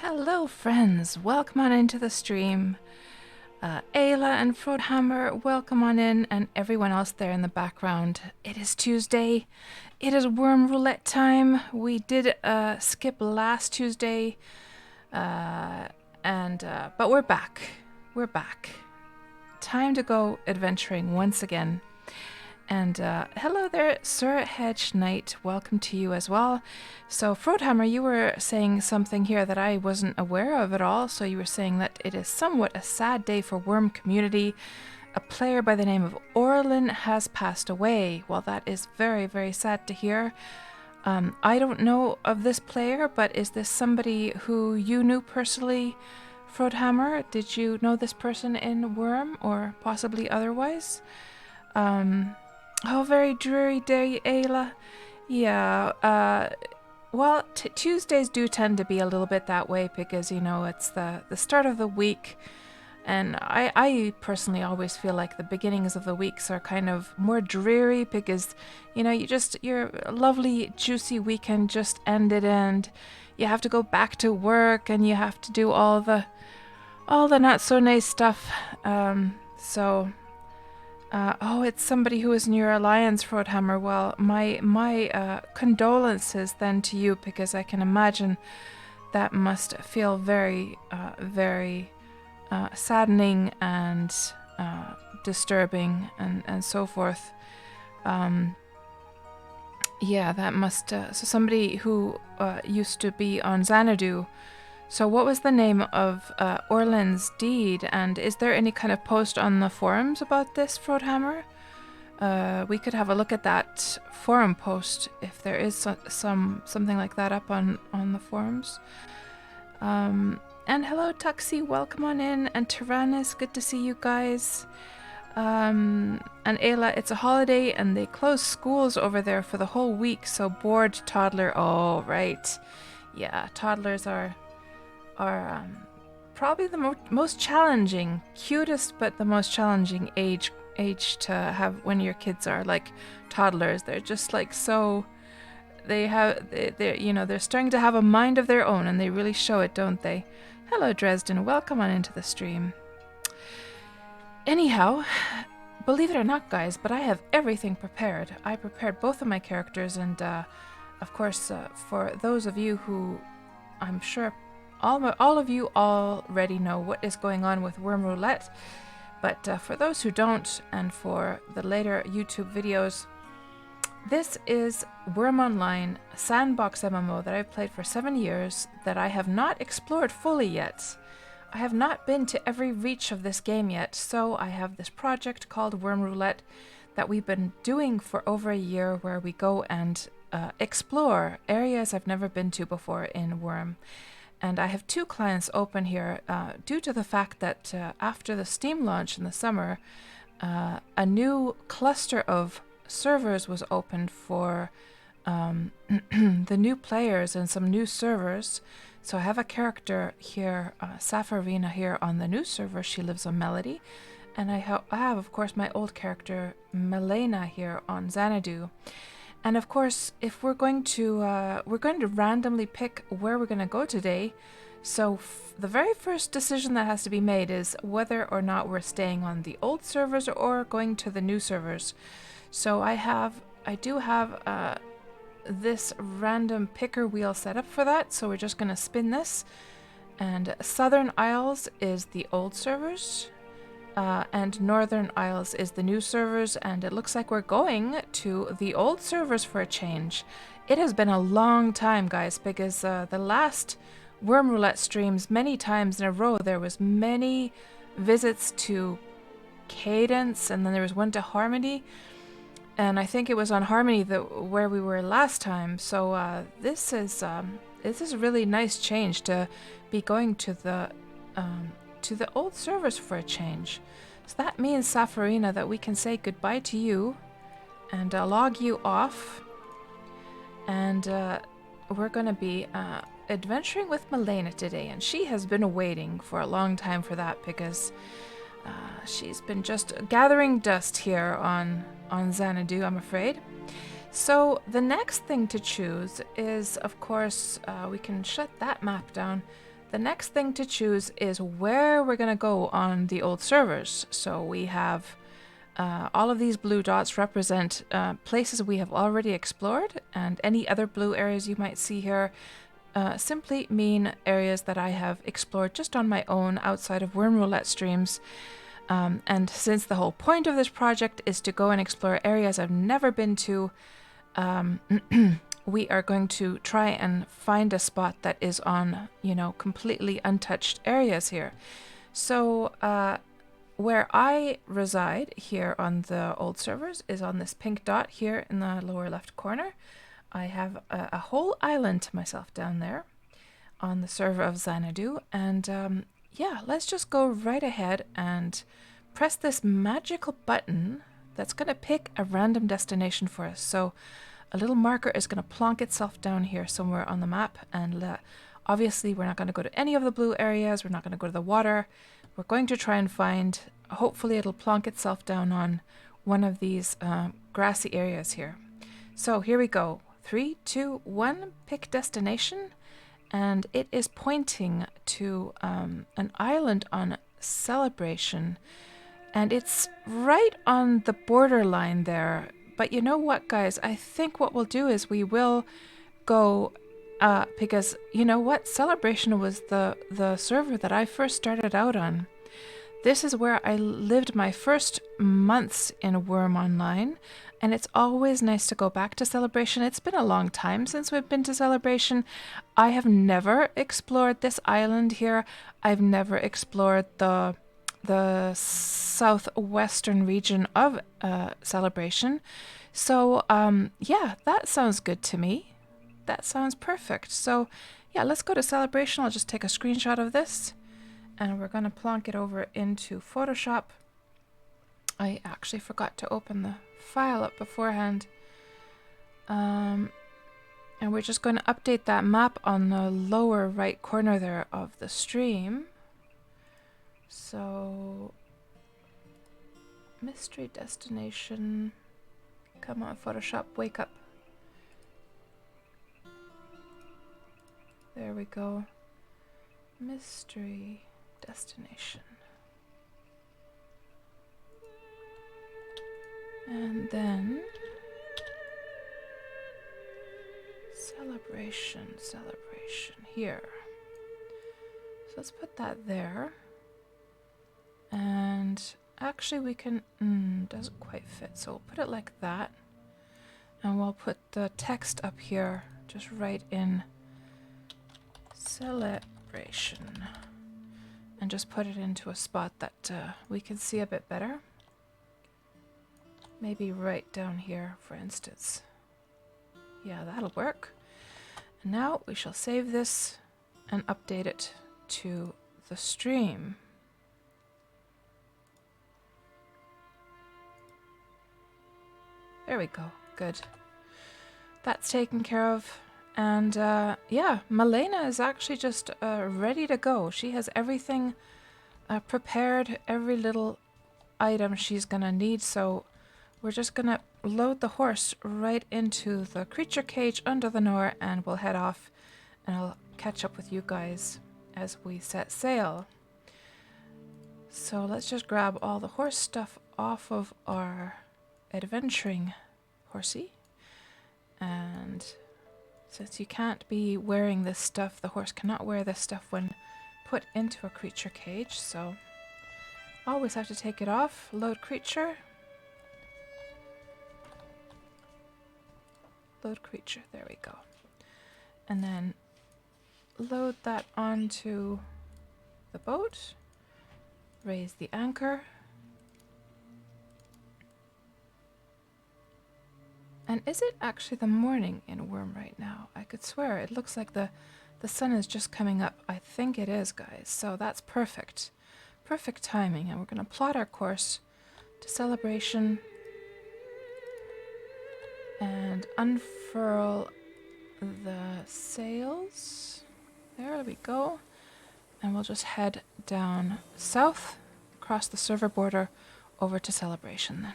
Hello friends, welcome on into the stream. Ayla and Frodhammer, welcome on in, and everyone else there in the background. It is Tuesday, it is Wurm Roulette time. We did skip last Tuesday, but we're back. We're back. Time to go adventuring once again. And hello there, Sir Hedge Knight. Welcome to you as well. So, Frodhammer, you were saying something here that I wasn't aware of at all. So you were saying that it is somewhat a sad day for Wurm community. A player by the name of Orlin has passed away. Well, that is very, very sad to hear. I don't know of this player, but is this somebody who you knew personally, Frodhammer? Did you know this person in Wurm, or possibly otherwise? Oh, very dreary day, Ayla. Yeah, well, Tuesdays do tend to be a little bit that way because, you know, it's the start of the week. And I personally always feel like the beginnings of the weeks are kind of more dreary because, you know, your lovely, juicy weekend just ended and you have to go back to work and you have to do all the not so nice stuff. Oh, it's somebody who is in your alliance, Frodhammer. Well, my condolences then to you, because I can imagine that must feel very, very saddening and disturbing and so forth. Yeah, that must... so somebody who used to be on Xanadu. So what was the name of Orlin's deed, and is there any kind of post on the forums about this, Frodhammer? We could have a look at that forum post if there is something like that up on the forums. And hello Tuxie, welcome on in, and Tyrannus, good to see you guys. And Ayla, it's a holiday and they close schools over there for the whole week, so bored toddler. Oh, right. Yeah, toddlers are probably the most challenging, cutest, but the most challenging age to have when your kids are like toddlers. They're just like they're starting to have a mind of their own, and they really show it, don't they? Hello Dresden, welcome on into the stream. Anyhow, believe it or not, guys, but I have everything prepared. I prepared both of my characters, and of course, for those of you who, I'm sure all of you already know what is going on with Wurm Roulette, but for those who don't, and for the later YouTube videos, this is Wurm Online, a Sandbox MMO that I've played for 7 years that I have not explored fully yet. I have not been to every reach of this game yet, so I have this project called Wurm Roulette that we've been doing for over a year, where we go and explore areas I've never been to before in Wurm. And I have 2 clients open here due to the fact that after the Steam launch in the summer, a new cluster of servers was opened for the new players and some new servers. So I have a character here, Safarina here on the new server. She lives on Melody. And I have, of course, my old character, Milena, here on Xanadu. And of course, if we're going to randomly pick where we're going to go today. So the very first decision that has to be made is whether or not we're staying on the old servers or going to the new servers. So I do have this random picker wheel set up for that. So we're just going to spin this, and Southern Isles is the old servers. And Northern Isles is the new servers, and it looks like we're going to the old servers for a change. It has been a long time, guys, because the last Wurm Roulette streams, many times in a row, there was many visits to Cadence, and then there was one to Harmony, and I think it was on Harmony where we were last time. So this is a really nice change to be going to the old servers for a change. So that means, Safarina, that we can say goodbye to you and log you off. And we're going to be adventuring with Milena today. And she has been waiting for a long time for that, because she's been just gathering dust here on Xanadu, I'm afraid. So the next thing to choose is, of course, we can shut that map down. The next thing to choose is where we're going to go on the old servers. So we have all of these blue dots represent places we have already explored, and any other blue areas you might see here simply mean areas that I have explored just on my own outside of Wurm Roulette streams. And since the whole point of this project is to go and explore areas I've never been to, we are going to try and find a spot that is on, you know, completely untouched areas here. So where I reside here on the old servers is on this pink dot here in the lower left corner. I have a whole island to myself down there on the server of Xanadu, and yeah, let's just go right ahead and press this magical button that's going to pick a random destination for us. So a little marker is going to plonk itself down here somewhere on the map, and obviously we're not going to go to any of the blue areas, we're not going to go to the water. We're going to try and find, hopefully it'll plonk itself down on one of these grassy areas here. So here we go. 3, 2, 1, pick destination. And it is pointing to an island on Celebration. And it's right on the borderline there. But you know what, guys? I think what we'll do is we will go, because you know what? Celebration was the server that I first started out on. This is where I lived my first months in Wurm Online. And it's always nice to go back to Celebration. It's been a long time since we've been to Celebration. I have never explored this island here. I've never explored the southwestern region of Celebration. So yeah, that sounds good to me. That sounds perfect. So yeah, let's go to Celebration. I'll just take a screenshot of this, and we're going to plonk it over into Photoshop. I actually forgot to open the file up beforehand. And we're just going to update that map on the lower right corner there of the stream. So, mystery destination. Come on, Photoshop, wake up. There we go. Mystery destination. And then celebration here. So let's put that there. And actually we can, doesn't quite fit, so we'll put it like that. And we'll put the text up here, just right in celebration. And just put it into a spot that we can see a bit better. Maybe right down here, for instance. Yeah, that'll work. And now we shall save this and update it to the stream. There we go. Good. That's taken care of. And yeah, Malena is actually just ready to go. She has everything prepared, every little item she's gonna need, so we're just gonna load the horse right into the creature cage under the Nor, and we'll head off, and I'll catch up with you guys as we set sail. So let's just grab all the horse stuff off of our adventuring horsey. And since you can't be wearing this stuff, the horse cannot wear this stuff when put into a creature cage, so always have to take it off. Load creature. Load creature, there we go. And then load that onto the boat. Raise the anchor. And is it actually the morning in Wurm right now? I could swear it looks like the sun is just coming up. I think it is, guys. So that's perfect. Perfect timing. And we're going to plot our course to Celebration and unfurl the sails. There we go. And we'll just head down south, across the server border, over to Celebration then.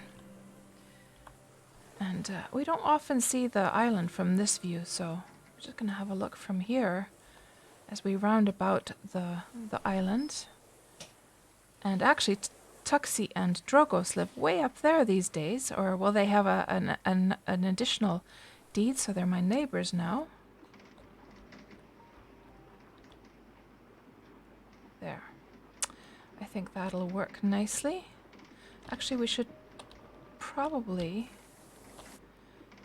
And we don't often see the island from this view, so we're just going to have a look from here as we round about the island. And actually, Tuxie and Drogos live way up there these days, or well, they have an additional deed, so they're my neighbors now. There. I think that'll work nicely. Actually, we should probably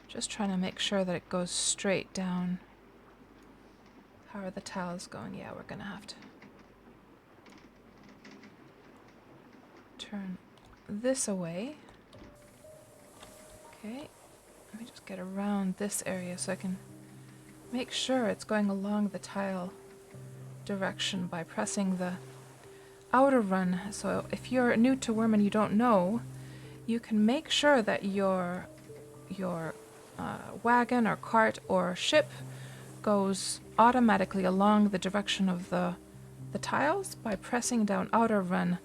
just trying to make sure that it goes straight down. How are the tiles going? Yeah, we're gonna have to turn this away. Okay, let me just get around this area so I can make sure it's going along the tile direction by pressing the outer run. So if you're new to Wurm and you don't know, you can make sure that your wagon or cart or ship goes automatically along the direction of the tiles by pressing down outer run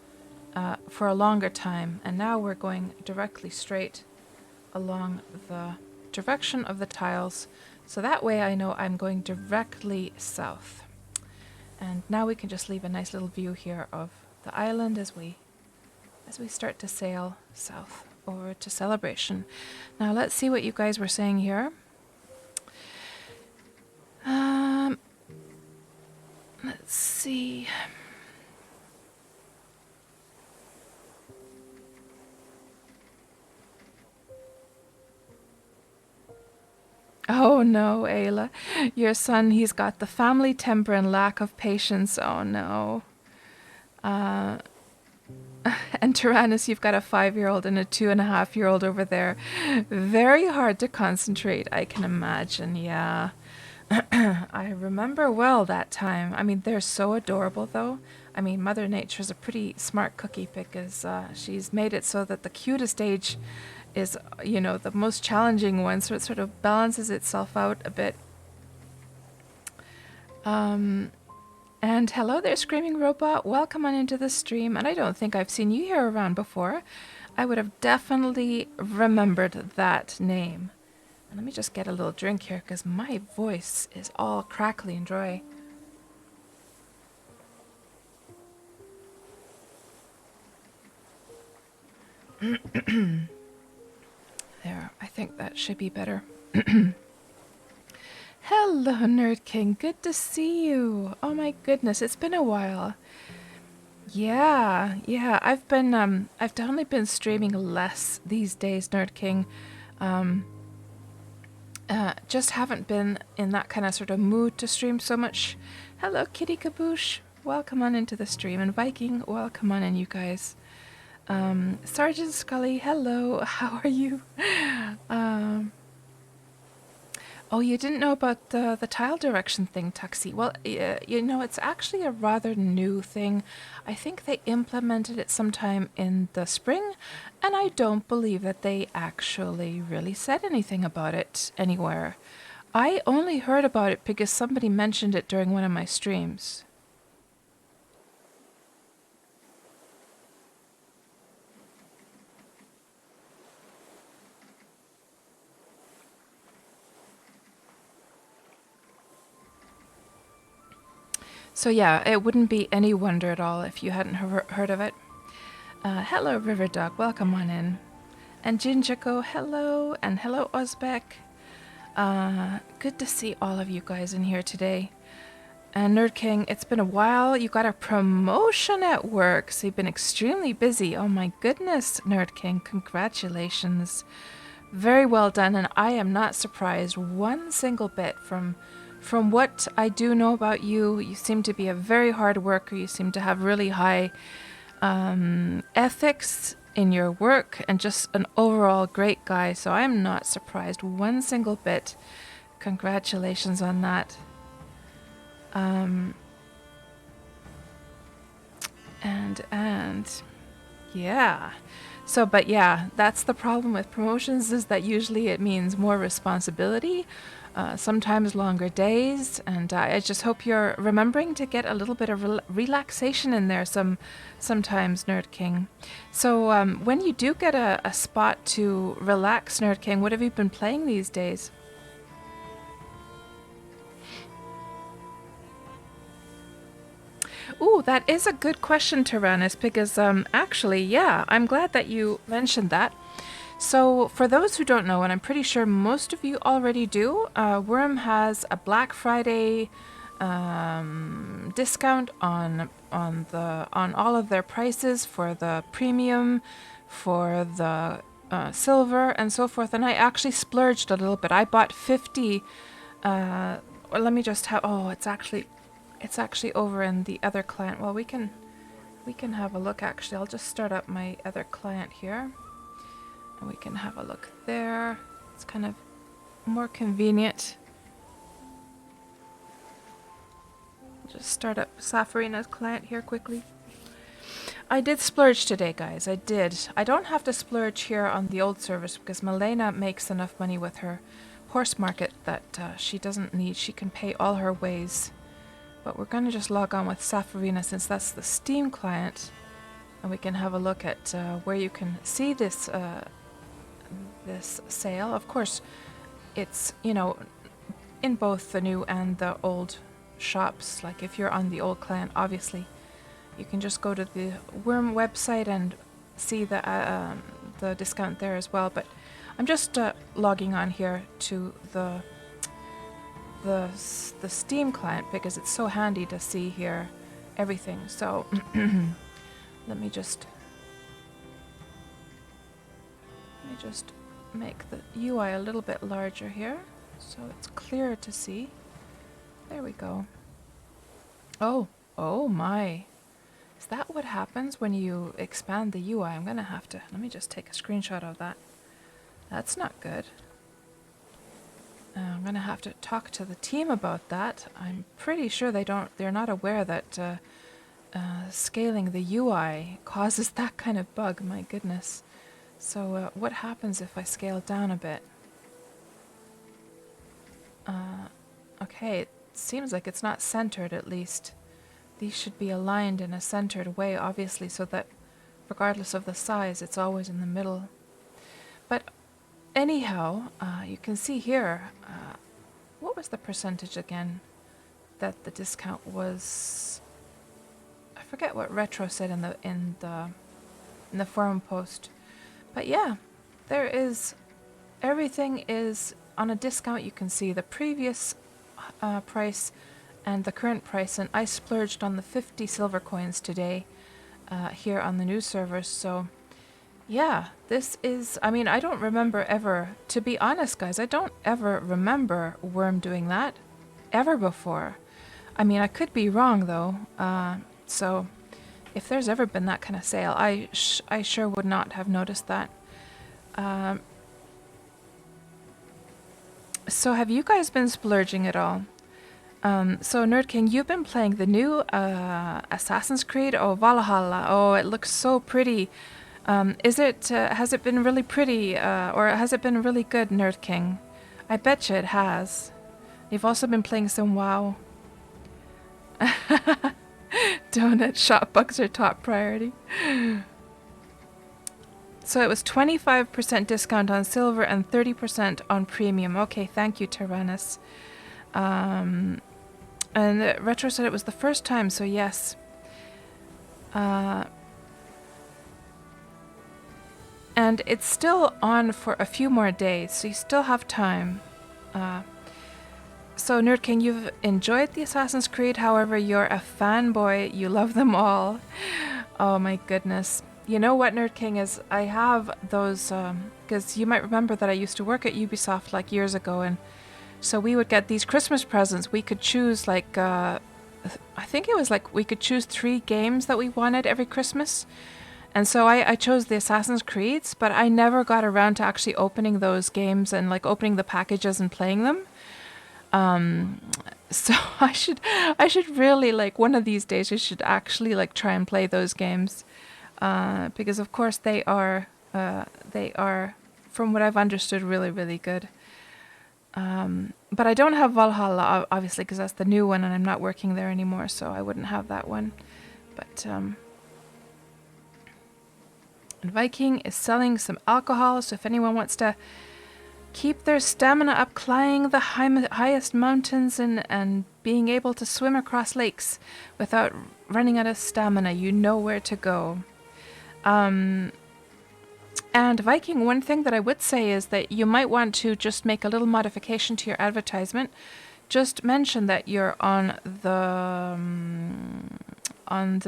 for a longer time. And now we're going directly straight along the direction of the tiles, so that way I know I'm going directly south. And now we can just leave a nice little view here of the island as we start to sail south over to Celebration. Now let's see what you guys were saying here. Let's see. Oh no, Ayla. Your son, he's got the family temper and lack of patience. Oh no. And Tyrannus, you've got a 5-year-old and a 2.5-year-old over there. Very hard to concentrate, I can imagine, yeah. I remember well that time. I mean, they're so adorable, though. I mean, Mother Nature's a pretty smart cookie because she's made it so that the cutest age is, you know, the most challenging one, so it sort of balances itself out a bit. And hello there, Screaming Robot. Welcome on into the stream. And I don't think I've seen you here around before. I would have definitely remembered that name. And let me just get a little drink here because my voice is all crackly and dry. There, I think that should be better. Hello, Nerd King. Good to see you. Oh my goodness, it's been a while. Yeah, I've definitely been streaming less these days, Nerd King. Just haven't been in that kind of sort of mood to stream so much. Hello, Kitty Kaboosh. Welcome on into the stream. And Viking, welcome on in, you guys. Sergeant Scully, hello. How are you? Oh, you didn't know about the tile direction thing, Tuxie? Well, you know, it's actually a rather new thing. I think they implemented it sometime in the spring, and I don't believe that they actually really said anything about it anywhere. I only heard about it because somebody mentioned it during one of my streams. So yeah, it wouldn't be any wonder at all if you hadn't heard of it. Hello, River Dog. Welcome on in. And Jinjiko, hello. And hello, Uzbek. Good to see all of you guys in here today. And Nerd King, it's been a while. You got a promotion at work, so you've been extremely busy. Oh my goodness, Nerd King. Congratulations. Very well done, and I am not surprised one single bit from what I do know about you. You seem to be a very hard worker. You seem to have really high ethics in your work and just an overall great guy. So I'm not surprised one single bit. Congratulations on that. And yeah. So, but yeah, that's the problem with promotions, is that usually it means more responsibility. Sometimes longer days, and I just hope you're remembering to get a little bit of relaxation in there sometimes, Nerd King. So when you do get a spot to relax, Nerd King, what have you been playing these days? Ooh, that is a good question, Tyrannus, because actually, yeah, I'm glad that you mentioned that. So, for those who don't know, and I'm pretty sure most of you already do, Wurm has a Black Friday discount on all of their prices for the premium, for the silver, and so forth. And I actually splurged a little bit. I bought 50. Or let me just have. Oh, it's actually over in the other client. Well, we can have a look. Actually, I'll just start up my other client here. And we can have a look there. It's kind of more convenient. I'll just start up Safarina's client here quickly. I did splurge today, guys. I did. I don't have to splurge here on the old service because Milena makes enough money with her horse market that she doesn't need. She can pay all her ways. But we're going to just log on with Safarina since that's the Steam client. And we can have a look at where you can see this this sale. Of course, it's, you know, in both the new and the old shops. Like if you're on the old client, obviously, you can just go to the Wurm website and see the discount there as well. But I'm just logging on here to the Steam client because it's so handy to see here everything. So let me just make the UI a little bit larger here so it's clearer to see. There we go. Oh my. Is that what happens when you expand the UI? I'm gonna have to, let me just take a screenshot of that. That's not good. I'm gonna have to talk to the team about that. I'm pretty sure they're not aware that scaling the UI causes that kind of bug, my goodness. So what happens if I scale down a bit? Okay, it seems like it's not centered at least. These should be aligned in a centered way, obviously, so that regardless of the size, it's always in the middle. But anyhow, you can see here, what was the percentage again that the discount was? I forget what Retro said in the forum post. But yeah, there is, everything is on a discount. You can see the previous price and the current price, and I splurged on the 50 silver coins today here on the new servers. So yeah, this is, I mean, I don't remember ever, to be honest guys, I don't ever remember Wurm doing that ever before. I mean, I could be wrong though, so if there's ever been that kind of sale, I sure would not have noticed that. So have you guys been splurging at all? So Nerd King, you've been playing the new Assassin's Creed? Oh, Valhalla. Oh, it looks so pretty. Has it been really pretty, or has it been really good, Nerd King? I bet you it has. You've also been playing some WoW. Donut shop bugs are top priority. So it was 25% discount on silver and 30% on premium. Okay, thank you, Tyrannus. And Retro said it was the first time, so yes. And it's still on for a few more days, so you still have time. So Nerd King, you've enjoyed the Assassin's Creed, however, you're a fanboy, you love them all. Oh my goodness. You know what, Nerd King, is I have those, because you might remember that I used to work at Ubisoft like years ago, and so we would get these Christmas presents. We could choose like, I think it was like we could choose 3 games that we wanted every Christmas. And so I chose the Assassin's Creeds, but I never got around to actually opening those games and like opening the packages and playing them. So I should really, like, one of these days I should actually like try and play those games, because of course they are from what I've understood really, really good. But I don't have Valhalla obviously because that's the new one and I'm not working there anymore, so I wouldn't have that one. But and Viking is selling some alcohol, so if anyone wants to keep their stamina up climbing the highest mountains and being able to swim across lakes without running out of stamina. You know where to go. And Viking, one thing that I would say is that you might want to just make a little modification to your advertisement. Just mention that you're on the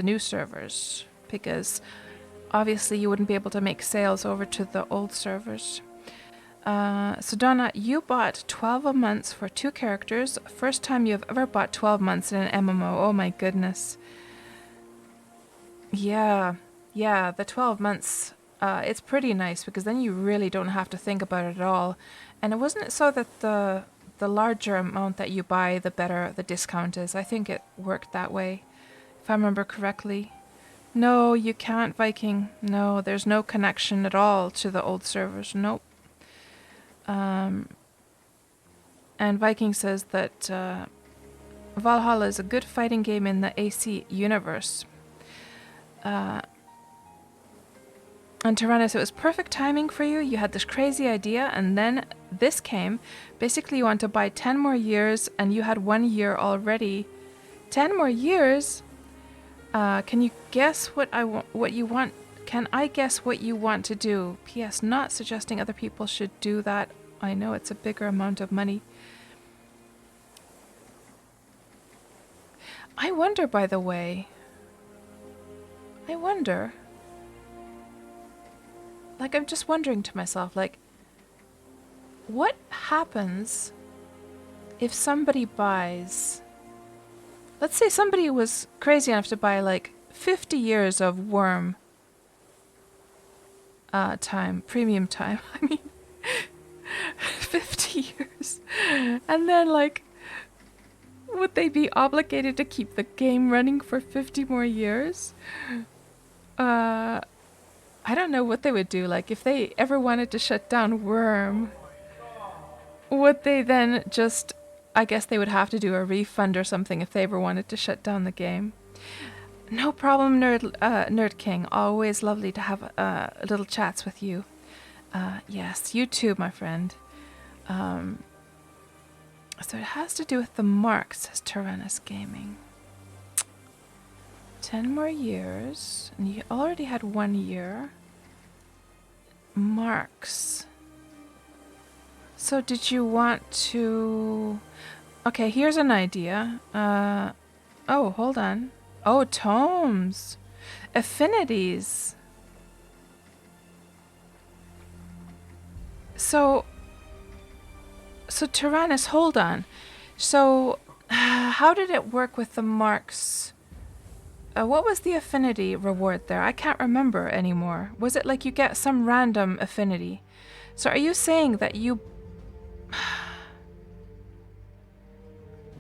new servers, because obviously you wouldn't be able to make sales over to the old servers. So Donna, you bought 12 a month for 2 characters. First time you've ever bought 12 months in an MMO. Oh my goodness. Yeah, the 12 months. It's pretty nice because then you really don't have to think about it at all. And it wasn't so that the larger amount that you buy, the better the discount is. I think it worked that way, if I remember correctly. No, you can't, Viking. No, there's no connection at all to the old servers. Nope. And Viking says that Valhalla is a good fighting game in the AC universe. And Tyrannus, it was perfect timing for you. You had this crazy idea, and then this came. Basically, you want to buy 10 more years, and you had 1 year already. 10 more years? Can you guess what you want? Can I guess what you want to do? P.S. Not suggesting other people should do that. I know it's a bigger amount of money. I wonder, by the way. Like, I'm just wondering to myself, like, what happens if somebody buys... Let's say somebody was crazy enough to buy, like, 50 years of Wurm time, premium time. I mean, 50 years. And then, like, would they be obligated to keep the game running for 50 more years? I don't know what they would do. Like, if they ever wanted to shut down Wurm, would they then just... I guess they would have to do a refund or something if they ever wanted to shut down the game. No problem, Nerd King. Always lovely to have little chats with you. Yes, you too, my friend. So it has to do with the marks, says Tyrannus Gaming. 10 more years, and you already had 1 year. Marks. So did you want to... Okay, here's an idea. Oh, hold on. Oh, tomes. Affinities. So Tyrannus, hold on. So, how did it work with the marks? What was the affinity reward there? I can't remember anymore. Was it like you get some random affinity? So are you saying that you...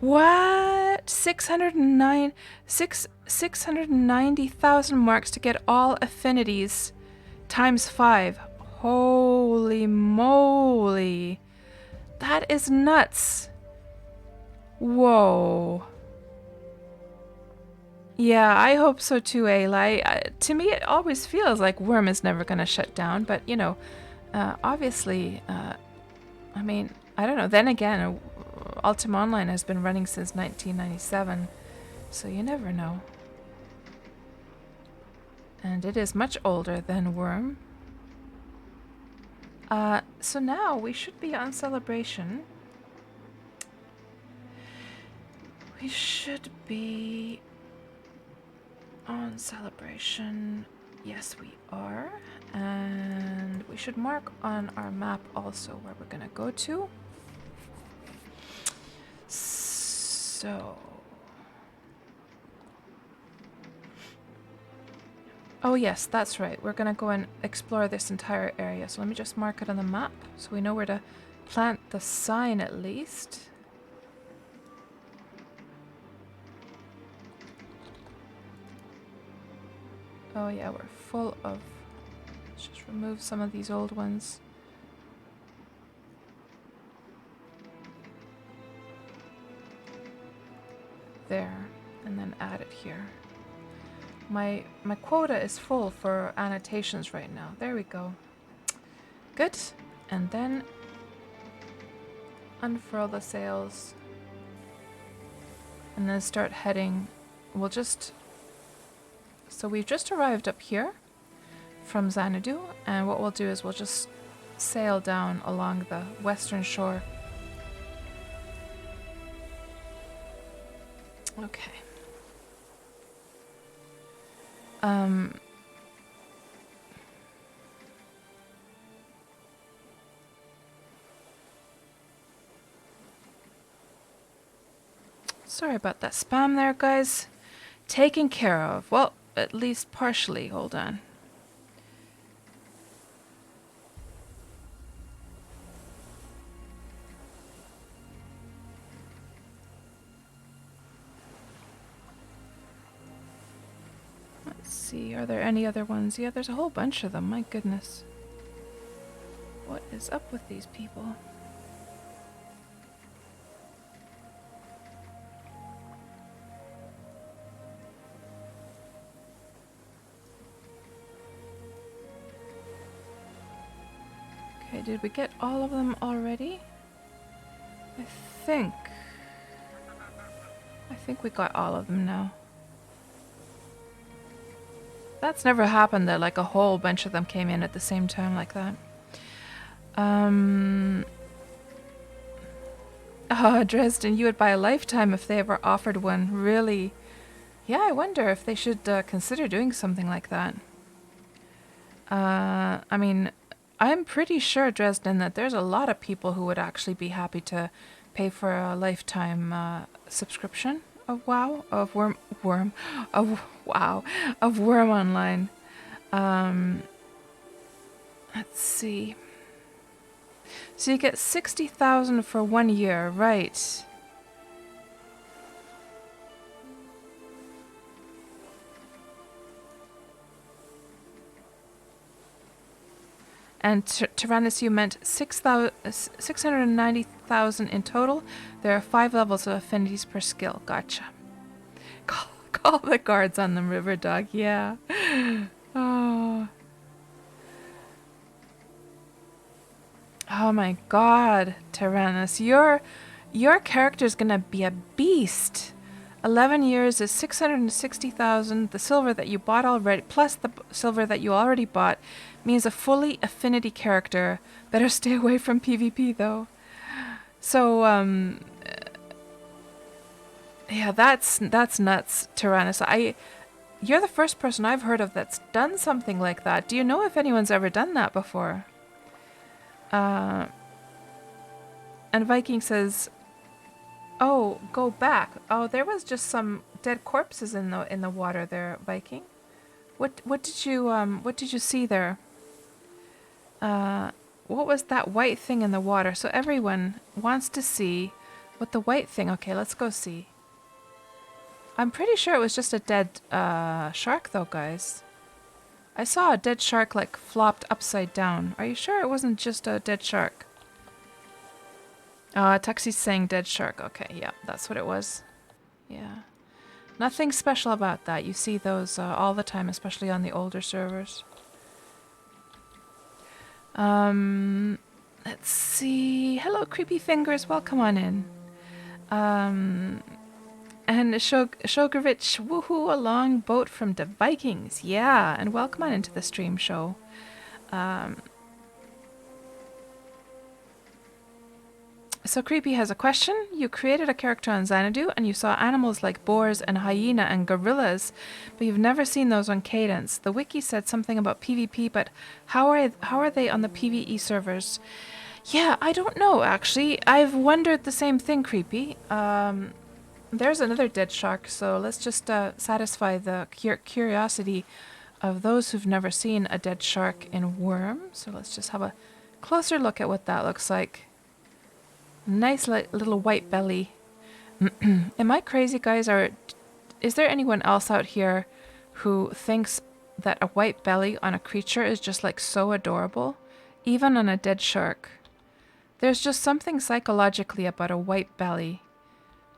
What? 690,000 marks to get all affinities times 5. Holy moly. That is nuts. Whoa. Yeah, I hope so too, Ayla. To me, it always feels like Wurm is never going to shut down, but, you know, obviously, I mean, I don't know. Then again, Ultima Online has been running since 1997, so you never know. And it is much older than Wurm. So now we should be on Celebration. We should be on Celebration. Yes, we are. And we should mark on our map also where we're gonna go to. So... Oh yes, that's right. We're gonna go and explore this entire area. So let me just mark it on the map so we know where to plant the sign at least. Oh yeah, we're full of... Let's just remove some of these old ones. There, and then add it here. My quota is full for annotations right now. There we go. Good. And then unfurl the sails and then start heading. We'll just... So we've just arrived up here from Xanadu, and what we'll do is we'll just sail down along the western shore. Okay. Sorry about that spam there, guys. Taken care of. Well, at least partially. Hold on. Let's see. Are there any other ones? Yeah, there's a whole bunch of them. My goodness. What is up with these people? Okay, did we get all of them already? I think we got all of them now. That's never happened that like a whole bunch of them came in at the same time like that. Oh, Dresden, you would buy a lifetime if they ever offered one. Really? Yeah, I wonder if they should consider doing something like that. I mean, I'm pretty sure, Dresden, that there's a lot of people who would actually be happy to pay for a lifetime subscription of WoW, of Wurm Online. Let's see. So you get 60,000 for 1 year, right? And Tyrannus, you meant 690,000 in total. There are 5 levels of affinities per skill. Gotcha. Call the guards on them, River Dog. Yeah. Oh. Oh my God, Tyrannus, your character's gonna be a beast. 11 years is 660,000. The silver that you bought already, plus the silver that you already bought, means a fully affinity character. Better stay away from PvP though. So, yeah, that's nuts, Tyrannus. You're the first person I've heard of that's done something like that. Do you know if anyone's ever done that before? And Viking says, "Oh, go back. Oh, there was just some dead corpses in the water there, Viking. What did you see there? What was that white thing in the water? So everyone wants to see what the white thing. Okay, let's go see. I'm pretty sure it was just a dead shark though, guys. I saw a dead shark like flopped upside down. Are you sure it wasn't just a dead shark?" Tuxie's saying dead shark. Okay, yeah, that's what it was. Yeah. Nothing special about that. You see those all the time, especially on the older servers. Let's see. Hello, Creepy Fingers. Welcome on in. And Shogovich, woohoo, a long boat from the Vikings. Yeah, and welcome on into the stream show. So Creepy has a question. You created a character on Xanadu and you saw animals like boars and hyena and gorillas, but you've never seen those on Cadence. The wiki said something about PvP, but how are they on the PvE servers? Yeah, I don't know actually. I've wondered the same thing, Creepy. There's another dead shark, so let's just satisfy the curiosity of those who've never seen a dead shark in Wurm. So let's just have a closer look at what that looks like. Nice little white belly. Am I crazy, guys? Or is there anyone else out here who thinks that a white belly on a creature is just like so adorable? Even on a dead shark. There's just something psychologically about a white belly.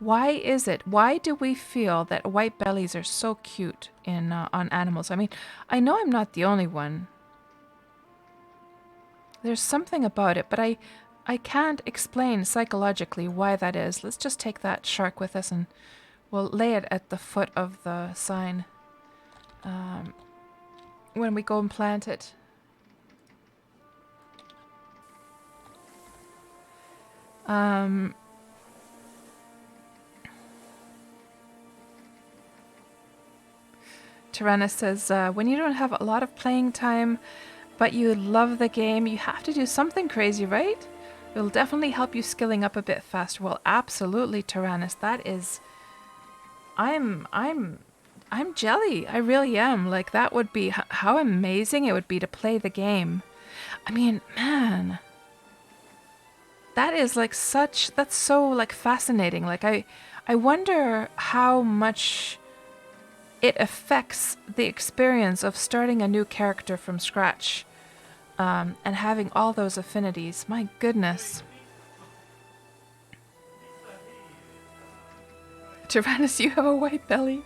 Why is it? Why do we feel that white bellies are so cute in on animals? I mean, I know I'm not the only one. There's something about it, but I can't explain psychologically why that is. Let's just take that shark with us and we'll lay it at the foot of the sign when we go and plant it. Tyrannus says, when you don't have a lot of playing time, but you love the game, you have to do something crazy, right? It'll definitely help you skilling up a bit faster. Well, absolutely, Tyrannus. That is... I'm jelly. I really am. Like, that would be... How amazing it would be to play the game. I mean, man... That is like such... That's so, like, fascinating. Like, I wonder how much... it affects the experience of starting a new character from scratch and having all those affinities. My goodness. Tyrannus, you have a white belly.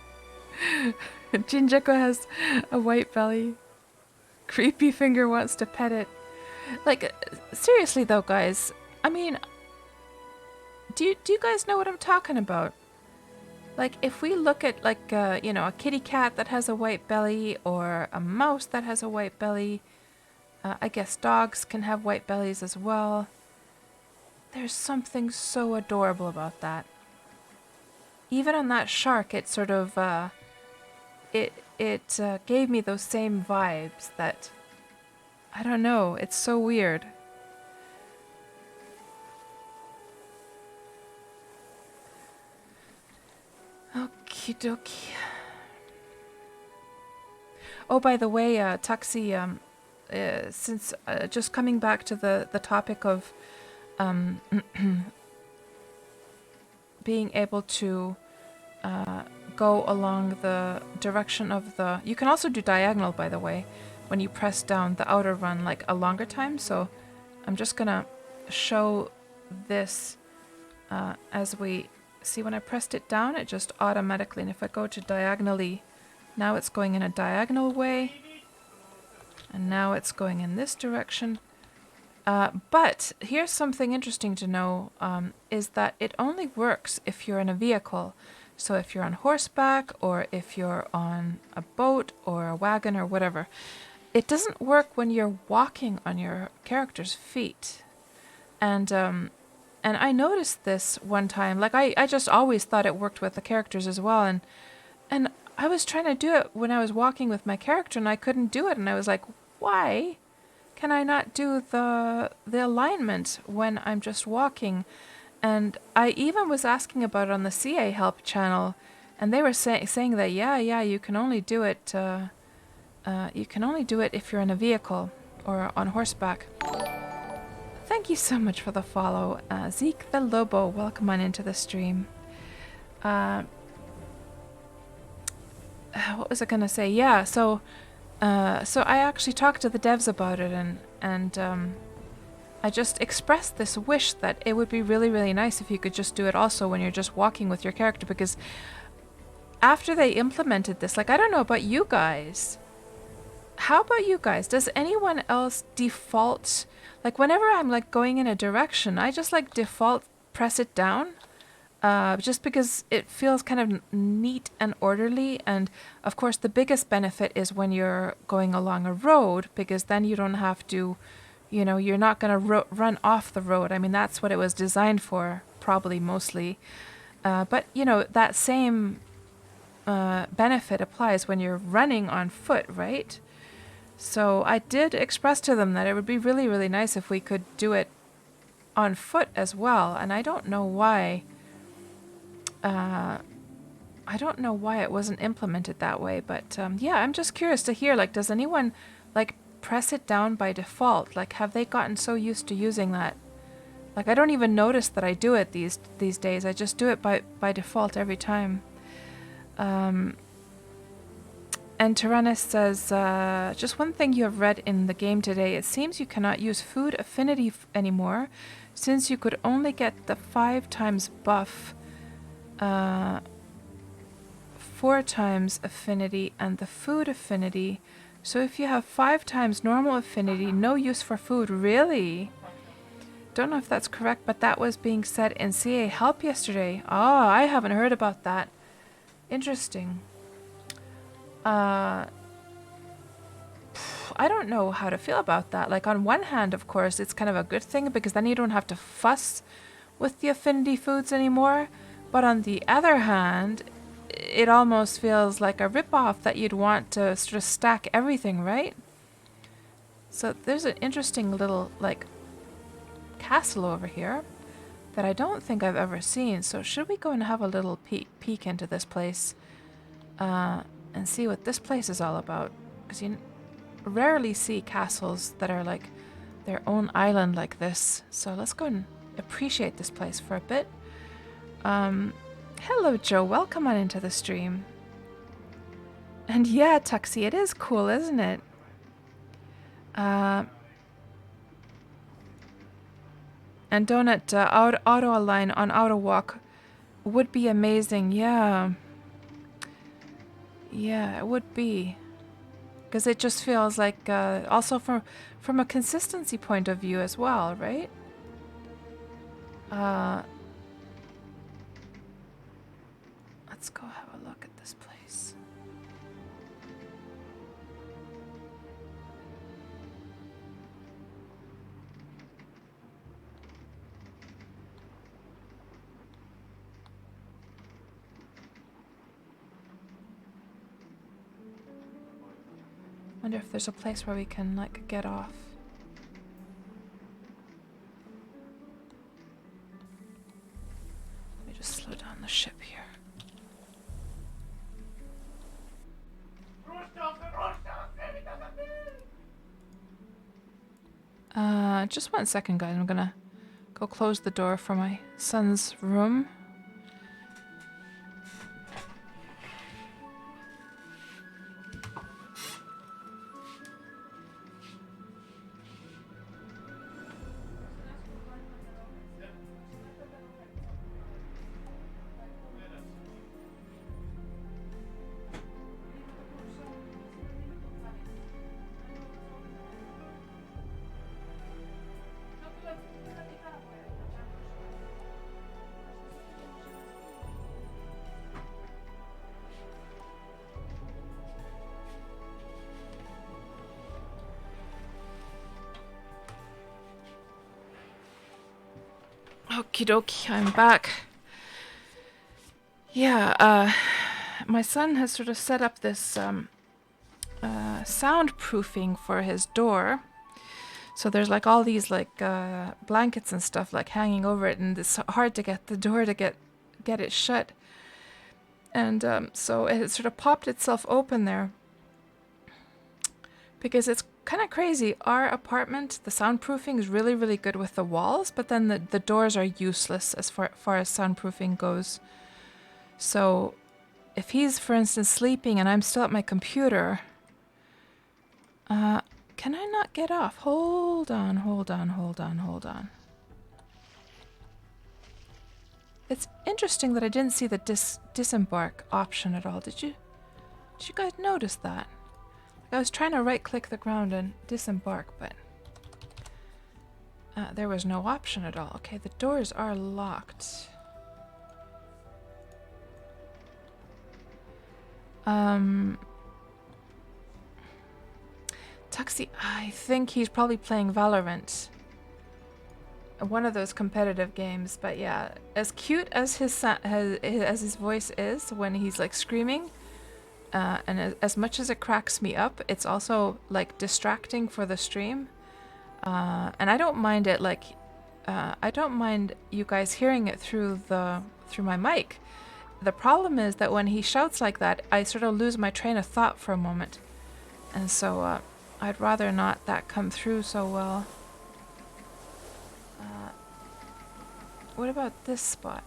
Jinjeko has a white belly. Creepy Finger wants to pet it. Like, seriously though, guys. I mean, do you guys know what I'm talking about? Like, if we look at, like, you know, a kitty cat that has a white belly, or a mouse that has a white belly, I guess dogs can have white bellies as well. There's something so adorable about that. Even on that shark, it sort of, it gave me those same vibes that, I don't know, it's so weird. Okie dokie. Oh, by the way, Tuxie, since just coming back to the topic of being able to go along the direction of the... You can also do diagonal, by the way, when you press down the outer run, like a longer time. So I'm just gonna show this as we... See, when I pressed it down, it just automatically, and if I go to diagonally, now it's going in a diagonal way, and now it's going in this direction. But here's something interesting to know, is that it only works if you're in a vehicle. So if you're on horseback, or if you're on a boat, or a wagon, or whatever. It doesn't work when you're walking on your character's feet. And I noticed this one time. Like, I just always thought it worked with the characters as well. And I was trying to do it when I was walking with my character, and I couldn't do it. And I was like, why can I not do the alignment when I'm just walking? And I even was asking about it on the CA Help channel. And they were saying that, yeah, you can only do it... you can only do it if you're in a vehicle or on horseback. Thank you so much for the follow. Zeke the Lobo, welcome on into the stream. What was I going to say? Yeah, so I actually talked to the devs about it, and I just expressed this wish that it would be really, really nice if you could just do it also when you're just walking with your character, because after they implemented this, like, I don't know about you guys. How about you guys? Does anyone else default... Like, whenever I'm, like, going in a direction, I just, like, default press it down. Just because it feels kind of neat and orderly. And, of course, the biggest benefit is when you're going along a road, because then you don't have to, you know, you're not going to run off the road. I mean, that's what it was designed for, probably, mostly. But, you know, that same benefit applies when you're running on foot, right? So I did express to them that it would be really, really nice if we could do it on foot as well. And I don't know why. I don't know why it wasn't implemented that way. But yeah, I'm just curious to hear. Like, does anyone like press it down by default? Like, have they gotten so used to using that? Like, I don't even notice that I do it these days. I just do it by default every time. And Tyrannus says, just one thing you have read in the game today. It seems you cannot use food affinity anymore, since you could only get the 5 times buff, 4 times affinity, and the food affinity. So if you have 5 times normal affinity, no use for food. Really? don't know if that's correct, but that was being said in CA Help yesterday. Oh, I haven't heard about that. Interesting. I don't know how to feel about that. Like, on one hand, of course, it's kind of a good thing because then you don't have to fuss with the affinity foods anymore. But on the other hand, it almost feels like a ripoff that you'd want to sort of stack everything, right? So there's an interesting little, like, castle over here that I don't think I've ever seen. So should we go and have a little peek into this place and see what this place is all about? Because you rarely see castles that are like their own island like this. So let's go and appreciate this place for a bit. Hello, Joe. Welcome on into the stream. And yeah, Tuxie, it is cool, isn't it? And Donut, auto align on auto walk would be amazing. Yeah. Yeah, it would be. Because it just feels like, also from a consistency point of view as well, right? Let's go have a look at this place. Wonder if there's a place where we can, like, get off. Let me just slow down the ship here. Just 1 second, guys. I'm gonna go close the door for my son's room. Okie dokie, I'm back. Yeah, my son has sort of set up this soundproofing for his door. So there's like all these like blankets and stuff like hanging over it, and it's hard to get the door to get it shut. And so it sort of popped itself open there. Because it's kind of crazy. Our apartment, the soundproofing is really, really good with the walls, but then the doors are useless as far as soundproofing goes. So if he's, for instance, sleeping and I'm still at my computer, can I not get off? Hold on. It's interesting that I didn't see the disembark option at all. Did you guys notice that? I was trying to right-click the ground and disembark, but there was no option at all. Okay, the doors are locked. Tuxie, I think he's probably playing Valorant. One of those competitive games, but yeah, as cute as his voice is when he's like screaming, and as much as it cracks me up, it's also like distracting for the stream. And I don't mind it, like, I don't mind you guys hearing it through my mic. The problem is that when he shouts like that, I sort of lose my train of thought for a moment. And so I'd rather not that come through so well. What about this spot?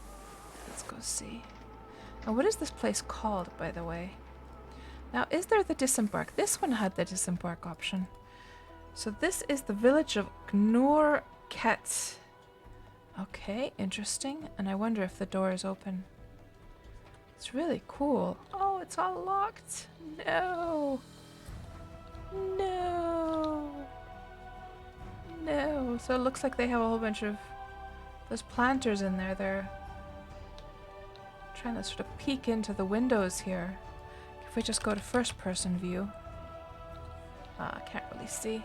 Let's go see. Now, what is this place called, by the way? Now, is there the disembark? This one had the disembark option. So this is the village of Ket. Okay, interesting. And I wonder if the door is open. It's really cool. Oh, it's all locked. No. No. No. So it looks like they have a whole bunch of those planters in there. They're trying to sort of peek into the windows here. If we just go to first person view. I can't really see.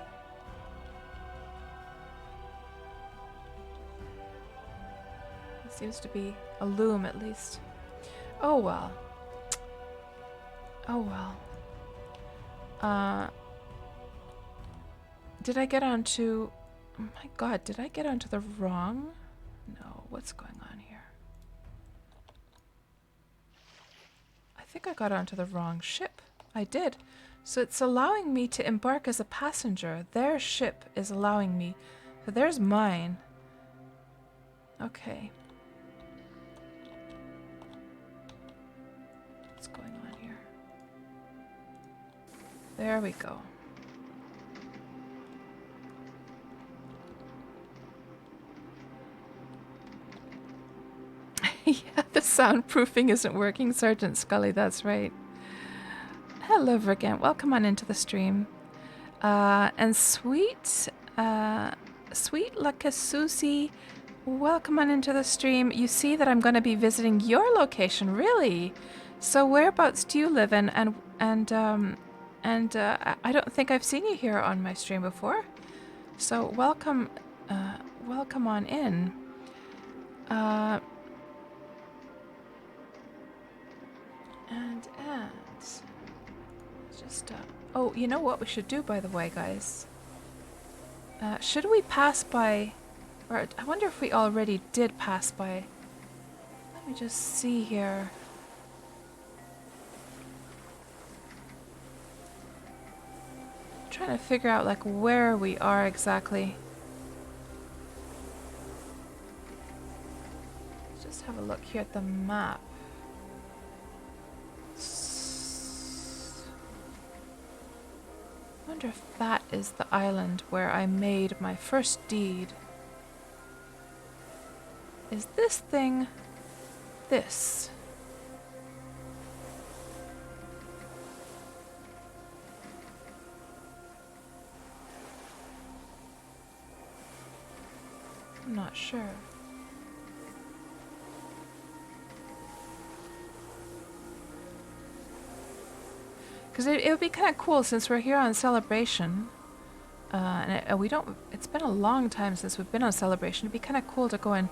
It seems to be a loom at least. Oh well. Oh well. Did I get onto... Oh my god, did I get onto the wrong... No, what's going on here? I think I got onto the wrong ship. I did. So it's allowing me to embark as a passenger. Their ship is allowing me. So there's mine. Okay. What's going on here? There we go. Yeah, the soundproofing isn't working, Sergeant Scully, that's right. Hello, Vergant. Welcome on into the stream. And Sweet Lakasusi, welcome on into the stream. You see that I'm going to be visiting your location, really? So whereabouts do you live in? And I don't think I've seen you here on my stream before. So welcome, welcome on in. And just oh, you know what we should do, by the way, guys? Should we pass by, or I wonder if we already did pass by. Let me just see here. I'm trying to figure out like where we are exactly. Let's just have a look here at the map. I wonder if that is the island where I made my first deed. Is this thing this? I'm not sure. Because it would be kind of cool since we're here on Celebration, and we don't. It's been a long time since we've been on Celebration. It'd be kind of cool to go and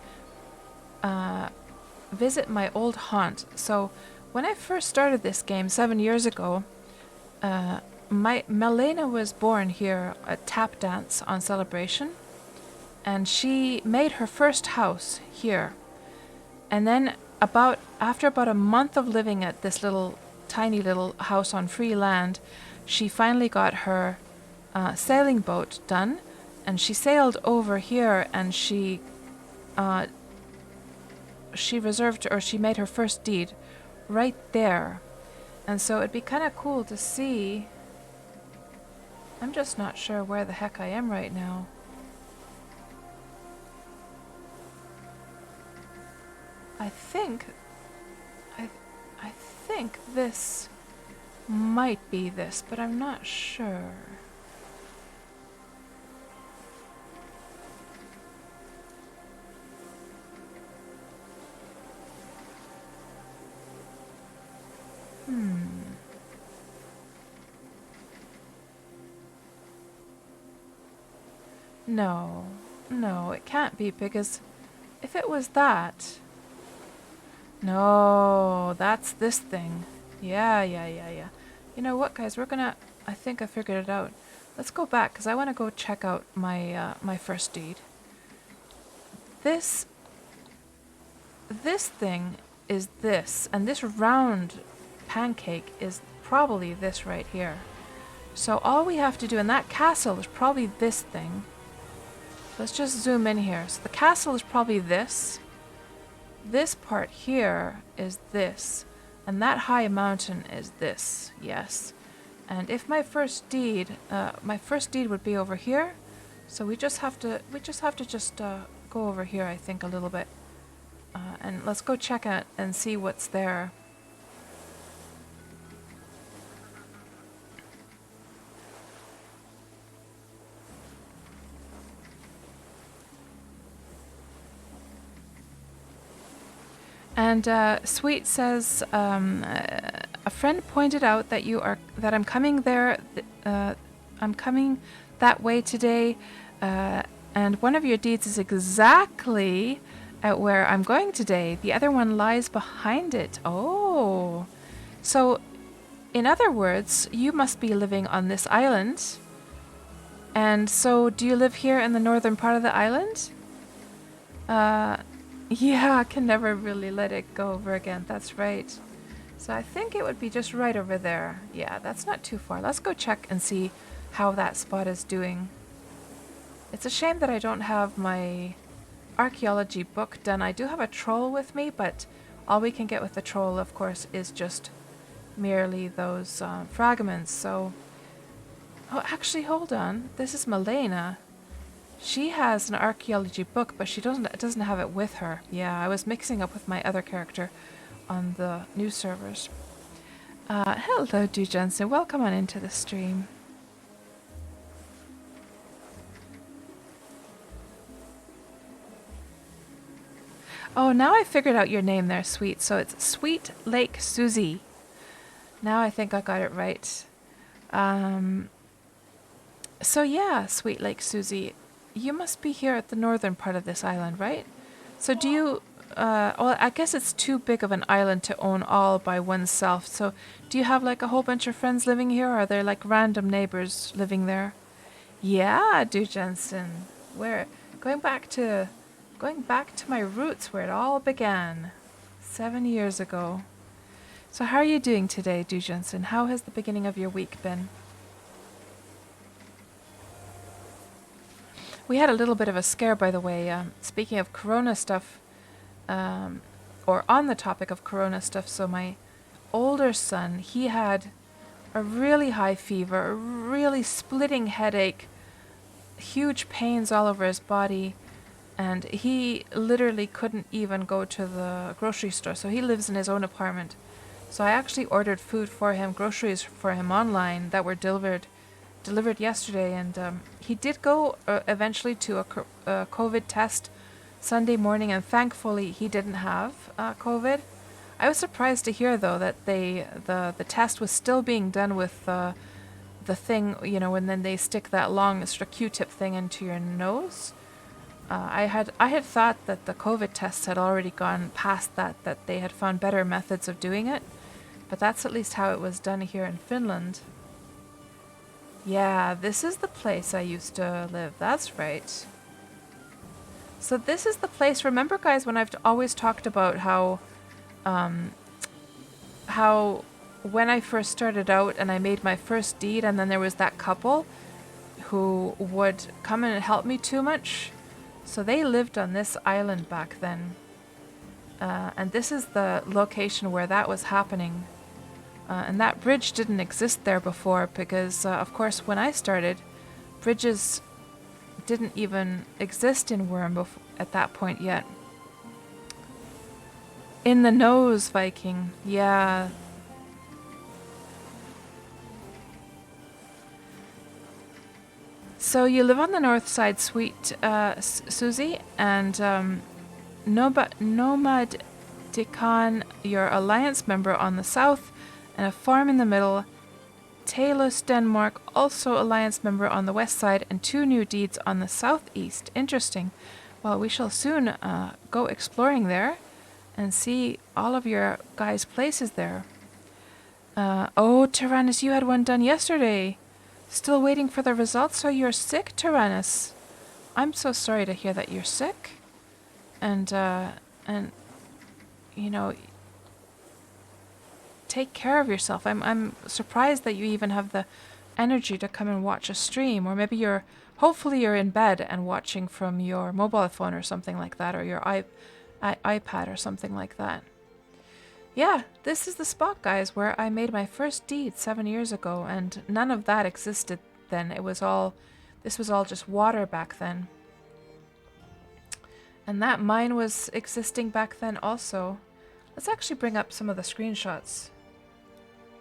visit my old haunt. So when I first started this game 7 years ago, Melena was born here at Tap Dance on Celebration, and she made her first house here. And then after about a month of living at this tiny little house on free land, she finally got her sailing boat done, and she sailed over here, and she made her first deed right there. And so it'd be kind of cool to see. I'm just not sure where the heck I am right now. I think this might be this, but I'm not sure. No, it can't be, because if it was that... No, that's this thing. Yeah. You know what, guys? We're gonna... I think I figured it out. Let's go back, because I want to go check out my my first deed. This thing is this, and this round pancake is probably this right here. So all we have to do, and that castle is probably this thing. Let's just zoom in here. So the castle is probably this. This part here is this. And that high mountain is this, yes. And if my first deed would be over here. So we just have to go over here, I think, a little bit. And let's go check it and see what's there. And Sweet says, a friend pointed out that I'm coming there. I'm coming that way today, and one of your deeds is exactly at where I'm going today. The other one lies behind it. Oh, so in other words, you must be living on this island. And so, do you live here in the northern part of the island? Yeah, I can never really let it go over again. That's right. So I think it would be just right over there. Yeah, that's not too far. Let's go check and see how that spot is doing. It's a shame that I don't have my archaeology book done. I do have a troll with me, but all we can get with the troll, of course, is just merely those fragments. So, oh, actually, hold on. This is Milena. She has an archaeology book, but she doesn't have it with her. Yeah, I was mixing up with my other character on the new servers. Hello, Du Jensen. Welcome on into the stream. Oh, now I figured out your name there, Sweet. So it's Sweet Lake Susie. Now I think I got it right. So yeah, Sweet Lake Susie, you must be here at the northern part of this island, right? So do you... well, I guess it's too big of an island to own all by oneself. So do you have like a whole bunch of friends living here, or are there like random neighbors living there? Yeah, Du Jensen. Where... Going back to my roots where it all began. 7 years ago. So how are you doing today, Du Jensen? How has the beginning of your week been? We had a little bit of a scare, by the way. Speaking of Corona stuff, or on the topic of Corona stuff, so my older son, he had a really high fever, a really splitting headache, huge pains all over his body, and he literally couldn't even go to the grocery store. So he lives in his own apartment. So I actually ordered food for him, groceries for him online that were delivered yesterday, and he did go eventually to a COVID test Sunday morning, and thankfully he didn't have COVID. I was surprised to hear though that the test was still being done with the thing, you know, and then they stick that long sort of Q-tip thing into your nose. I had thought that the COVID tests had already gone past that they had found better methods of doing it, but that's at least how it was done here in Finland. Yeah, this is the place I used to live. That's right. So this is the place. Remember, guys, when I've always talked about how when I first started out and I made my first deed, and then there was that couple who would come in and help me too much. So they lived on this island back then. And this is the location where that was happening. And that bridge didn't exist there before because, of course, when I started, bridges didn't even exist in Wurm at that point yet. In the nose, Viking. Yeah. So you live on the north side, Sweet Susie, and Nomad Dekan, your alliance member on the south, and a farm in the middle. Talus, Denmark, also alliance member on the west side, and 2 new deeds on the southeast. Interesting. Well, we shall soon go exploring there and see all of your guys' places there. Oh, Tyrannus, you had one done yesterday. Still waiting for the results, so you're sick, Tyrannus. I'm so sorry to hear that you're sick. And you know, take care of yourself. I'm surprised that you even have the energy to come and watch a stream, or maybe hopefully you're in bed and watching from your mobile phone or something like that, or your iPad or something like that. Yeah, this is the spot, guys, where I made my first deed 7 years ago, and none of that existed then. This was all just water back then. And that mine was existing back then also. Let's actually bring up some of the screenshots.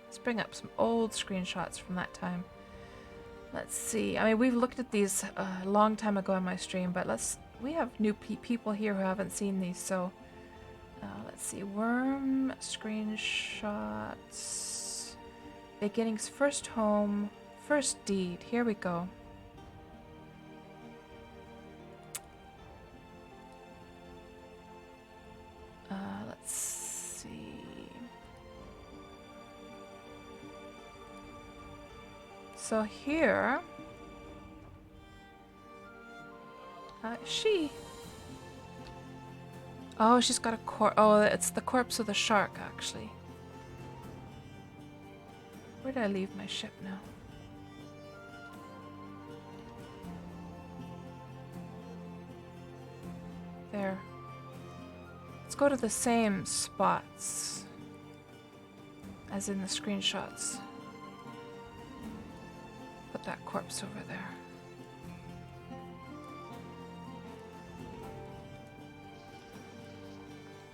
Let's bring up some old screenshots from that time. Let's see. I mean, we've looked at these a long time ago on my stream, but we have new people here who haven't seen these, so Let's see. Wurm screenshots. Beginnings, first home, first deed. Here we go. Let's see. So here, she. Oh, she's got a corpse. Oh, it's the corpse of the shark, actually. Where did I leave my ship now? There. Let's go to the same spots as in the screenshots. Put that corpse over there.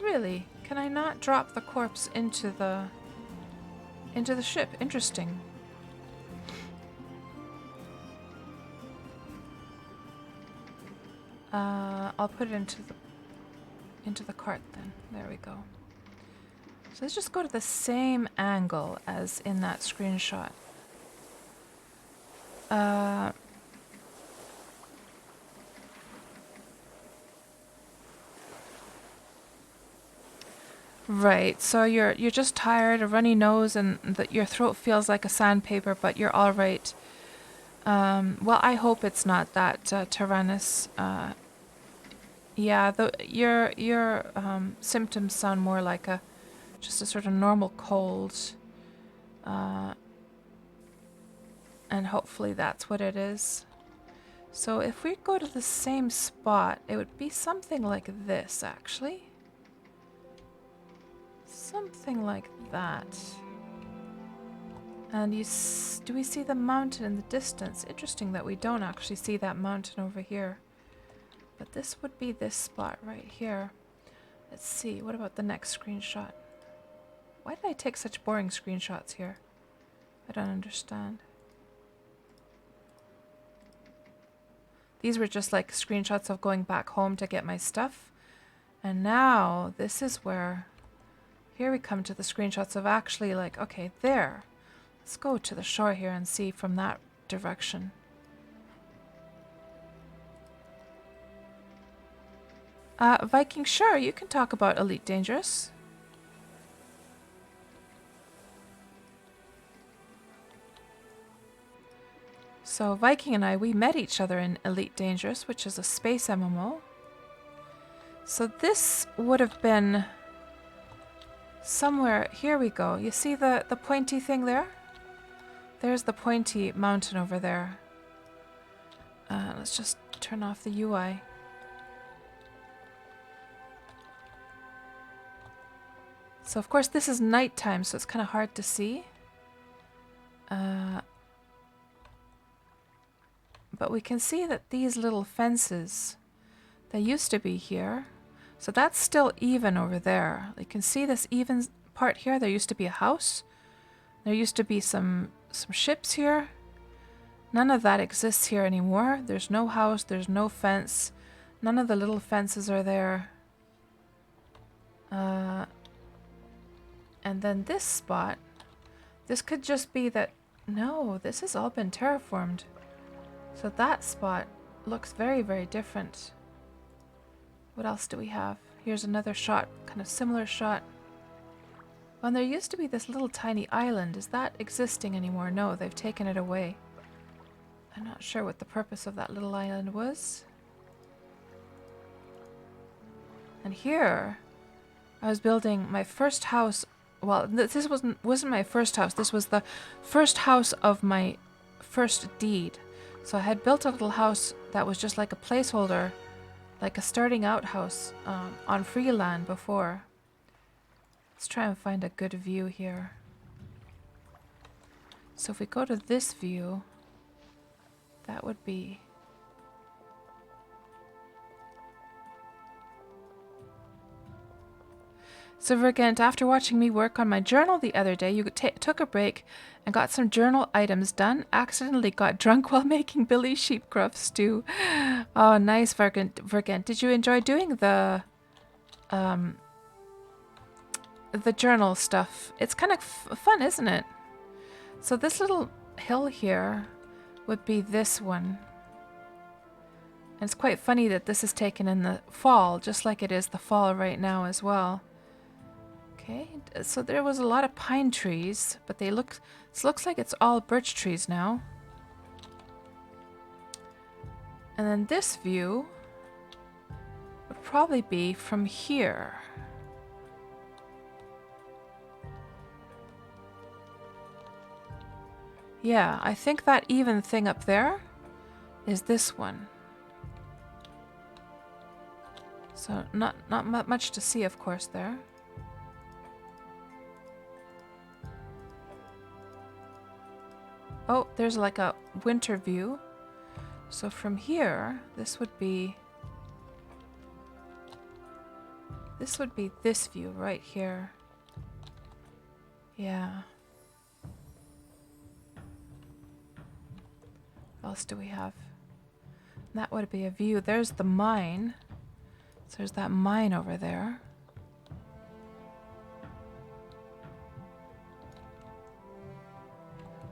Really? Can I not drop the corpse into the ship? Interesting. I'll put it into the cart then. There we go. So let's just go to the same angle as in that screenshot. Right, so you're just tired, a runny nose, and that your throat feels like a sandpaper, but you're all right. Well, I hope it's not that, Tyrannus. Yeah, your symptoms sound more like just a sort of normal cold. And hopefully that's what it is. So if we go to the same spot, it would be something like this, actually. Something like that. And do we see the mountain in the distance? Interesting that we don't actually see that mountain over here. But this would be this spot right here. Let's see, what about the next screenshot? Why did I take such boring screenshots here? I don't understand. These were just like screenshots of going back home to get my stuff. And now this is where, here we come to the screenshots of actually like, okay, there. Let's go to the shore here and see from that direction. Viking, sure, you can talk about Elite Dangerous. So Viking and I, we met each other in Elite Dangerous, which is a space MMO. So this would have been somewhere, here we go. You see the pointy thing there? There's the pointy mountain over there. Let's just turn off the UI. So of course this is nighttime, so it's kind of hard to see. But we can see that these little fences, they used to be here. So that's still even over there. You can see this even part here. There used to be a house. There used to be some ships here. None of that exists here anymore. There's no house, there's no fence. None of the little fences are there. And then this spot, this could just be that, no, this has all been terraformed. So that spot looks very, very different. What else do we have? Here's another shot, kind of similar shot. And there used to be this little tiny island. Is that existing anymore? No, they've taken it away. I'm not sure what the purpose of that little island was. And here, I was building my first house. Well, this wasn't my first house. This was the first house of my first deed. So I had built a little house that was just like a placeholder, like a starting out house on free land before. Let's try and find a good view here. So if we go to this view, that would be... So Vergent, after watching me work on my journal the other day, you took a break and got some journal items done. Accidentally got drunk while making Billy Sheepcroft stew. Oh, nice, Vergent. Did you enjoy doing the the journal stuff. It's kind of fun, isn't it? So this little hill here would be this one. And it's quite funny that this is taken in the fall, just like it is the fall right now as well. Okay, so there was a lot of pine trees, but it looks like it's all birch trees now. And then this view would probably be from here. Yeah, I think that even thing up there is this one. So not much to see, of course, there. Oh, there's like a winter view. So from here, this would be this view right here. Yeah. What else do we have? That would be a view. There's the mine. So there's that mine over there.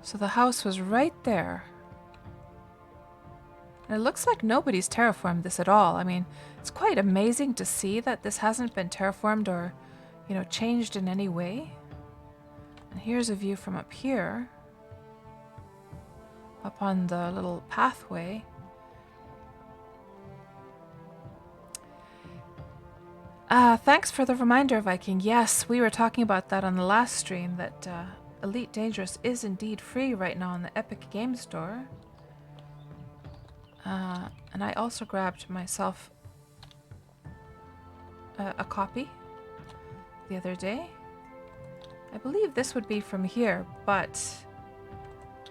So the house was right there. And it looks like nobody's terraformed this at all. I mean, it's quite amazing to see that this hasn't been terraformed or, you know, changed in any way. And here's a view from up here. Up on the little pathway. Thanks for the reminder, Viking. Yes, we were talking about that on the last stream, that Elite Dangerous is indeed free right now on the Epic Game Store. And I also grabbed myself a copy the other day. I believe this would be from here, but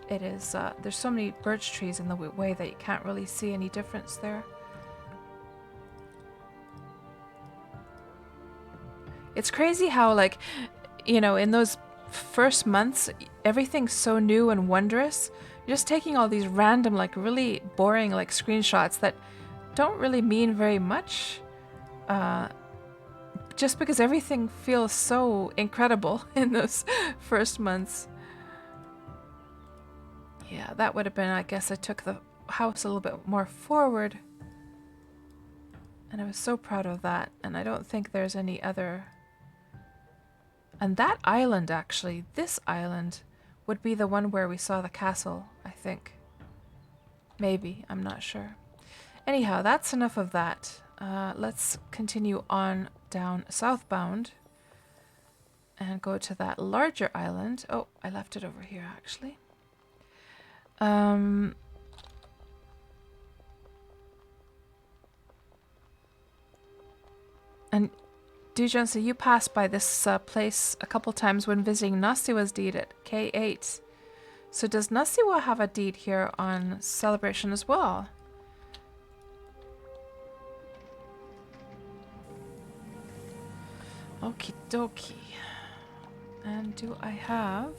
it is, there's so many birch trees in the way that you can't really see any difference there. It's crazy how, like, you know, in those first months, everything's so new and wondrous. You're just taking all these random, like, really boring, like, screenshots that don't really mean very much. Just because everything feels so incredible in those first months. Yeah, that would have been, I guess I took the house a little bit more forward. And I was so proud of that. And I don't think there's any other... And that island, actually, this island, would be the one where we saw the castle, I think. Maybe, I'm not sure. Anyhow, that's enough of that. Let's continue on down southbound and go to that larger island. Oh, I left it over here, actually. And Dujan, so you passed by this place a couple times when visiting Nasiwa's deed at K8. So does Nasiwa have a deed here on Celebration as well? Okie dokie. And do I have...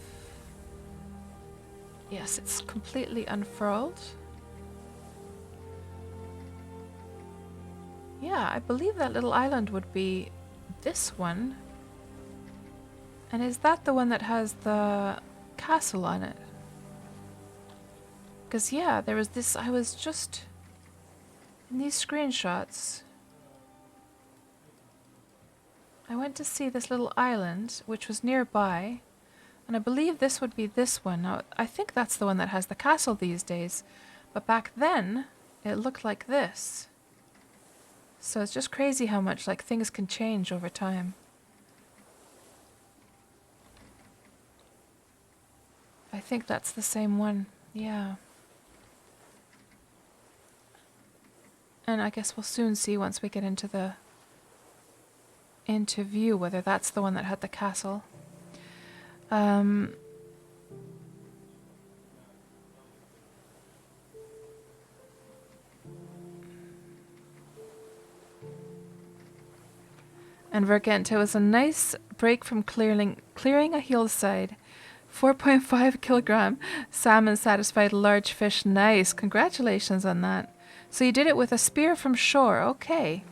Yes, it's completely unfurled. Yeah, I believe that little island would be this one. And is that the one that has the castle on it? Because, yeah, there was this... I was just... In these screenshots... I went to see this little island, which was nearby. And I believe this would be this one. Now, I think that's the one that has the castle these days. But back then, it looked like this. So it's just crazy how much, like, things can change over time. I think that's the same one. Yeah. And I guess we'll soon see once we get into the... into view whether that's the one that had the castle. And Vergent, it was a nice break from clearing a hillside. 4.5 kilogram salmon satisfied large fish. Nice. Congratulations on that. So you did it with a spear from shore. Okay.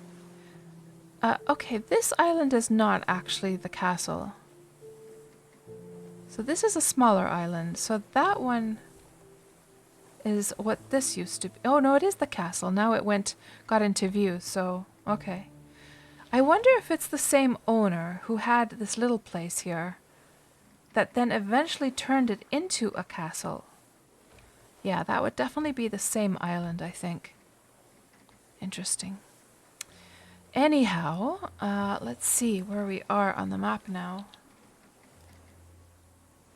Okay, this island is not actually the castle. So this is a smaller island. So that one is what this used to be. Oh no, it is the castle. Now it got into view, so okay. I wonder if it's the same owner who had this little place here that then eventually turned it into a castle. Yeah, that would definitely be the same island, I think. Interesting. Anyhow, let's see where we are on the map now.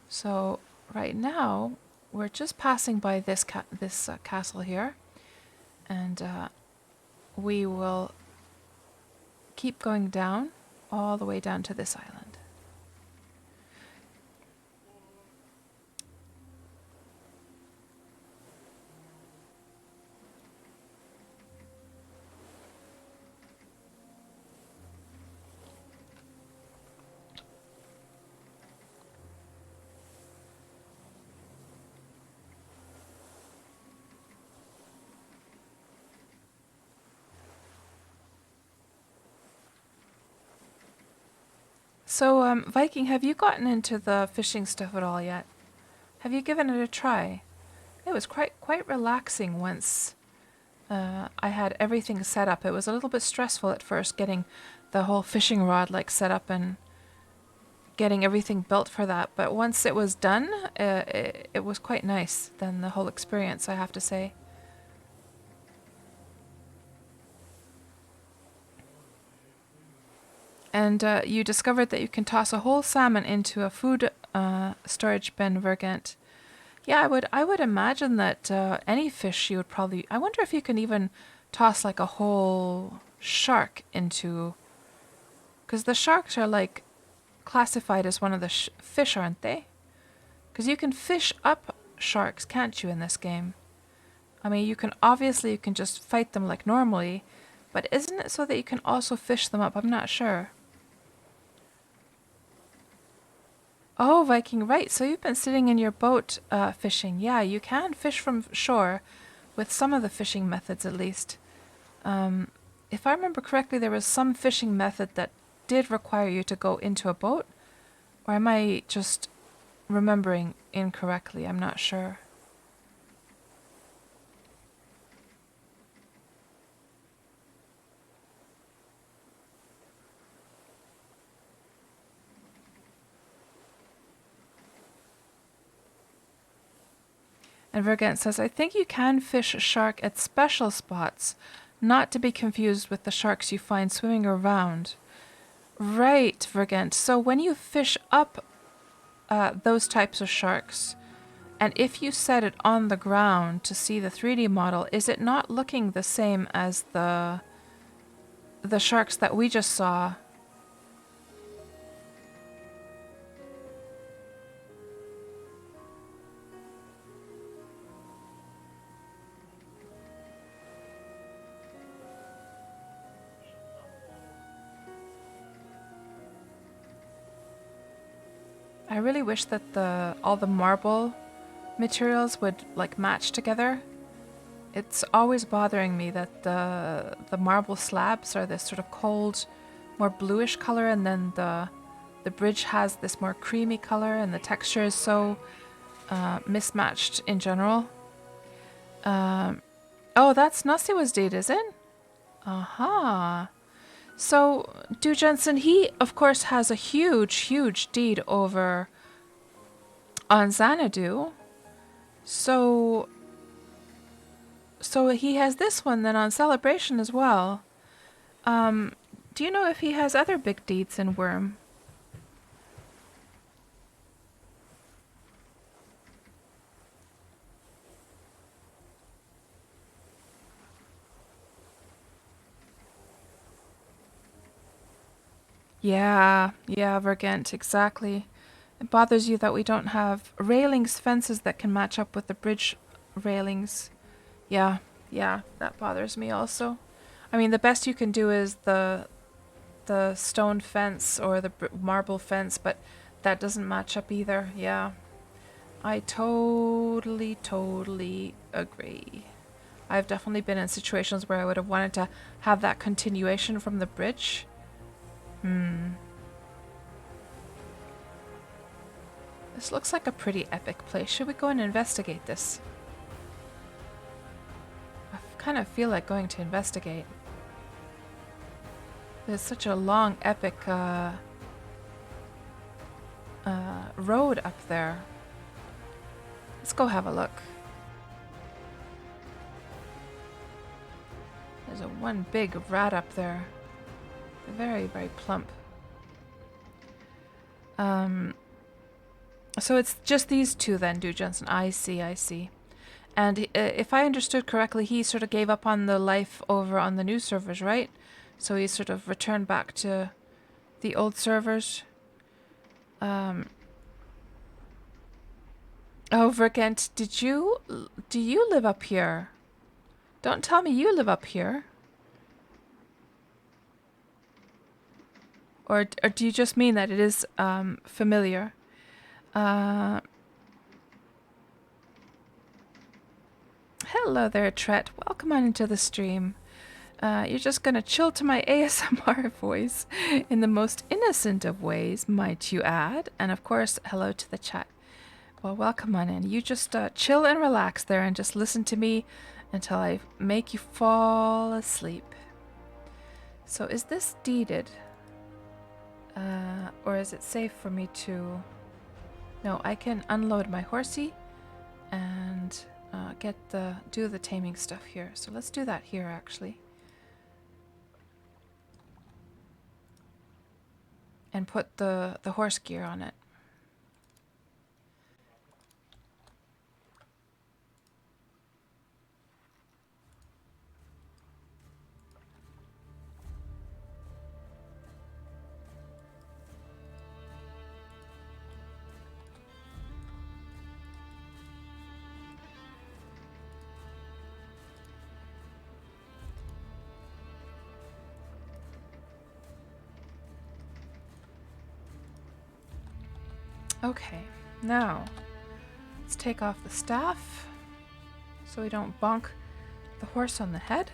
So right now, we're just passing by this castle here, and we will keep going down all the way down to this island. So, Viking, have you gotten into the fishing stuff at all yet? Have you given it a try? It was quite relaxing once I had everything set up. It was a little bit stressful at first getting the whole fishing rod like set up and getting everything built for that. But once it was done, it was quite nice. Then the whole experience, I have to say. And you discovered that you can toss a whole salmon into a food storage bin, Vergent. Yeah, I would imagine that any fish you would probably. I wonder if you can even toss like a whole shark into. Because the sharks are like classified as one of the fish, aren't they? Because you can fish up sharks, can't you, in this game? I mean, you can just fight them like normally, but isn't it so that you can also fish them up? I'm not sure. Oh, Viking, right. So you've been sitting in your boat fishing. Yeah, you can fish from shore with some of the fishing methods at least. If I remember correctly, there was some fishing method that did require you to go into a boat. Or am I just remembering incorrectly? I'm not sure. And Vergent says, I think you can fish shark at special spots, not to be confused with the sharks you find swimming around. Right, Vergent. So when you fish up those types of sharks, and if you set it on the ground to see the 3D model, is it not looking the same as the sharks that we just saw? I really wish that all the marble materials would like match together. It's always bothering me that the marble slabs are this sort of cold, more bluish color, and then the bridge has this more creamy color, and the texture is so mismatched in general. Oh, that's Nasiwa's deed, is it? Aha. So, Du Jensen, he of course has a huge deed over on Xanadu. So he has this one then on Celebration as well. Do you know if he has other big deeds in Wurm? Yeah, Vergent, exactly. It bothers you that we don't have railings, fences that can match up with the bridge railings. Yeah, that bothers me also. I mean, the best you can do is the stone fence or the marble fence, but that doesn't match up either. Yeah, I totally agree. I've definitely been in situations where I would have wanted to have that continuation from the bridge, This looks like a pretty epic place. Should we go and investigate this? I kind of feel like going to investigate. There's such a long, epic road up there. Let's go have a look. There's a one big rat up there. Very, very plump. So it's just these two then, Du Johnson. I see, I see. And if I understood correctly, he sort of gave up on the life over on the new servers, right? So he sort of returned back to the old servers. Oh, Vergent, do you live up here? Don't tell me you live up here. Or do you just mean that it is familiar? Hello there, Tret. Welcome on into the stream. You're just gonna chill to my ASMR voice in the most innocent of ways, might you add? And of course, hello to the chat. Well, welcome on in. You just chill and relax there and just listen to me until I make you fall asleep. So is this deeded? Or is it safe for me to... No, I can unload my horsey and do the taming stuff here. So let's do that here actually. And put the horse gear on it. Okay, now let's take off the staff so we don't bonk the horse on the head.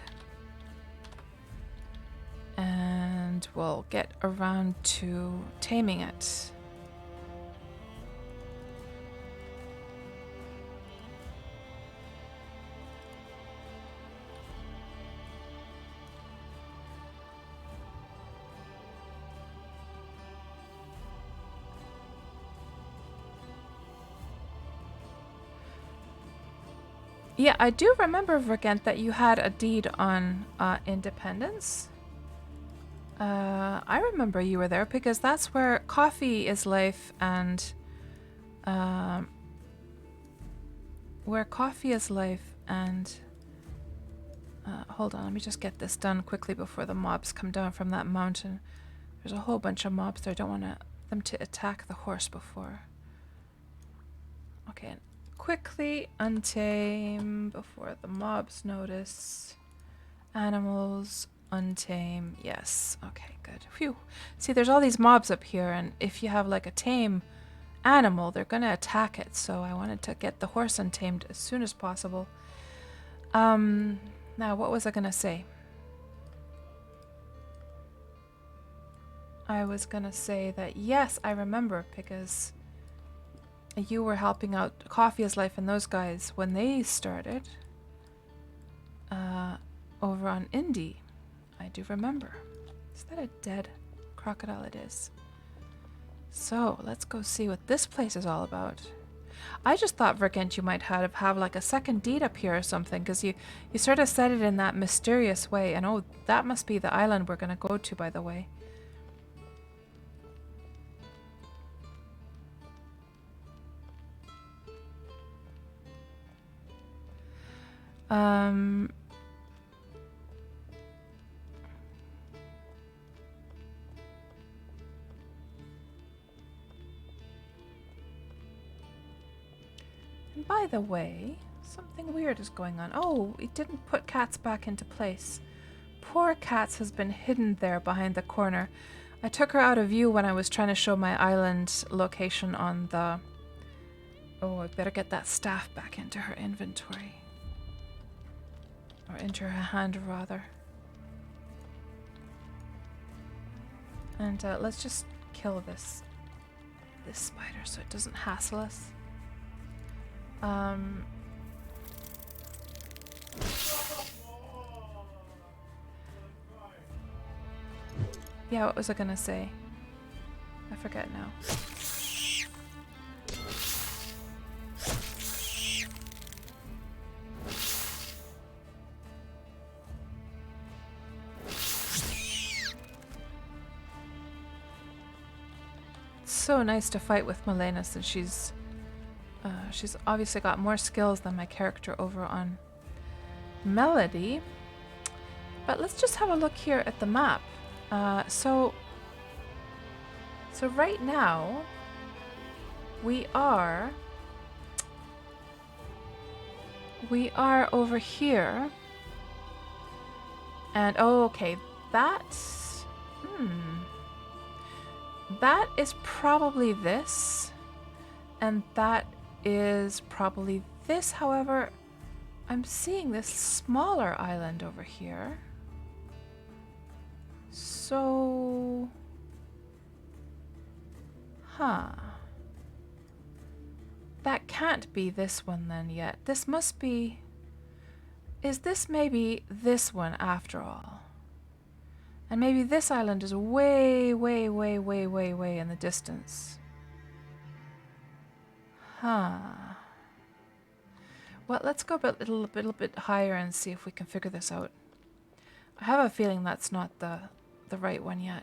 And we'll get around to taming it. Yeah, I do remember, Vergent, that you had a deed on independence. I remember you were there because that's where coffee is life and hold on, let me just get this done quickly before the mobs come down from that mountain. There's a whole bunch of mobs there. I don't want them to attack the horse before. Okay, quickly untame before the mobs notice. Animals, untame. Yes. Okay, good. Phew. See, there's all these mobs up here, and if you have like a tame animal, they're gonna attack it. So I wanted to get the horse untamed as soon as possible. Now what was I gonna say? I was gonna say that yes, I remember because you were helping out Coffee is Life and those guys when they started over on Indie. I do remember. Is that a dead crocodile? It is. So let's go see what this place is all about. I just thought, Vergent, you might have like a second deed up here or something, because you sort of said it in that mysterious way. And oh, that must be the island we're going to go to, by the way. And by the way, something weird is going on. Oh, it didn't put Cats back into place. Poor Cats has been hidden there behind the corner. I took her out of view when I was trying to show my island location on the... Oh, I better get that staff back into her inventory. Or into her hand, rather. And let's just kill this spider so it doesn't hassle us. Yeah, what was I gonna say? I forget now. It's so nice to fight with Milena since she's obviously got more skills than my character over on Melody. But let's just have a look here at the map. So right now we are over here, and oh, okay, that is probably this, and that is probably this. However, I'm seeing this smaller island over here. So, that can't be this one then yet. This must be... Is this maybe this one after all? And maybe this island is way, way, way, way, way, way in the distance. Well, let's go a little bit higher and see if we can figure this out. I have a feeling that's not the right one yet.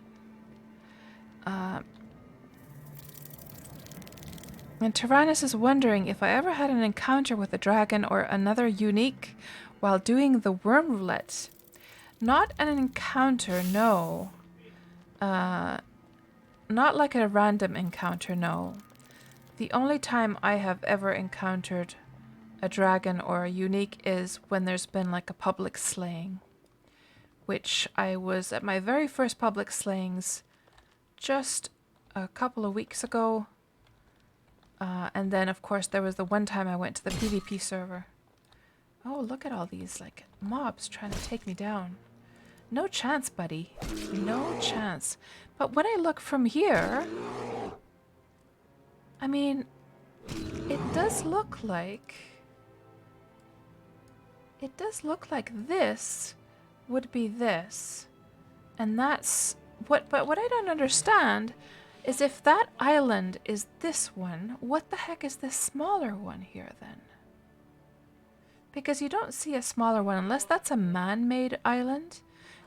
And Tyrannus is wondering if I ever had an encounter with a dragon or another unique while doing the Wurm Roulette. Not an encounter, no. Not like a random encounter, no. The only time I have ever encountered a dragon or a unique is when there's been like a public slaying. Which I was at my very first public slayings just a couple of weeks ago. And then, of course, there was the one time I went to the PvP server. Oh, look at all these, like, mobs trying to take me down. No chance, buddy. No chance. But when I look from here... I mean, it does look like... It does look like this would be this. And that's... But what I don't understand is if that island is this one, what the heck is this smaller one here then? Because you don't see a smaller one unless that's a man-made island.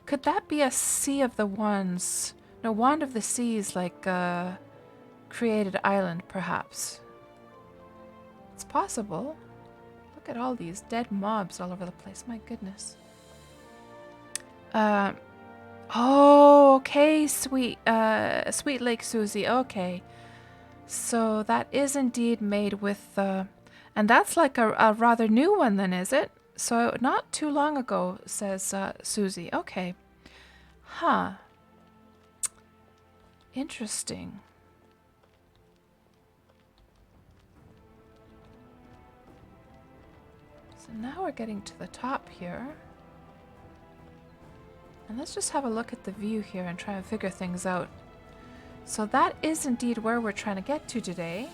Could that be a Sea of the Wands? No, Wand of the Seas, like created island, perhaps. It's possible. Look at all these dead mobs all over the place. My goodness. Oh, okay, sweet Lake Susie. Okay, so that is indeed made with, and that's like a rather new one, then, is it? So not too long ago, says Susie. Okay, interesting. So now we're getting to the top here. And let's just have a look at the view here and try and figure things out. So that is indeed where we're trying to get to today.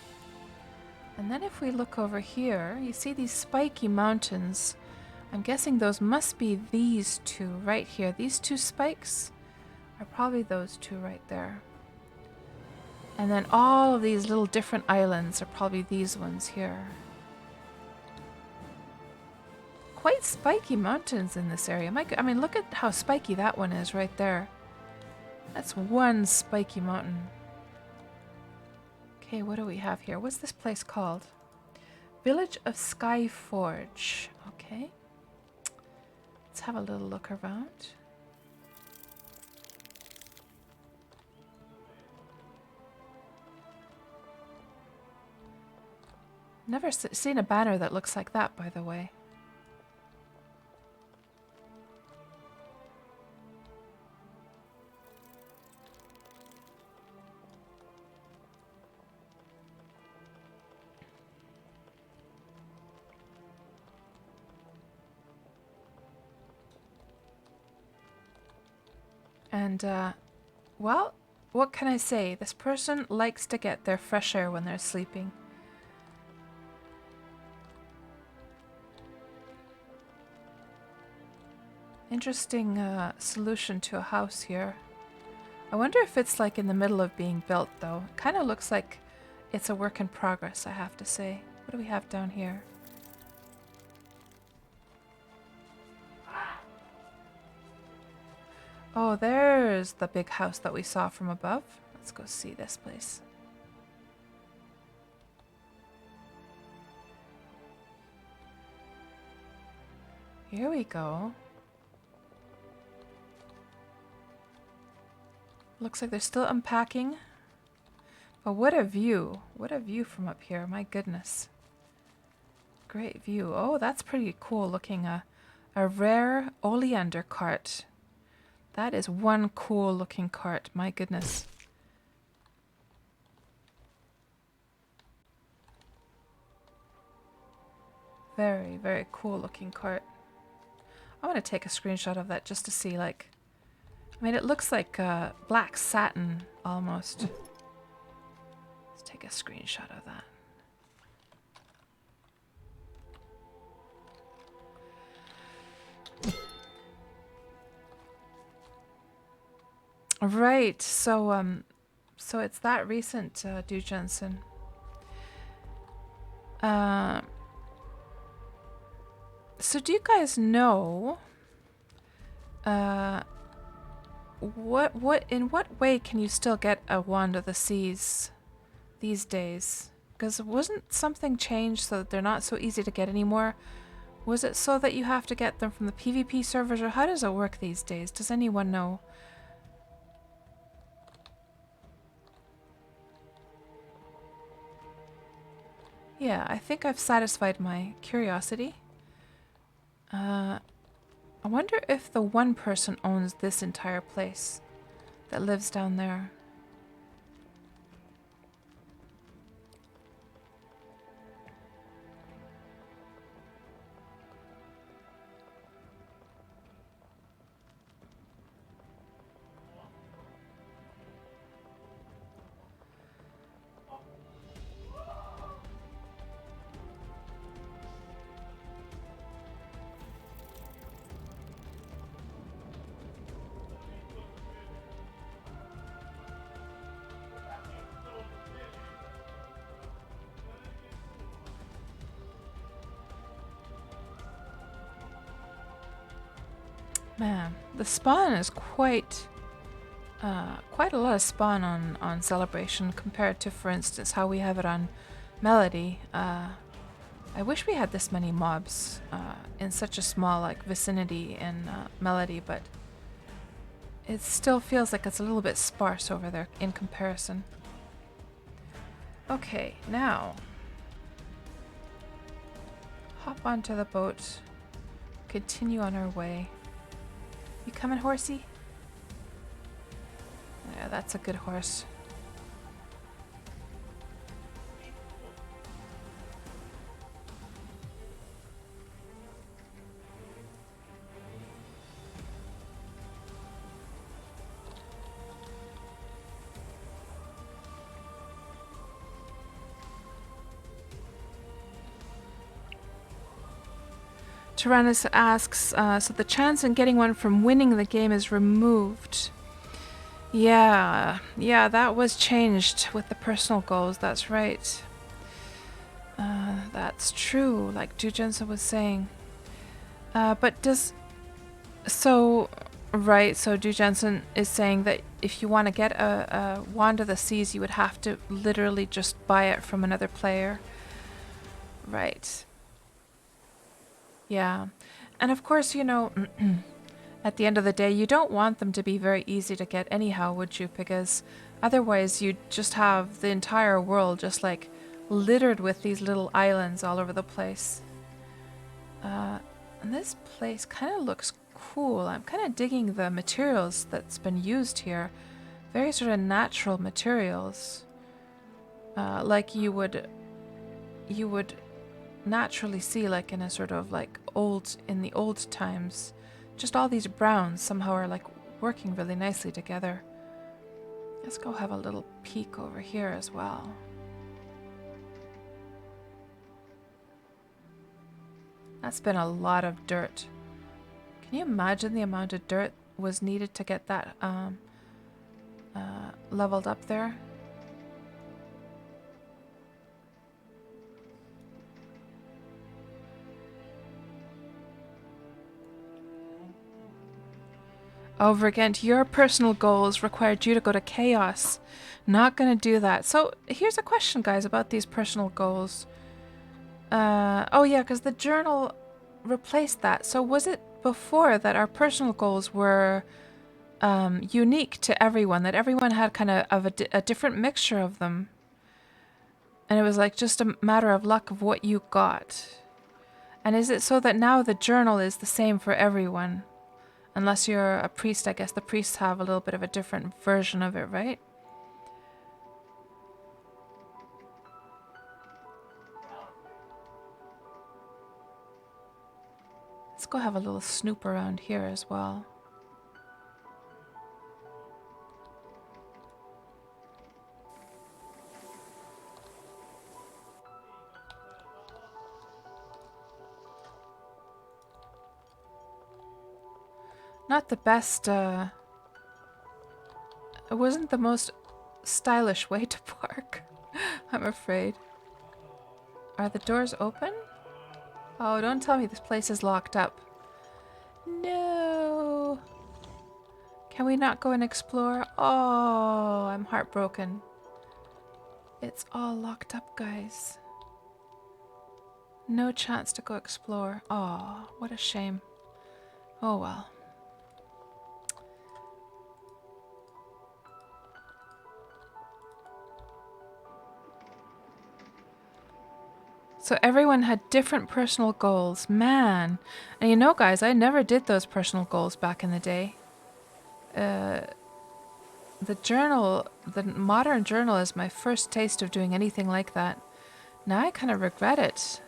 And then if we look over here, you see these spiky mountains. I'm guessing those must be these two right here. These two spikes are probably those two right there. And then all of these little different islands are probably these ones here. Quite spiky mountains in this area. I mean, look at how spiky that one is right there. That's one spiky mountain. Okay, what do we have here? What's this place called? Village of Skyforge. Okay. Let's have a little look around. Never seen a banner that looks like that, by the way. And, well, what can I say? This person likes to get their fresh air when they're sleeping. Interesting solution to a house here. I wonder if it's like in the middle of being built though. It kind of looks like it's a work in progress, I have to say. What do we have down here? Oh, there's the big house that we saw from above. Let's go see this place. Here we go. Looks like they're still unpacking. But what a view. What a view from up here. My goodness. Great view. Oh, that's pretty cool looking. A rare oleander cart. That is one cool looking cart. My goodness. Very, very cool looking cart. I want to take a screenshot of that just to see, like, I mean, it looks like black satin almost. Let's take a screenshot of that. Right, so it's that recent, Du Jensen. So do you guys know in what way can you still get a Wand of the Seas these days? Because wasn't something changed so that they're not so easy to get anymore? Was it so that you have to get them from the PvP servers, or how does it work these days? Does anyone know? Yeah, I think I've satisfied my curiosity. I wonder if the one person owns this entire place that lives down there. Man, the spawn is quite a lot of spawn on Celebration compared to, for instance, how we have it on Melody. I wish we had this many mobs in such a small vicinity in Melody, but it still feels like it's a little bit sparse over there in comparison. Okay, now hop onto the boat, continue on our way. You coming, horsey? Yeah, that's a good horse. Tyrannus asks, so the chance in getting one from winning the game is removed. Yeah, that was changed with the personal goals, that's right. That's true, like Du Jensen was saying. But does... So, right, so Du Jensen is saying that if you want to get a Wand of the Seas, you would have to literally just buy it from another player. Right. Yeah. And of course, you know, at the end of the day, you don't want them to be very easy to get anyhow, would you? Because otherwise you'd just have the entire world just like littered with these little islands all over the place. And this place kind of looks cool. I'm kind of digging the materials that's been used here. Very sort of natural materials. Like you would naturally see like in a sort of like in the old times. Just all these browns somehow are like working really nicely together. Let's go have a little peek over here as well. That's been a lot of dirt. Can you imagine the amount of dirt was needed to get that leveled up there? Over again, your personal goals required you to go to chaos. Not gonna do that. So here's a question, guys, about these personal goals. Oh yeah, because the journal replaced that. So was it before that our personal goals were unique to everyone, that everyone had kind of a different mixture of them? And it was like just a matter of luck of what you got. And is it so that now the journal is the same for everyone? Unless you're a priest, I guess the priests have a little bit of a different version of it, right? Let's go have a little snoop around here as well. Not the best, it wasn't the most stylish way to park, I'm afraid. Are the doors open? Oh, don't tell me this place is locked up. No. Can we not go and explore? Oh, I'm heartbroken. It's all locked up, guys. No chance to go explore. Oh, what a shame. Oh well. So everyone had different personal goals. Man. And you know, guys, I never did those personal goals back in the day. The journal, the modern journal is my first taste of doing anything like that. Now I kind of regret it.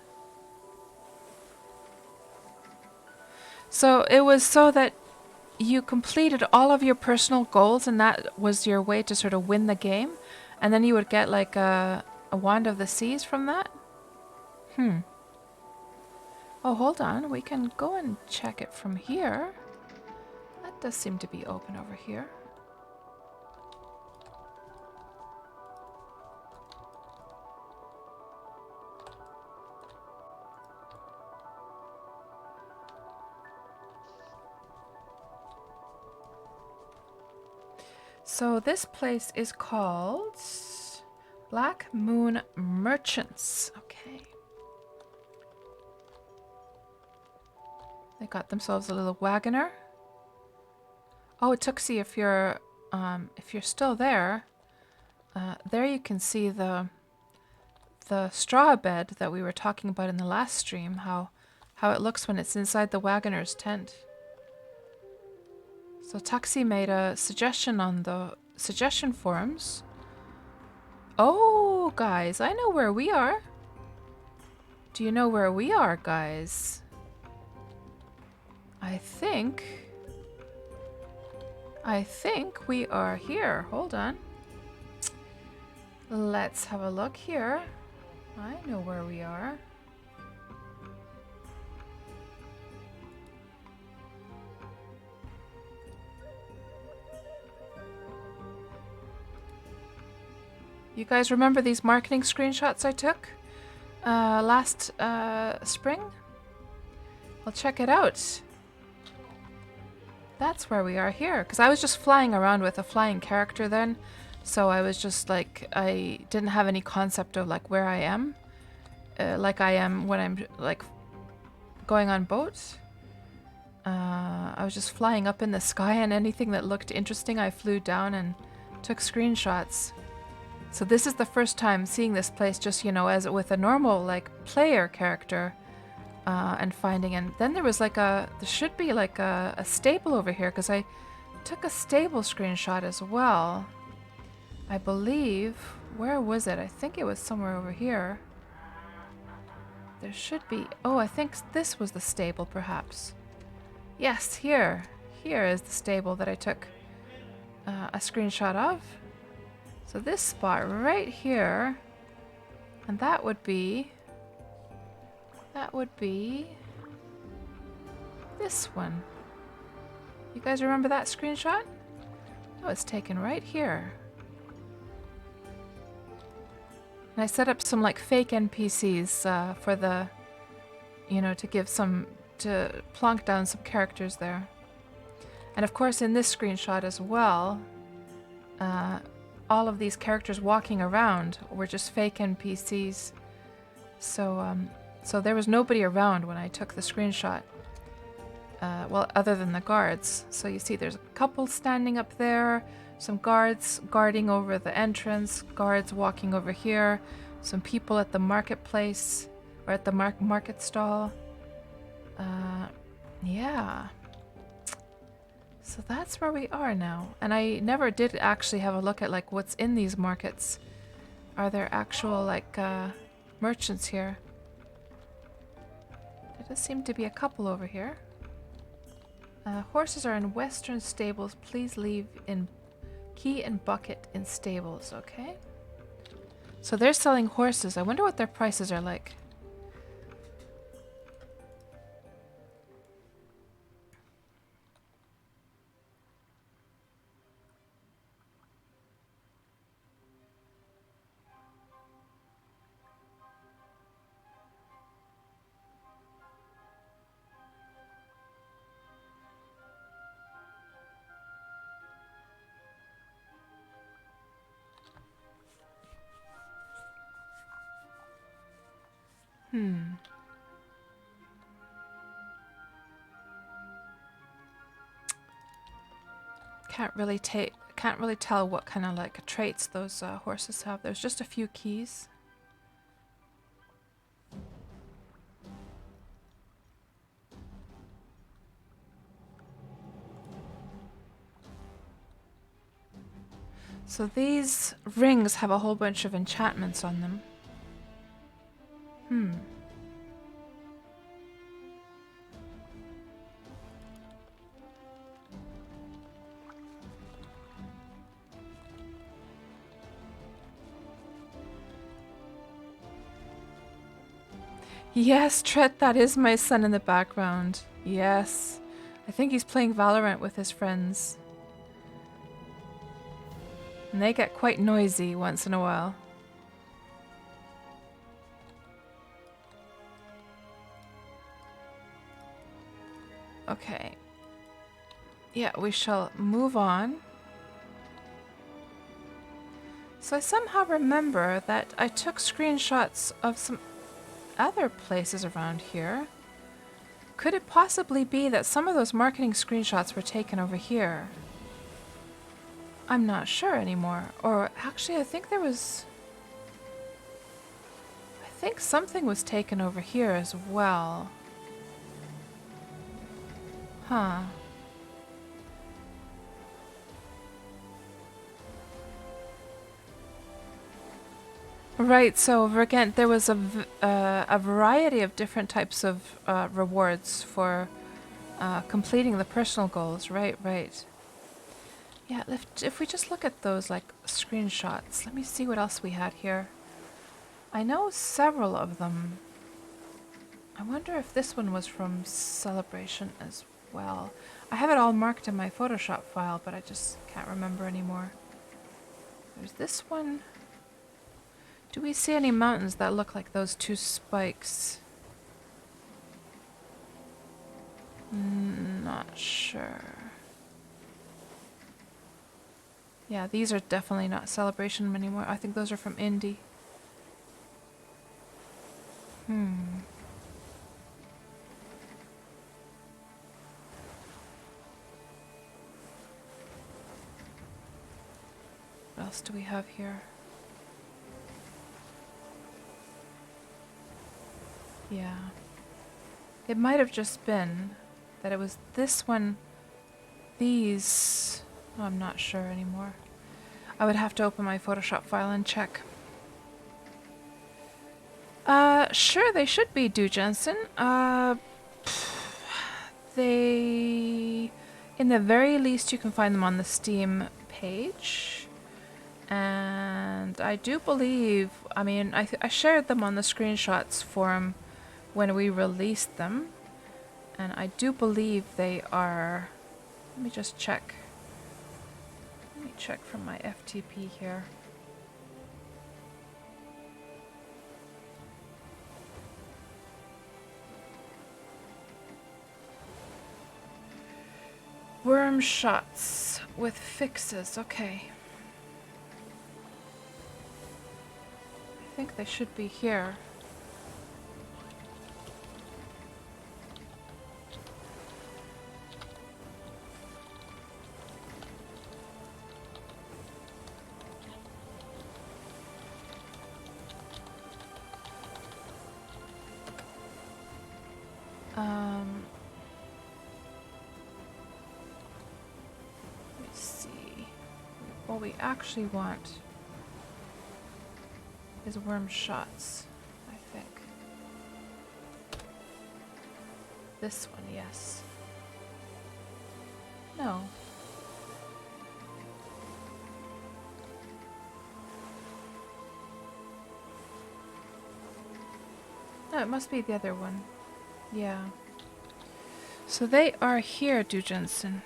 So it was so that you completed all of your personal goals and that was your way to sort of win the game. And then you would get like a Wand of the Seas from that? Oh, hold on. We can go and check it from here. That does seem to be open over here. So this place is called Black Moon Merchants. Okay. They got themselves a little wagoner. Oh, Tuxie, if you're still there, there you can see the straw bed that we were talking about in the last stream. How it looks when it's inside the wagoner's tent. So Tuxie made a suggestion on the suggestion forums. Oh, guys, I know where we are. Do you know where we are, guys? I think we are here. Hold on. Let's have a look here. I know where we are. You guys remember these marketing screenshots I took last spring? Well, check it out. That's where we are here. Because I was just flying around with a flying character then. So I was just like, I didn't have any concept of like where I am. Like I am when I'm like going on boats. I was just flying up in the sky and anything that looked interesting I flew down and took screenshots. So this is the first time seeing this place just, you know, as with a normal like player character. And finding, and then there was like there should be like a stable over here because I took a stable screenshot as well. I believe, where was it? I think it was somewhere over here. There should be, oh, I think this was the stable perhaps. Yes, here is the stable that I took a screenshot of. So this spot right here, and that would be this one. You guys remember that screenshot? Oh, it's taken right here. And I set up some like fake NPCs for the, you know, to plonk down some characters there. And of course in this screenshot as well, all of these characters walking around were just fake NPCs. So there was nobody around when I took the screenshot. Well, other than the guards. So you see there's a couple standing up there, some guards guarding over the entrance, guards walking over here, some people at the marketplace, or at the market stall. Yeah. So that's where we are now. And I never did actually have a look at like what's in these markets. Are there actual like merchants here? There does seem to be a couple over here. Horses are in western stables. Please leave in key and bucket in stables. Okay. So they're selling horses. I wonder what their prices are like. Can't really tell what kind of like traits those horses have. There's just a few keys. So these rings have a whole bunch of enchantments on them. Yes, Tret, that is my son in the background. Yes. I think he's playing Valorant with his friends. And they get quite noisy once in a while. Okay. Yeah, we shall move on. So I somehow remember that I took screenshots of some other places around here. Could it possibly be that some of those marketing screenshots were taken over here? I'm not sure anymore. Or actually, I think something was taken over here as well. Huh. Right, so again, there was a variety of different types of rewards for completing the personal goals. Right, right. Yeah, if we just look at those like screenshots, let me see what else we had here. I know several of them. I wonder if this one was from Celebration as well. I have it all marked in my Photoshop file, but I just can't remember anymore. There's this one. Do we see any mountains that look like those two spikes? Not sure. Yeah, these are definitely not Celebration anymore. I think those are from Indie. What else do we have here? Yeah. It might have just been that it was this one. These... Oh, I'm not sure anymore. I would have to open my Photoshop file and check. Sure, they should be, Du Jensen. They... In the very least, you can find them on the Steam page. And I do believe, I mean, I shared them on the screenshots forum when we released them. And I do believe they are... Let me just check. Let me check from my FTP here. Worm shots with fixes, okay. I think they should be here. Let me see. What we actually want is worm shots, I think. This one, yes. No. No, it must be the other one. Yeah. So they are here, Du Jensen.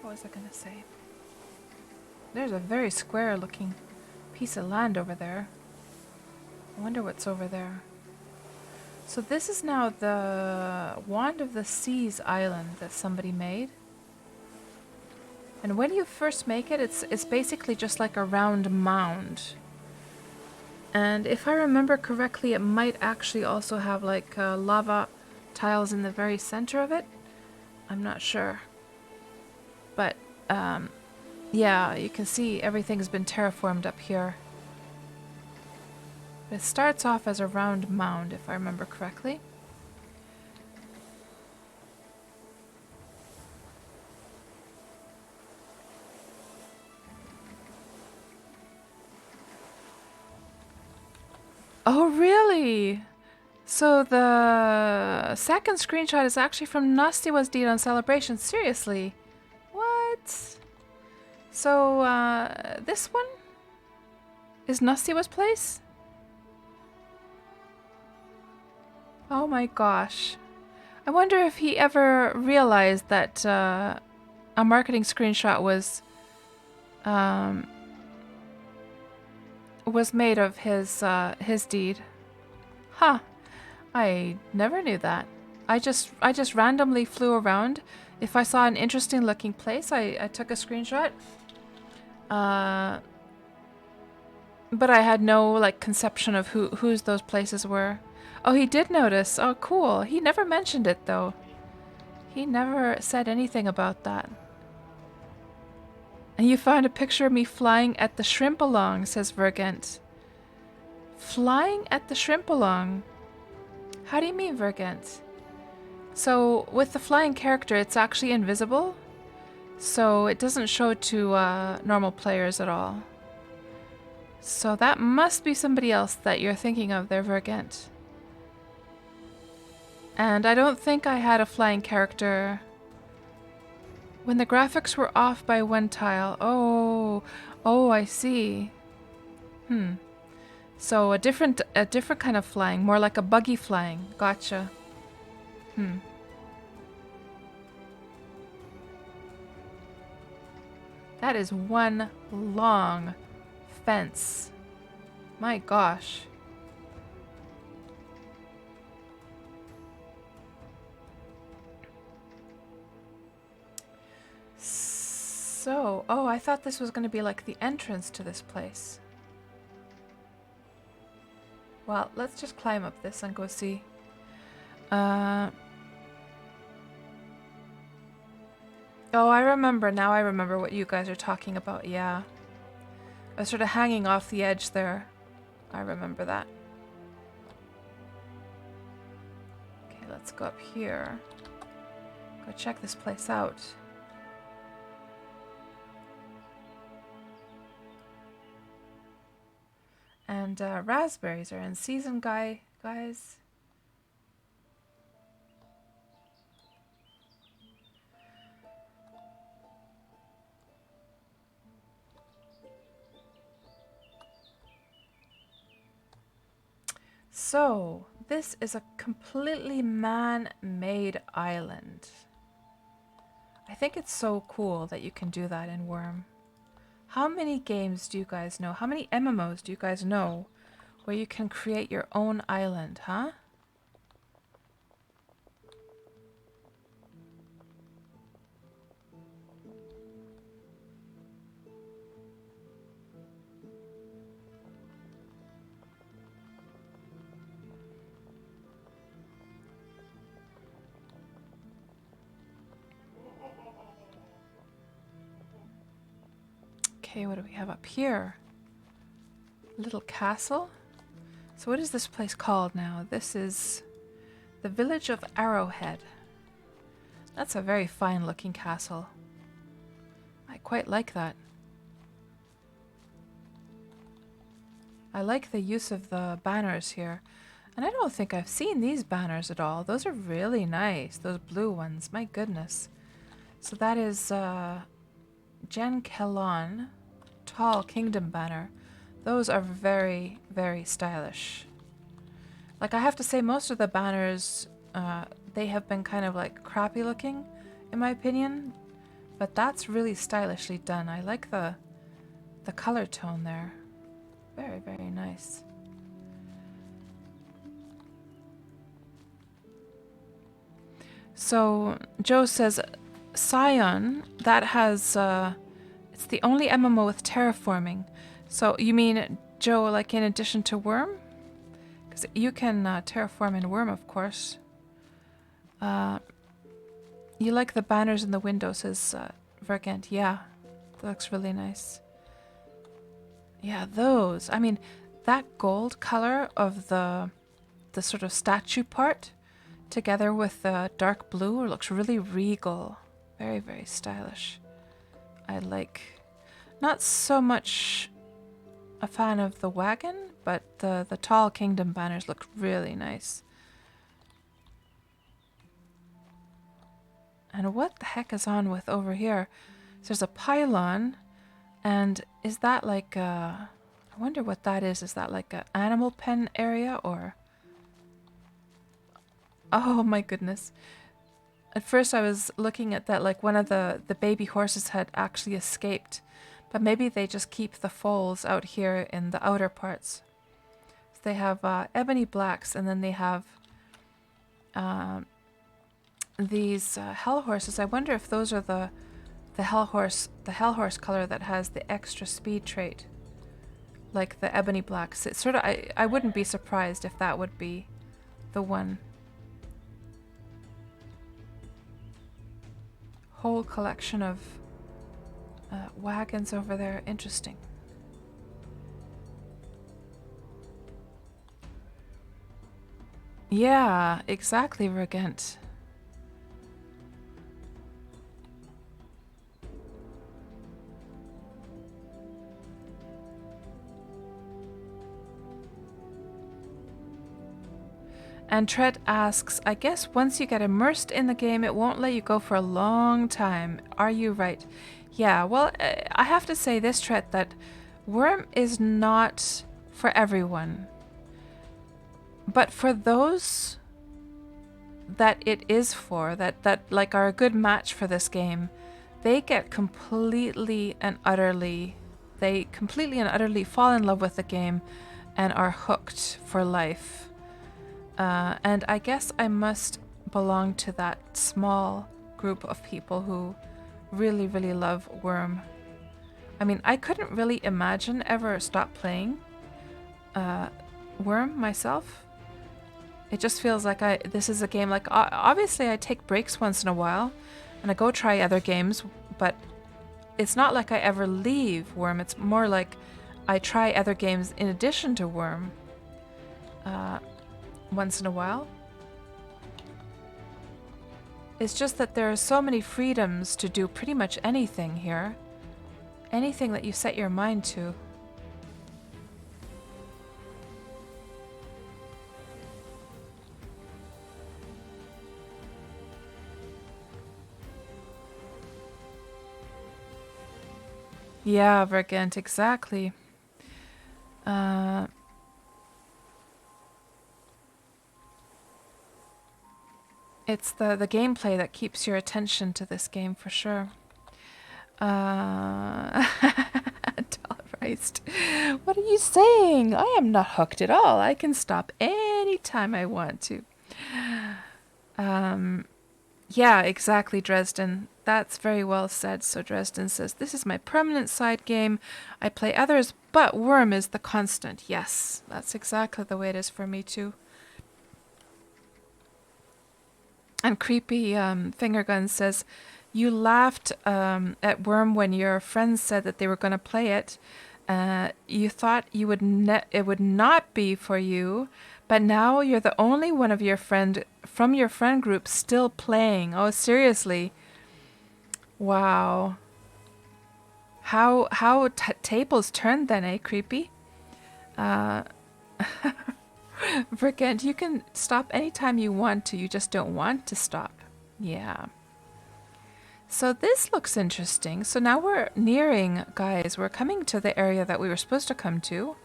What was I gonna say? There's a very square looking piece of land over there. I wonder what's over there. So this is now the Wand of the Seas island that somebody made. And when you first make it, it's basically just like a round mound. And if I remember correctly, it might actually also have like lava tiles in the very center of it. I'm not sure. But yeah, you can see everything's been terraformed up here. It starts off as a round mound, if I remember correctly. Oh, really? So the second screenshot is actually from Nastiwa's deed on Celebration. Seriously? What? So, this one is Nastiwa's place? Oh my gosh. I wonder if he ever realized that a marketing screenshot was made of his deed. Huh. I never knew that. I just randomly flew around. If I saw an interesting looking place, I took a screenshot. But I had no like conception of whose those places were. Oh, he did notice. Oh, cool. He never mentioned it though. He never said anything about that. And you found a picture of me flying at the shrimp-along, says Vergent. Flying at the shrimp-along? How do you mean, Vergent? So, with the flying character, it's actually invisible. So, it doesn't show to normal players at all. So, that must be somebody else that you're thinking of there, Vergent. And I don't think I had a flying character when the graphics were off by one tile. Oh, I see. So a different kind of flying, more like a buggy flying. Gotcha. That is one long fence. My gosh. So, oh, I thought this was going to be like the entrance to this place. Well, let's just climb up this and go see. Oh, I remember. Now I remember what you guys are talking about. Yeah. I was sort of hanging off the edge there. I remember that. Okay, let's go up here. Go check this place out. And raspberries are in season, guys. So, this is a completely man-made island. I think it's so cool that you can do that in Wurm. How many games do you guys know? How many MMOs do you guys know where you can create your own island, huh? Okay, what do we have up here? Little castle. So what is this place called now? This is the village of Arrowhead. That's a very fine looking castle. I quite like that. I like the use of the banners here. And I don't think I've seen these banners at all. Those are really nice. Those blue ones. My goodness. So that is Jen Kellon Tall Kingdom banner. Those are very, very stylish. Like, I have to say, most of the banners, they have been kind of like crappy looking, in my opinion. But that's really stylishly done. I like the color tone there. Very, very nice. So, Joe says, Scion, that has, it's the only MMO with terraforming. So, you mean, Joe, like in addition to Wurm? Because you can terraform in Wurm, of course. You like the banners in the window, says Vergent. Yeah, that looks really nice. Yeah, those. I mean, that gold color of the sort of statue part together with the dark blue looks really regal. Very, very stylish. I like. Not so much a fan of the wagon, but the tall kingdom banners look really nice. And what the heck is on with over here? So there's a pylon, and is that like a... I wonder what that is. Is that like an animal pen area, or... Oh my goodness. At first I was looking at that like one of the baby horses had actually escaped. But maybe they just keep the foals out here in the outer parts. So they have ebony blacks, and then they have these hell horses. I wonder if those are the hell horse color that has the extra speed trait, like the ebony blacks. It's sort of I wouldn't be surprised if that would be the one. Whole collection of wagons over there. Interesting. Yeah, exactly, Regent. And Tread asks, I guess once you get immersed in the game, it won't let you go for a long time. Are you right? Yeah, well, I have to say this, Tread, that Wurm is not for everyone. But for those that it is for, that like are a good match for this game, they completely and utterly fall in love with the game and are hooked for life. And I guess I must belong to that small group of people who really, really love Wurm. I mean, I couldn't really imagine ever stop playing Wurm myself. It just feels like this is a game, like, obviously I take breaks once in a while and I go try other games, but it's not like I ever leave Wurm. It's more like I try other games in addition to Wurm once in a while. It's just that there are so many freedoms to do pretty much anything here. Anything that you set your mind to. Yeah, Vergent, exactly. Uh, it's the gameplay that keeps your attention to this game for sure. Dollarized. What are you saying? I am not hooked at all. I can stop anytime I want to. Yeah, exactly, Dresden. That's very well said. So Dresden says, this is my permanent side game. I play others, but Wurm is the constant. Yes, that's exactly the way it is for me too. And Creepy Fingergun says, you laughed at Wurm when your friends said that they were going to play it. You thought you would it would not be for you, but now you're the only one of your from your friend group still playing. Oh, seriously? Wow. How tables turned then, eh, Creepy? Uh, Vergent, you can stop anytime you want to. You just don't want to stop. Yeah. So this looks interesting. So now we're nearing, guys, we're coming to the area that we were supposed to come to.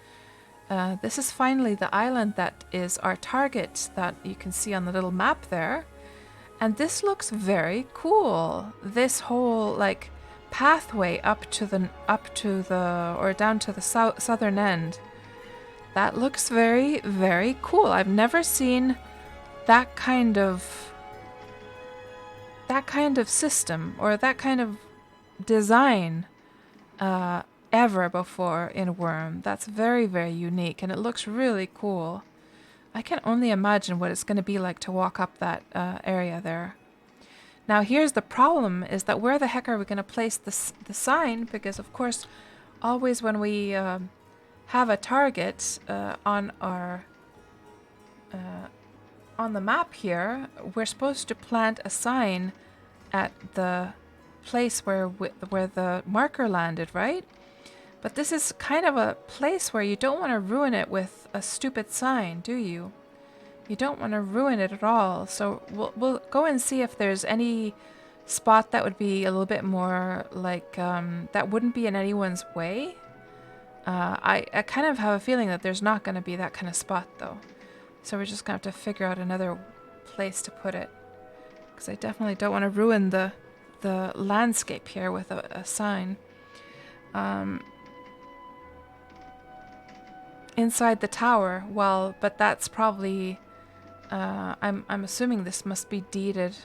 This is finally the island that is our target that you can see on the little map there. And this looks very cool. This whole like pathway up to the or down to the southern end. That looks very, very cool. I've never seen that kind of system or that kind of design ever before in Wurm. That's very, very unique, and it looks really cool. I can only imagine what it's going to be like to walk up that area there. Now here's the problem, is that where the heck are we going to place the sign? Because of course, always when we have a target on our on the map here, we're supposed to plant a sign at the place where the marker landed, right? But this is kind of a place where you don't want to ruin it with a stupid sign, do you? You don't want to ruin it at all. So we'll go and see if there's any spot that would be a little bit more like that wouldn't be in anyone's way. I kind of have a feeling that there's not going to be that kind of spot though. So we're just going to have to figure out another place to put it. Because I definitely don't want to ruin the landscape here with a sign. Inside the tower, well, but that's probably... I'm assuming this must be deeded.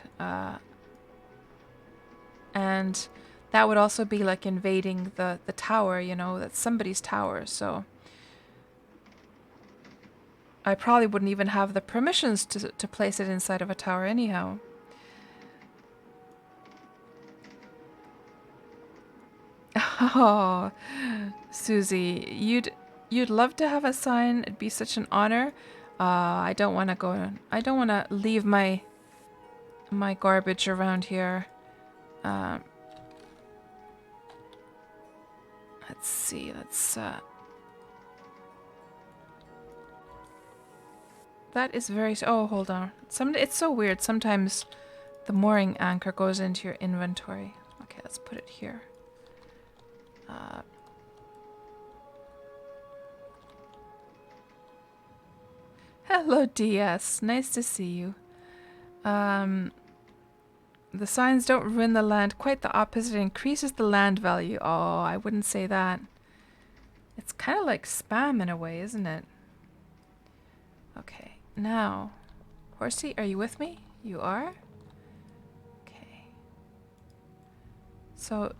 And that would also be like invading the tower, you know, that's somebody's tower, so... I probably wouldn't even have the permissions to place it inside of a tower anyhow. Oh, Susie, you'd love to have a sign. It'd be such an honor. I don't want to go. I don't want to leave my garbage around here. Let's see. That is very... Oh, hold on. It's so weird. Sometimes the mooring anchor goes into your inventory. Okay, let's put it here. Hello, DS. Nice to see you. The signs don't ruin the land. Quite the opposite. It increases the land value. Oh, I wouldn't say that. It's kind of like spam in a way, isn't it? Okay. Now, Horsey, are you with me? You are? Okay. So,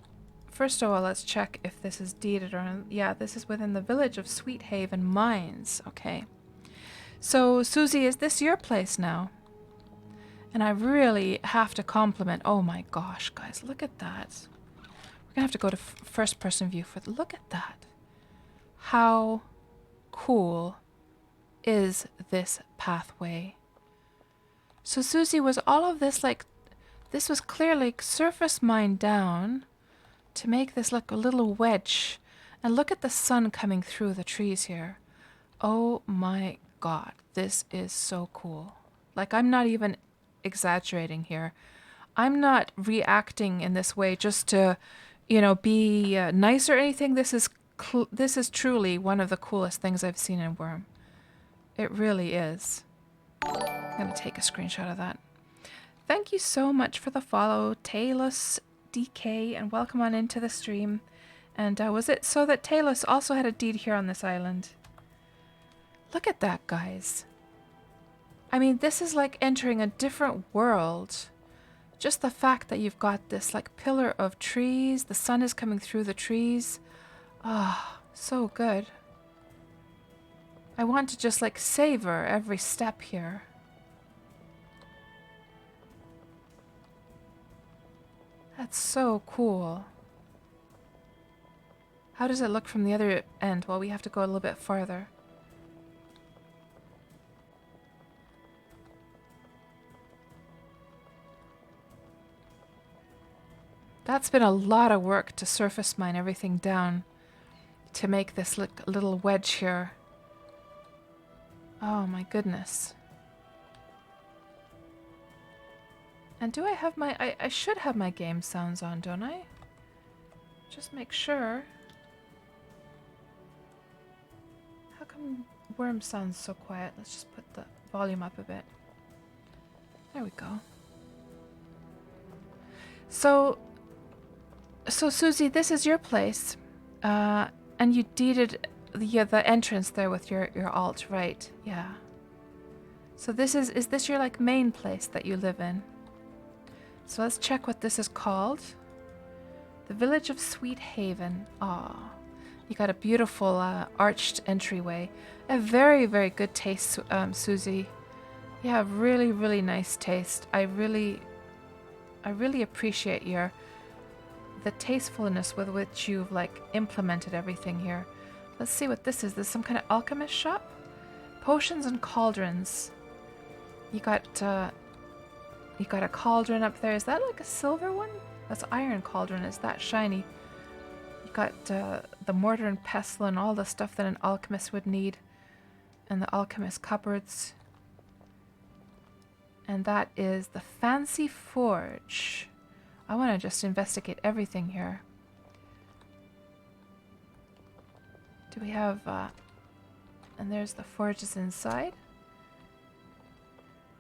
first of all, let's check if this is deeded or... Yeah, this is within the village of Sweet Haven Mines. Okay. So, Susie, is this your place now? And I really have to compliment... Oh my gosh, guys, look at that. We're gonna have to go to first-person view for... Look at that. How cool is this pathway? So Susie, was all of this like, this was clearly surface mined down to make this look a little wedge. And look at the sun coming through the trees here. Oh my god, this is so cool. Like, I'm not even exaggerating here. I'm not reacting in this way just to you know, be nice or anything. This is truly one of the coolest things I've seen in Wurm. It really is. I'm gonna take a screenshot of that. Thank you so much for the follow, Talus DK, and welcome on into the stream. And was it so that Talus also had a deed here on this island? Look at that, guys. I mean, this is like entering a different world. Just the fact that you've got this like pillar of trees, the sun is coming through the trees. Ah, so good. I want to just like savor every step here. That's so cool. How does it look from the other end? Well, we have to go a little bit farther. That's been a lot of work to surface mine everything down to make this little wedge here. Oh my goodness. And do I have my... I should have my game sounds on, don't I? Just make sure. How come Wurm sounds so quiet? Let's just put the volume up a bit. There we go. So Susie, this is your place. And you deeded the entrance there with your alt, right? Yeah. So this is this your like main place that you live in? So let's check what this is called. The Village of Sweet Haven. Ah, you got a beautiful arched entryway. A very, very good taste, Susie. You have really, really nice taste. I really appreciate the tastefulness with which you've like implemented everything here. Let's see what this is. This some kind of alchemist shop? Potions and cauldrons. You got a cauldron up there. Is that like a silver one? That's iron cauldron. It's that shiny. You got the mortar and pestle and all the stuff that an alchemist would need. And the alchemist cupboards. And that is the fancy forge. I want to just investigate everything here. Do we have... and there's the forges inside.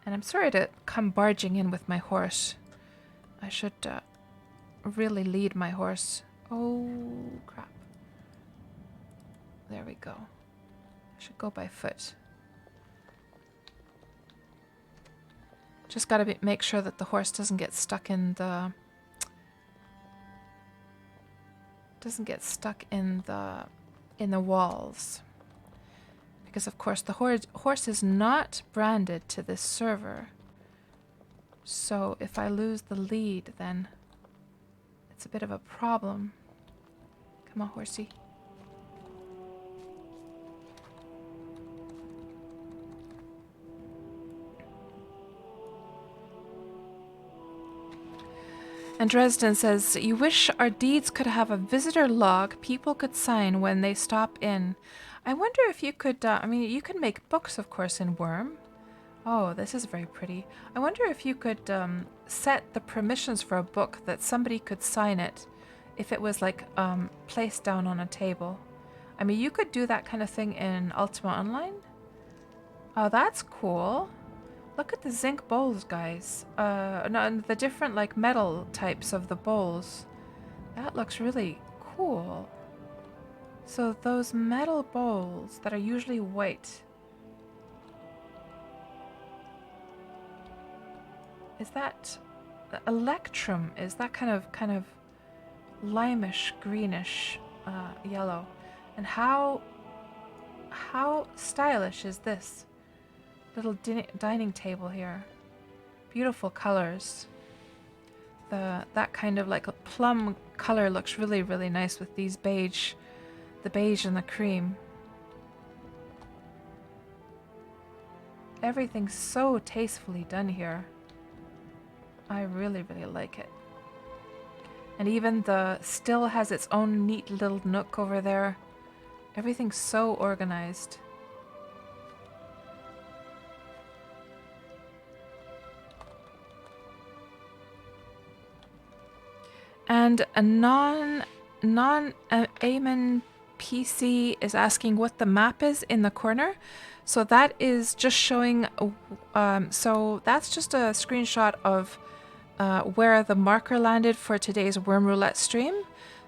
And I'm sorry to come barging in with my horse. I should really lead my horse. Oh, crap. There we go. I should go by foot. Just gotta make sure that the horse doesn't get stuck in the... in the walls. Because of course the horse is not branded to this server. So if I lose the lead, then it's a bit of a problem. Come on, horsey. And Dresden says, you wish our deeds could have a visitor log people could sign when they stop in. I wonder if you could, I mean, you can make books, of course, in Wurm. Oh, this is very pretty. I wonder if you could set the permissions for a book that somebody could sign it if it was like placed down on a table. I mean, you could do that kind of thing in Ultima Online. Oh, that's cool. Look at the zinc bowls, guys. No, the different like metal types of the bowls. That looks really cool. So those metal bowls that are usually white. Is that electrum? Is that kind of limeish, greenish yellow? And how stylish is this little dining table here? Beautiful colors. That kind of like a plum color looks really, really nice with these beige, the beige and the cream. Everything's so tastefully done here. I really, really like it. And even the still has its own neat little nook over there. Everything's so organized. And a non-Amen PC is asking what the map is in the corner. So that is just showing, so that's just a screenshot of where the marker landed for today's Wurm Roulette stream.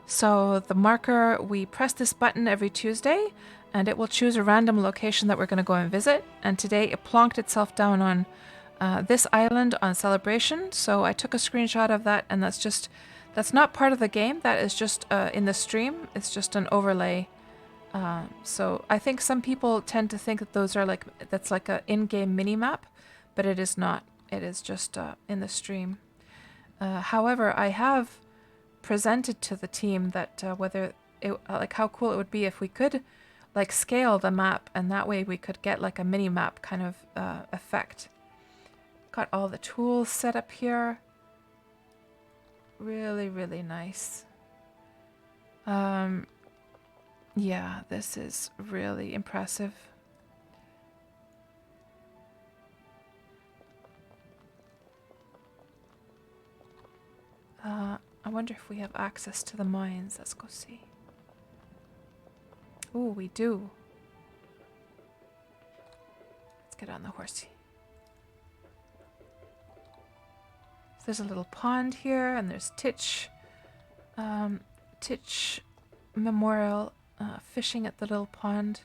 So the marker, we press this button every Tuesday and it will choose a random location that we're going to go and visit. And today it plonked itself down on this island on Celebration. So I took a screenshot of that, and that's not part of the game. That is just in the stream. It's just an overlay. So I think some people tend to think that those are that's like an in-game mini-map, but it is not. It is just in the stream. However, I have presented to the team that whether it, how cool it would be if we could scale the map, and that way we could get like a mini-map kind of effect. Got all the tools set up here. Really, really nice. Yeah, this is really impressive. I wonder if we have access to the mines. Let's go see. Oh, we do. Let's get on the horsey. So there's a little pond here, and there's Titch Memorial fishing at the little pond.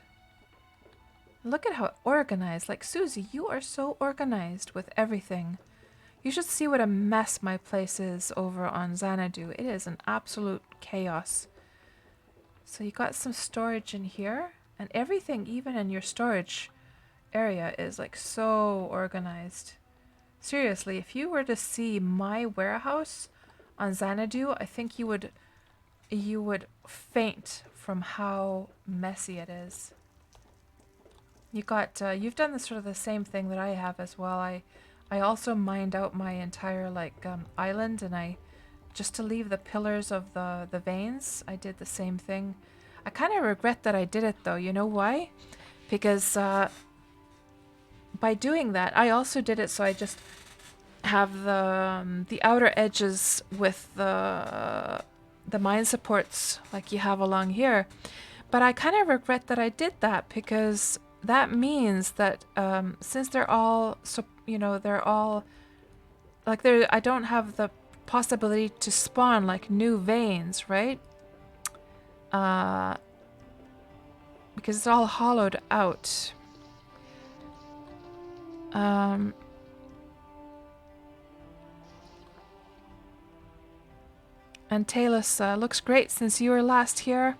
Look at how organized. Like, Susie, you are so organized with everything. You should see what a mess my place is over on Xanadu. It is an absolute chaos. So you got some storage in here, and everything, even in your storage area, is like so organized. Seriously, if you were to see my warehouse on Xanadu, I think you would faint from how messy it is. You got you've done the sort of the same thing that I have as well. I also mined out my entire island, and I just to leave the pillars of the veins, I did the same thing. I kind of regret that I did it though. You know why? Because by doing that, I also did it so I just have the outer edges with the mine supports like you have along here. But I kind of regret that I did that, because that means that since they're all they're all like I don't have the possibility to spawn like new veins, right? Because it's all hollowed out. And Talus looks great since you were last here.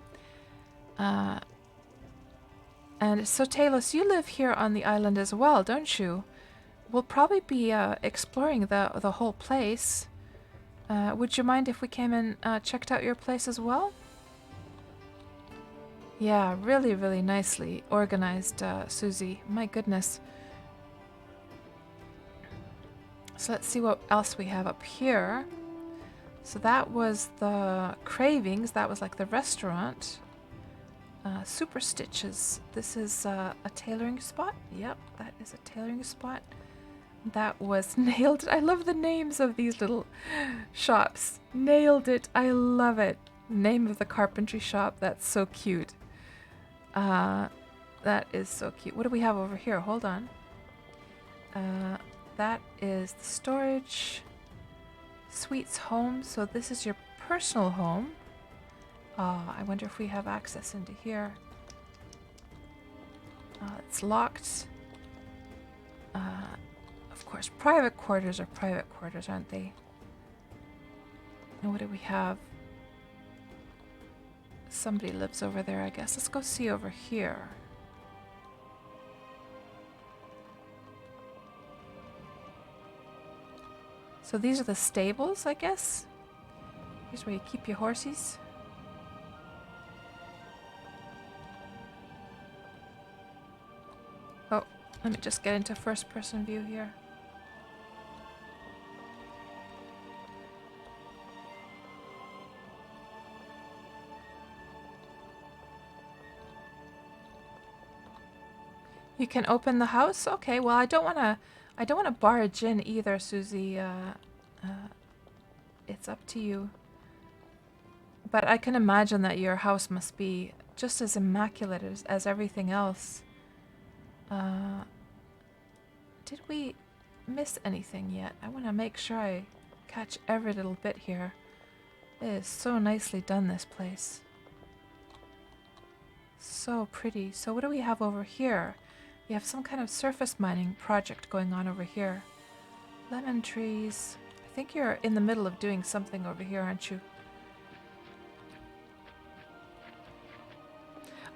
And so Talus, you live here on the island as well, don't you? We'll probably be exploring the whole place. Would you mind if we came and checked out your place as well? Yeah, really, really nicely organized, Susie. My goodness. So let's see what else we have up here. So that was the Cravings. That was like the restaurant. Super Stitches. This is a tailoring spot. Yep, that is a tailoring spot. That was Nailed It. I love the names of these little shops. Nailed It. I love it. Name of the carpentry shop. That's so cute. That is so cute. What do we have over here? Hold on. That is the storage. Sweet's home. So this is your personal home. I wonder if we have access into here. It's locked. Of course, private quarters are private quarters, aren't they? And what do we have? Somebody lives over there, I guess. Let's go see over here. So these are the stables, I guess. Here's where you keep your horses. Oh, let me just get into first person view here. You can open the house? Okay, well I don't wanna barge in either, Susie. It's up to you. But I can imagine that your house must be just as immaculate as everything else. Did we miss anything yet? I want to make sure I catch every little bit here. It is so nicely done, this place. So pretty. So what do we have over here? We have some kind of surface mining project going on over here. Lemon trees. I think you're in the middle of doing something over here, aren't you?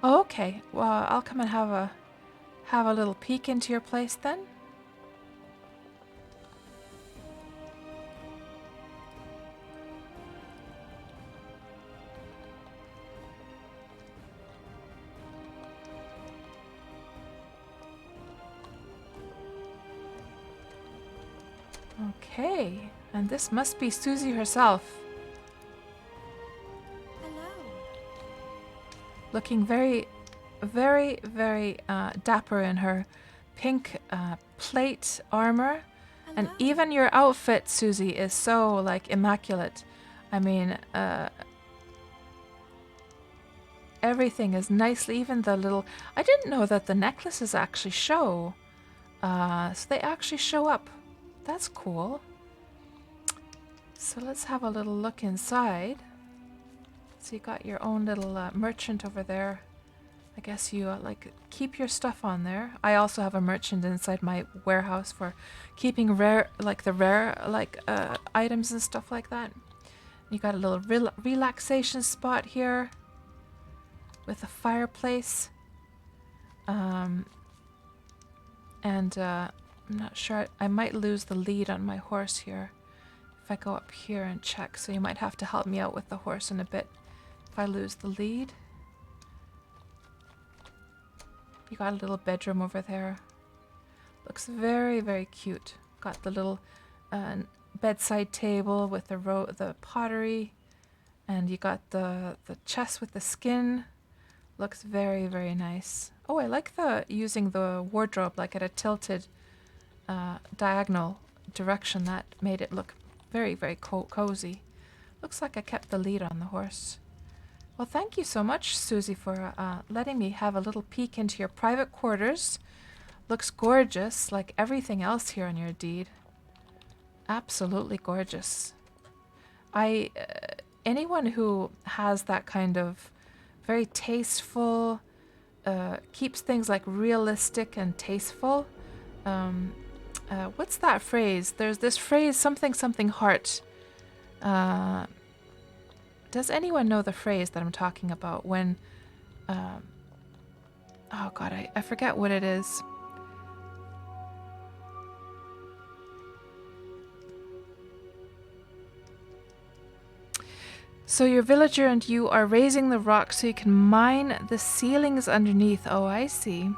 Oh, okay. Well, I'll come and have a little peek into your place then. Okay, and this must be Susie herself. Hello. Looking very, very, very dapper in her pink plate armor. Hello. And even your outfit, Susie, is so, like, immaculate. I mean, everything is nicely, even the little... I didn't know that the necklaces actually show. So they actually show up. That's cool. So let's have a little look inside. So you got your own little merchant over there. I guess you like keep your stuff on there. I also have a merchant inside my warehouse for keeping rare items and stuff like that. You got a little relaxation spot here with a fireplace. I'm not sure. I might lose the lead on my horse here if I go up here and check. So you might have to help me out with the horse in a bit if I lose the lead. You got a little bedroom over there. Looks very, very cute. Got the little bedside table with the pottery, and you got the chest with the skin. Looks very, very nice. Oh, I like using the wardrobe like at a tilted diagonal direction. That made it look very, very cozy. Looks like I kept the lead on the horse. Well, thank you so much, Susie, for letting me have a little peek into your private quarters. Looks gorgeous, like everything else here on your deed. Absolutely gorgeous. Anyone who has that kind of very tasteful, keeps things like realistic and tasteful. What's that phrase? There's this phrase, something heart. Does anyone know the phrase that I'm talking about when... oh god, I forget what it is. So your villager and you are raising the rock so you can mine the ceilings underneath. Oh, I see.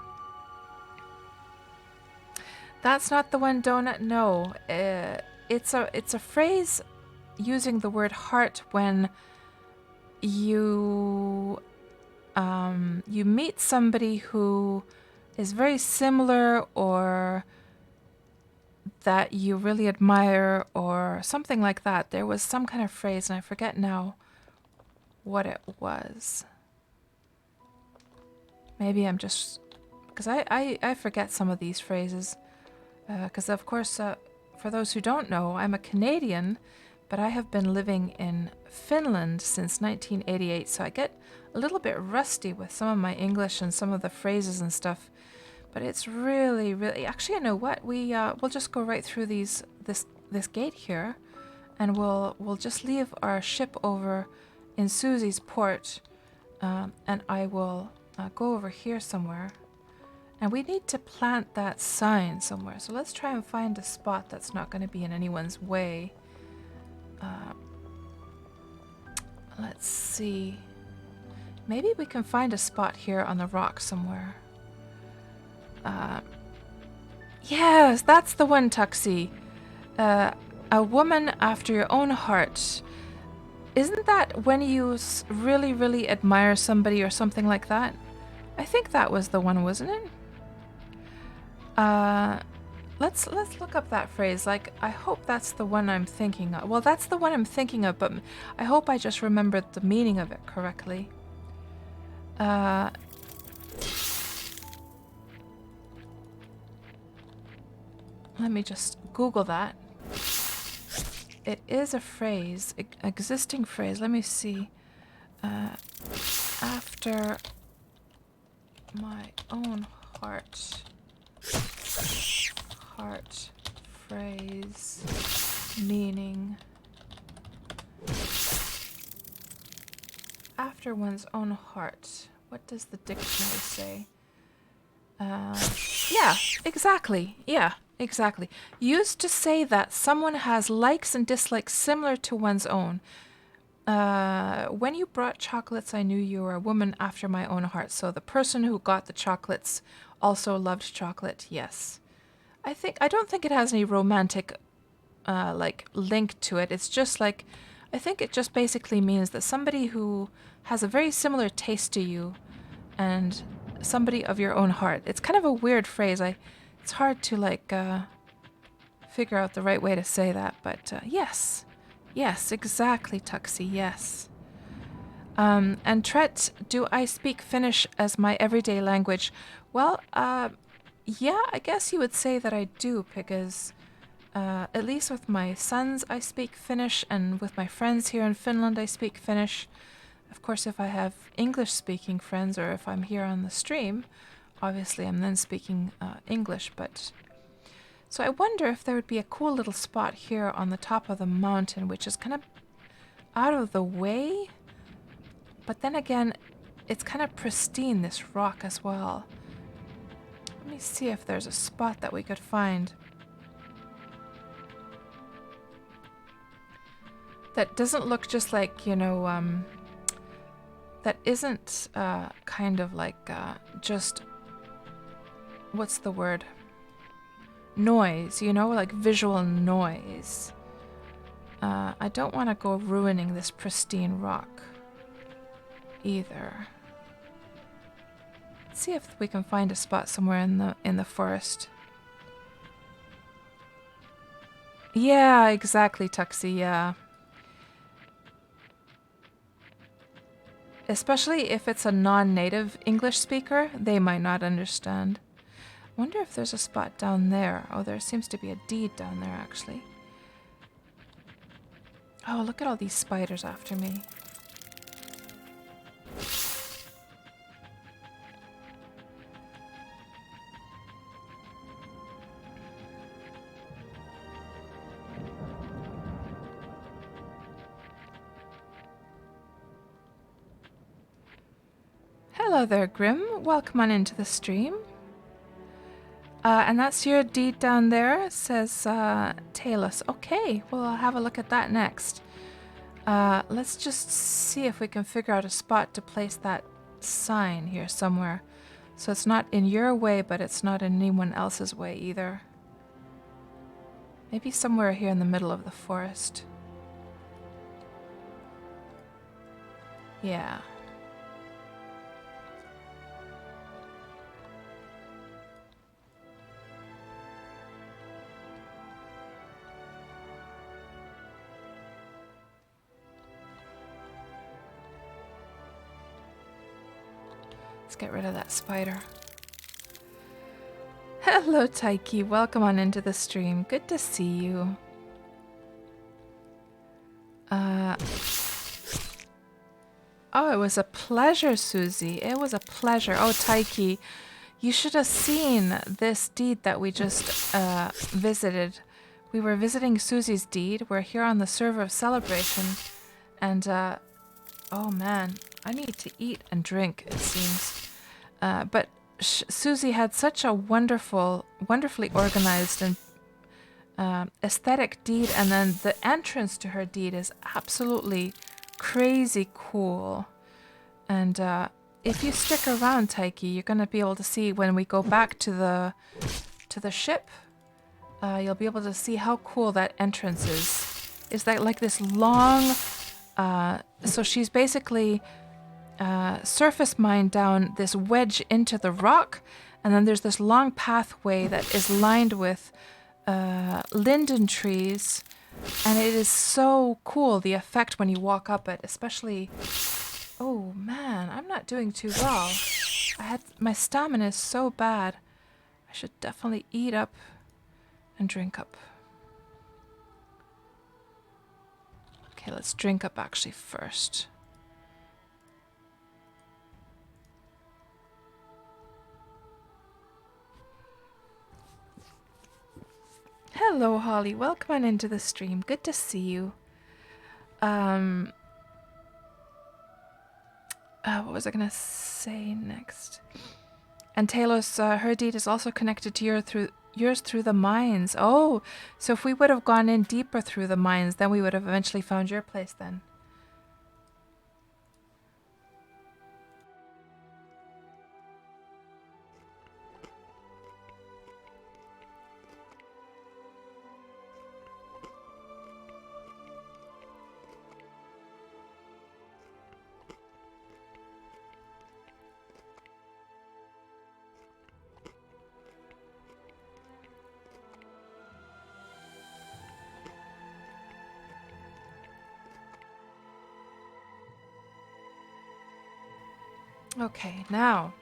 That's not the one, Donut. No. It's a phrase using the word heart when you meet somebody who is very similar or that you really admire or something like that. There was some kind of phrase and I forget now what it was. Maybe I'm just... because I forget some of these phrases. Because of course, for those who don't know, I'm a Canadian, but I have been living in Finland since 1988, so I get a little bit rusty with some of my English and some of the phrases and stuff. But it's really, really... actually, you know what? We'll just go right through this gate here, and we'll just leave our ship over in Susie's port, and I will go over here somewhere. And we need to plant that sign somewhere. So let's try and find a spot that's not going to be in anyone's way. Let's see. Maybe we can find a spot here on the rock somewhere. Yes, that's the one, Tuxie. A woman after your own heart. Isn't that when you really, really admire somebody or something like that? I think that was the one, wasn't it? Let's look up that phrase. Like, I hope that's the one I'm thinking of. Well, that's the one I'm thinking of, but I hope I just remembered the meaning of it correctly. Let me just Google that. It is a phrase, existing phrase. Let me see. After my own heart phrase, meaning after one's own heart. What does the dictionary say? Yeah, exactly. Yeah, exactly. Used to say that someone has likes and dislikes similar to one's own. When you brought chocolates, I knew you were a woman after my own heart. So the person who got the chocolates also loved chocolate. Yes. I don't think it has any romantic, like, link to it. It's just like, I think it just basically means that somebody who has a very similar taste to you and somebody of your own heart. It's kind of a weird phrase. It's hard to, like, figure out the right way to say that, but yes. Yes, exactly, Tuxie, yes. And Tret, do I speak Finnish as my everyday language? Well, yeah, I guess you would say that I do, because at least with my sons I speak Finnish, and with my friends here in Finland I speak Finnish. Of course, if I have English-speaking friends, or if I'm here on the stream, obviously I'm then speaking English, but... So I wonder if there would be a cool little spot here on the top of the mountain, which is kind of out of the way, but then again, it's kind of pristine, this rock as well. Let me see if there's a spot that we could find that doesn't look just like, you know, that isn't kind of like just, what's the word? Noise, you know, like visual noise. I don't want to go ruining this pristine rock either. Let's see if we can find a spot somewhere in the forest. Yeah, exactly, Tuxie, yeah. Especially if it's a non-native English speaker, they might not understand. I wonder if there's a spot down there. Oh, there seems to be a deed down there, actually. Oh, look at all these spiders after me. Hello there, Grim. Welcome on into the stream. And that's your deed down there, says Talus. Okay, well, I'll have a look at that next. Let's just see if we can figure out a spot to place that sign here somewhere. So it's not in your way, but it's not in anyone else's way either. Maybe somewhere here in the middle of the forest. Yeah. Let's get rid of that spider. Hello, Taiki. Welcome on into the stream. Good to see you. Oh, it was a pleasure, Susie. It was a pleasure. Oh, Taiki, you should have seen this deed that we just visited. We were visiting Susie's deed. We're here on the server of Celebration. And, oh man, I need to eat and drink, it seems. But Susie had such a wonderfully organized and aesthetic deed, and then the entrance to her deed is absolutely crazy cool. And if you stick around, Taiki, you're gonna be able to see when we go back to the ship. You'll be able to see how cool that entrance is. Is that like this long? So she's basically surface mined down this wedge into the rock, And then there's this long pathway that is lined with linden trees. And it is so cool, the effect when you walk up it, especially... Oh man, I'm not doing too well. My stamina is so bad. I should definitely eat up and drink up. Okay, let's drink up actually first. Hello, Holly. Welcome on into the stream. Good to see you. What was I gonna say next? And Talos, her deed is also connected to yours through the mines. Oh, so if we would have gone in deeper through the mines, then we would have eventually found your place then. Okay, now,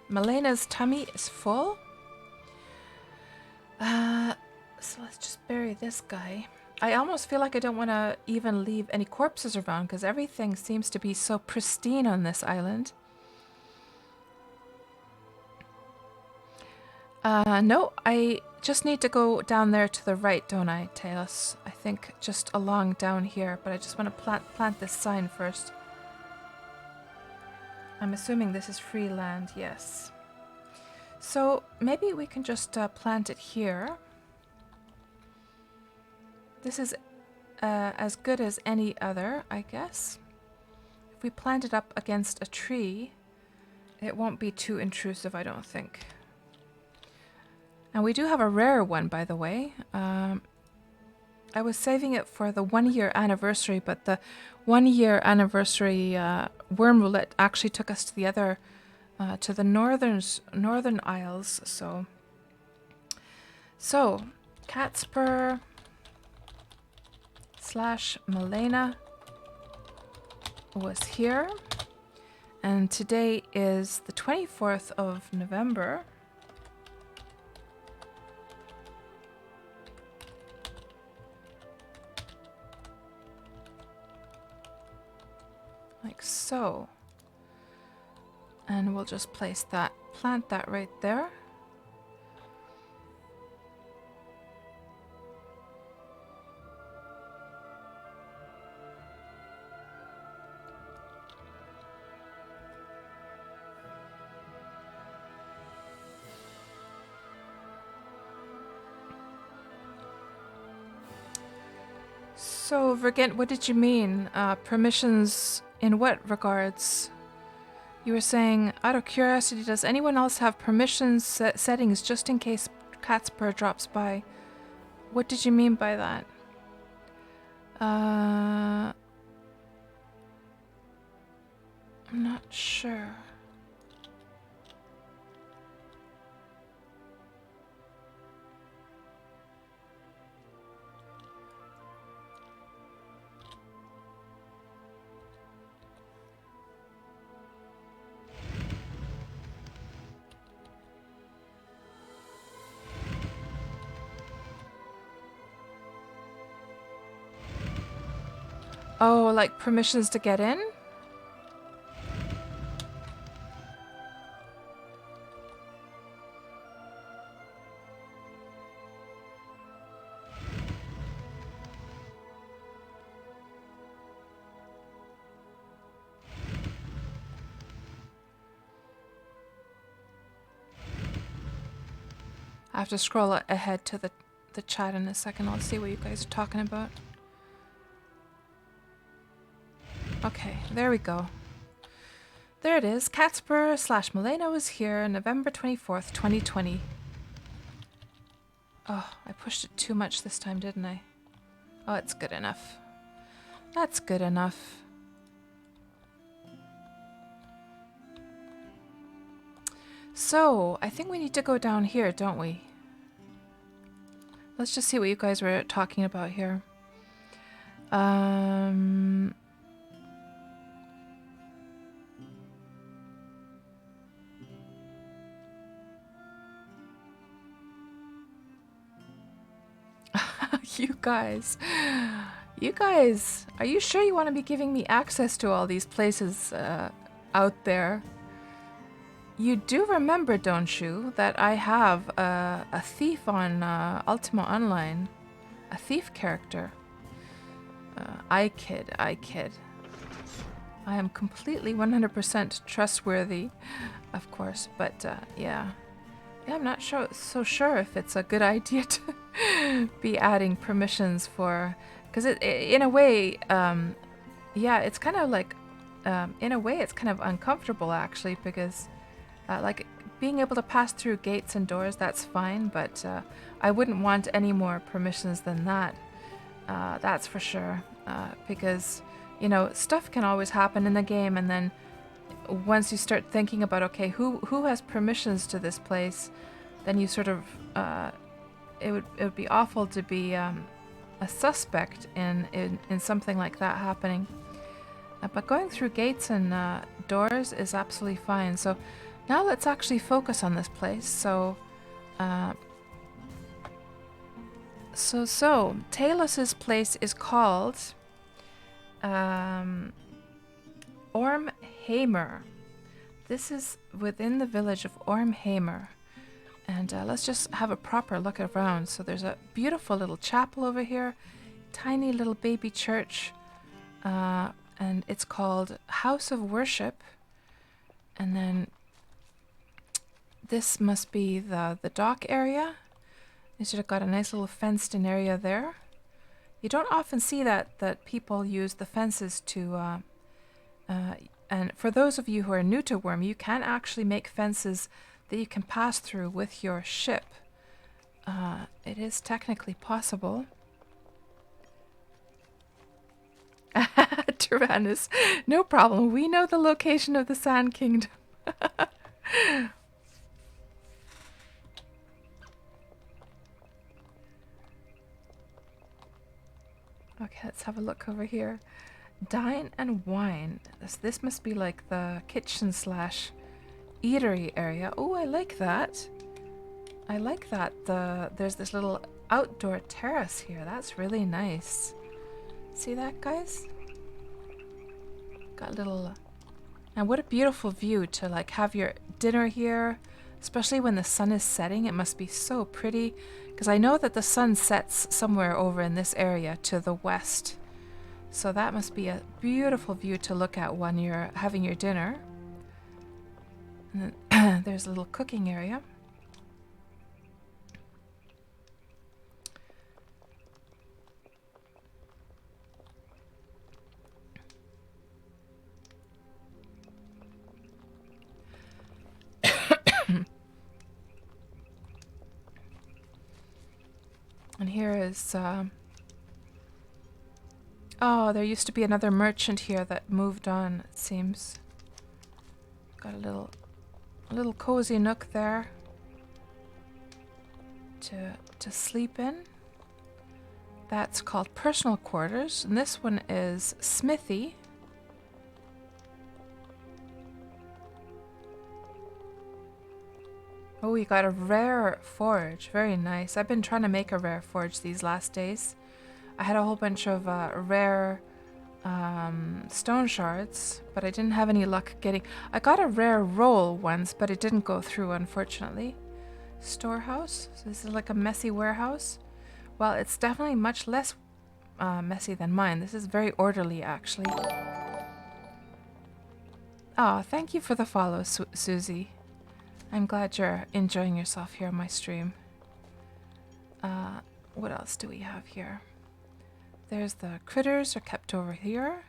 Malena's tummy is full. So let's just bury this guy. I almost feel like I don't want to even leave any corpses around because everything seems to be so pristine on this island. No, I just need to go down there to the right, don't I, Talos? I think just along down here, but I just want to plant this sign first. I'm assuming this is free land, yes. So maybe we can just plant it here. This is as good as any other, I guess. If we plant it up against a tree, it won't be too intrusive, I don't think. And we do have a rare one, by the way. I was saving it for the 1 year anniversary, but the 1 year anniversary Wurm Roulette actually took us to the other, to the northern isles. So KatsPurr / Malena was here, and today is the 24th of November. Like so. And we'll just place that, plant that right there. So, Vergent, what did you mean? Permissions in what regards? You were saying, out of curiosity, does anyone else have permissions settings just in case KatsPurr drops by? What did you mean by that? I'm not sure. Oh, like permissions to get in? I have to scroll ahead to the chat in a second. I'll see what you guys are talking about. Okay, there we go. There it is. KatsPurr / Malena was here November 24th, 2020. Oh, I pushed it too much this time, didn't I? Oh, it's good enough. That's good enough. So, I think we need to go down here, don't we? Let's just see what you guys were talking about here. You guys, are you sure you want to be giving me access to all these places out there? You do remember, don't you, that I have a thief on Ultima Online, a thief character. I kid. I am completely 100% trustworthy, of course, but yeah. Yeah, I'm not so sure if it's a good idea to be adding permissions for, because in a way, yeah, it's kind of like, in a way, it's kind of uncomfortable actually, because like being able to pass through gates and doors, that's fine, but I wouldn't want any more permissions than that. That's for sure, because you know, stuff can always happen in the game, and then once you start thinking about, okay, who has permissions to this place, then you sort of it would be awful to be a suspect in something like that happening. But going through gates and doors is absolutely fine. So now let's actually focus on this place. So Talus's place is called Ormhamer. This is within the village of Ormhamer. And let's just have a proper look around. So there's a beautiful little chapel over here, tiny little baby church, and it's called House of Worship. And then this must be the dock area. They should have got a nice little fenced in area there. You don't often see that people use the fences to and for those of you who are new to Wurm, you can actually make fences that you can pass through with your ship. It is technically possible. Tyrannus, no problem. We know the location of the Sand Kingdom. Okay, let's have a look over here. Dine and wine. This must be like the kitchen slash eatery area. Oh, I like that. I like that. There's this little outdoor terrace here. That's really nice. See that, guys? Got a little... And what a beautiful view to like have your dinner here, especially when the sun is setting. It must be so pretty, because I know that the sun sets somewhere over in this area to the west. So that must be a beautiful view to look at when you're having your dinner. And then there's a little cooking area. And here is... oh, there used to be another merchant here that moved on, it seems. Got a little cozy nook there to sleep in. That's called personal quarters, and this one is smithy. Oh, you got a rare forge. Very nice. I've been trying to make a rare forge these last days. I had a whole bunch of rare stone shards, but I didn't have any luck getting... I got a rare roll once, but it didn't go through, unfortunately. Storehouse. So this is like a messy warehouse. Well, it's definitely much less messy than mine. This is very orderly, actually. Oh, thank you for the follow, Susie. I'm glad you're enjoying yourself here on my stream. What else do we have here? There's the critters are kept over here.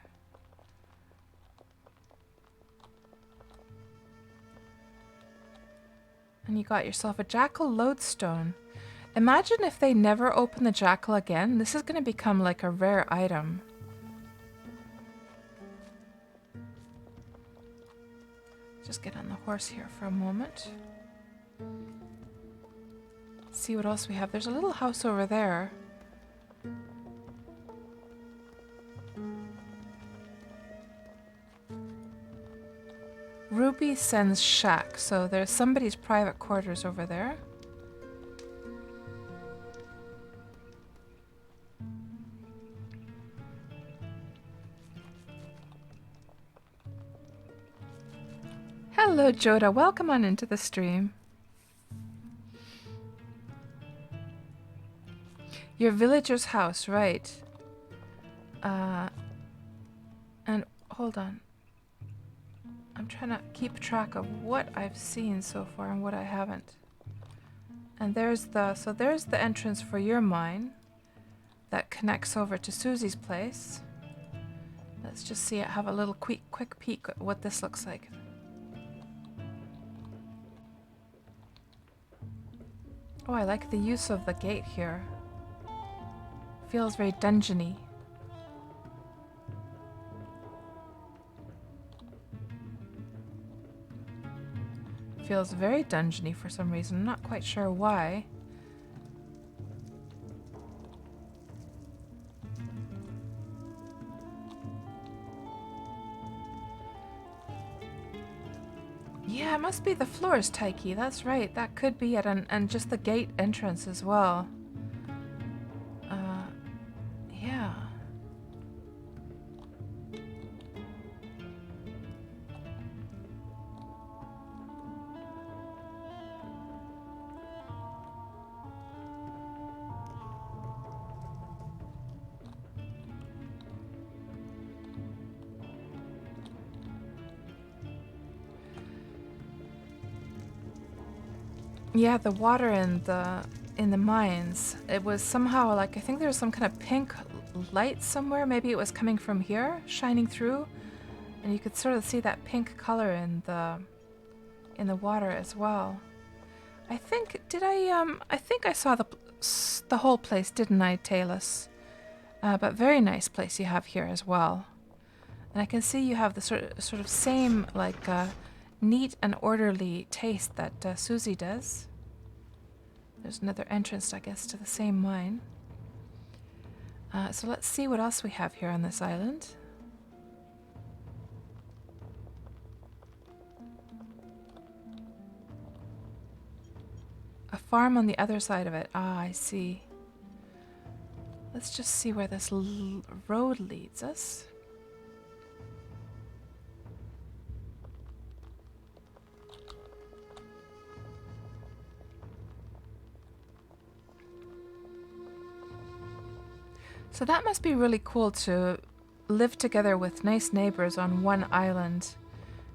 And you got yourself a jackal lodestone. Imagine if they never open the jackal again. This is going to become like a rare item. Just get on the horse here for a moment. See what else we have. There's a little house over there. Ruby Sen's shack. So there's somebody's private quarters over there. Hello, Joda. Welcome on into the stream. Your villager's house, right. And hold on. I'm trying to keep track of what I've seen so far and what I haven't. And there's the entrance for your mine that connects over to Susie's place. Let's just see it, have a little quick peek at what this looks like. Oh, I like the use of the gate here. Feels very dungeony. Feels very dungeony for some reason. I'm not quite sure why. Yeah, it must be the floors, Taiki. That's right. That could be it. And just the gate entrance as well. Yeah. Yeah, the water in the mines. It was somehow like, I think there was some kind of pink light somewhere. Maybe it was coming from here, shining through, and you could sort of see that pink color in the water as well. I think I think I saw the whole place, didn't I, Talus? But very nice place you have here as well. And I can see you have the sort of same like neat and orderly taste that Susie does. There's another entrance, I guess, to the same mine. So let's see what else we have here on this island. A farm on the other side of it. Ah, I see. Let's just see where this road leads us. So that must be really cool to live together with nice neighbors on one island.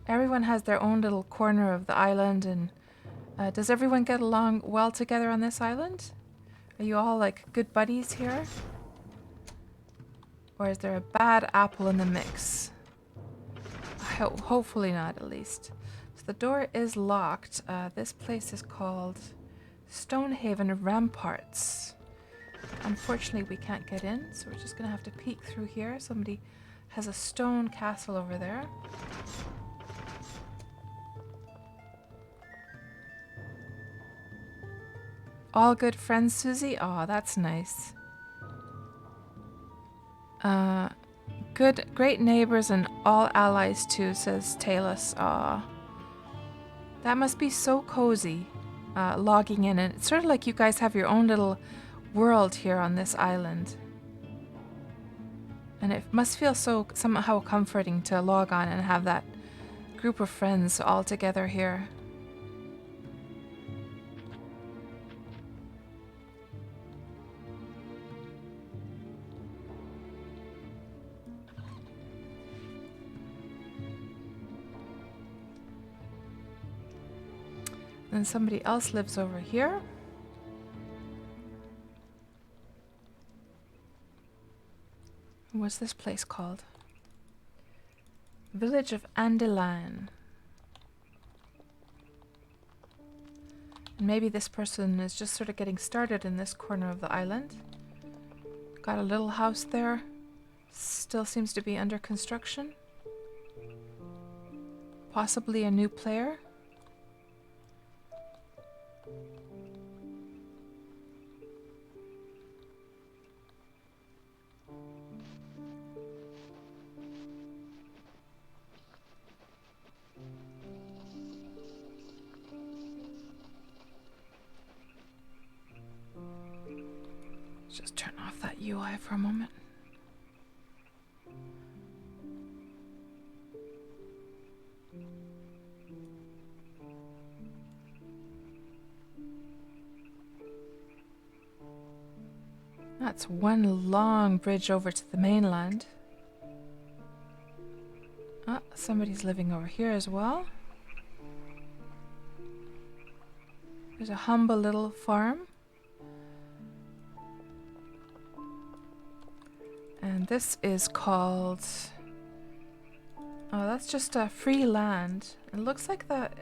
Everyone has their own little corner of the island, and does everyone get along well together on this island? Are you all like good buddies here? Or is there a bad apple in the mix? Hopefully not, at least. So the door is locked. This place is called Stonehaven Ramparts. Unfortunately, we can't get in, so we're just gonna have to peek through here. Somebody has a stone castle over there. All good friends, Susie? Aw, that's nice. Great neighbors and all allies too, says Talus. Aw. That must be so cozy, logging in. And it's sort of like you guys have your own little world here on this island. And it must feel so somehow comforting to log on and have that group of friends all together here. And somebody else lives over here. What's this place called? Village of Andelan. And maybe this person is just sort of getting started in this corner of the island. Got a little house there. Still seems to be under construction. Possibly a new player. just turn off that UI for a moment. That's one long bridge over to the mainland. Ah, somebody's living over here as well. There's a humble little farm. And this is called... Oh, that's just a free land. It looks like that...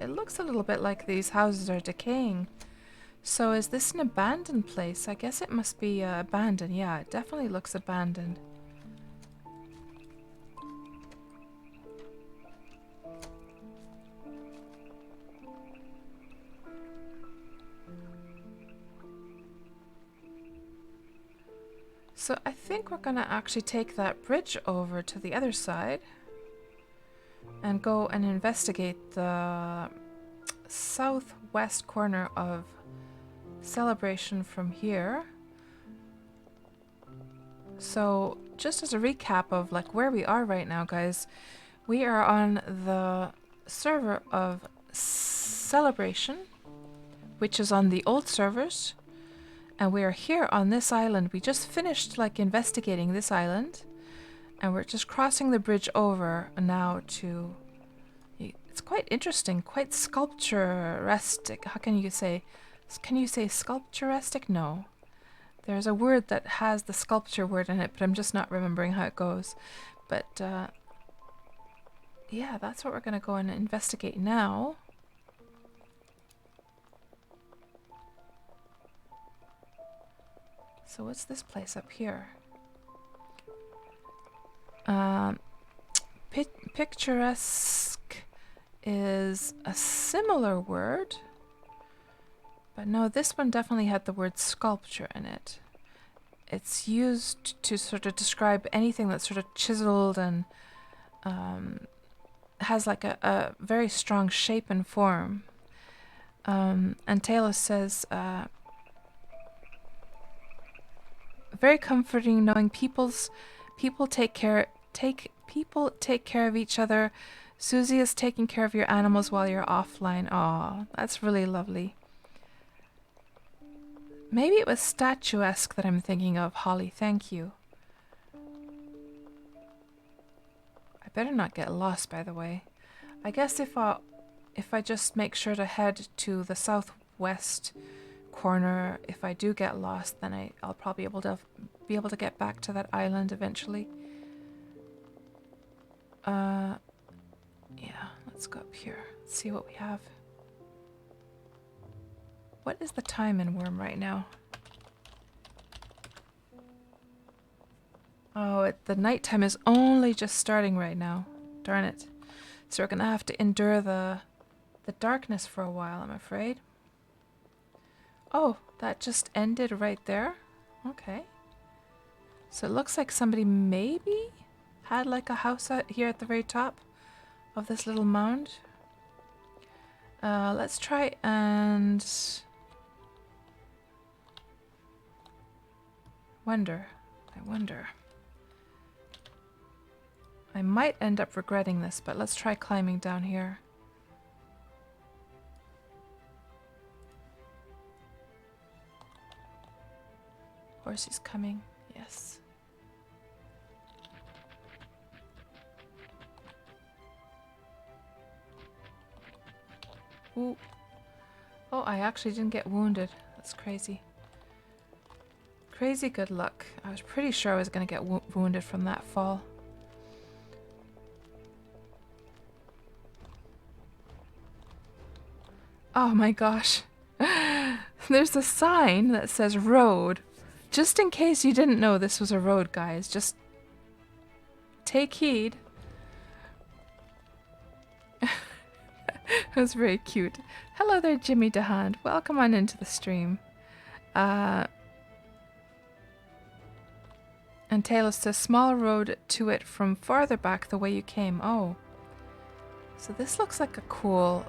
It looks a little bit like these houses are decaying. So is this an abandoned place? I guess it must be abandoned. Yeah, it definitely looks abandoned. So I think we're gonna actually take that bridge over to the other side and go and investigate the southwest corner of Celebration from here. So just as a recap of like where we are right now, guys, we are on the server of Celebration, which is on the old servers, and we are here on this island. We just finished like investigating this island, and we're just crossing the bridge over now to... It's quite interesting, quite sculpturesque. How can you say? Can you say sculpturesque? No. There's a word that has the sculpture word in it, but I'm just not remembering how it goes. But yeah, that's what we're going to go and investigate now. So what's this place up here? Picturesque is a similar word. But no, this one definitely had the word sculpture in it. It's used to sort of describe anything that's sort of chiseled and has like a very strong shape and form. And Taylor says, very comforting knowing people take care of each other. Susie is taking care of your animals while you're offline. Aw, that's really lovely. Maybe it was statuesque that I'm thinking of, Holly. Thank you. I better not get lost, by the way. I guess if I just make sure to head to the southwest corner, if I do get lost, then I'll probably be able to get back to that island eventually. Yeah, let's go up here. Let's see what we have. What is the time in Wurm right now? Oh, the nighttime is only just starting right now. Darn it. So we're gonna have to endure the darkness for a while, I'm afraid. Oh, that just ended right there? Okay. So it looks like somebody maybe had like a house out here at the very top of this little mound. Let's try and... I wonder. I might end up regretting this, but let's try climbing down here. Horsey's coming, yes. Ooh. Oh, I actually didn't get wounded. That's crazy. Crazy good luck. I was pretty sure I was going to get wounded from that fall. Oh my gosh. There's a sign that says road. Just in case you didn't know this was a road, guys. Just take heed. It was very cute. Hello there, Jimmy DeHand. Welcome on into the stream. And Taylor says, small road to it from farther back the way you came. Oh. So this looks like a cool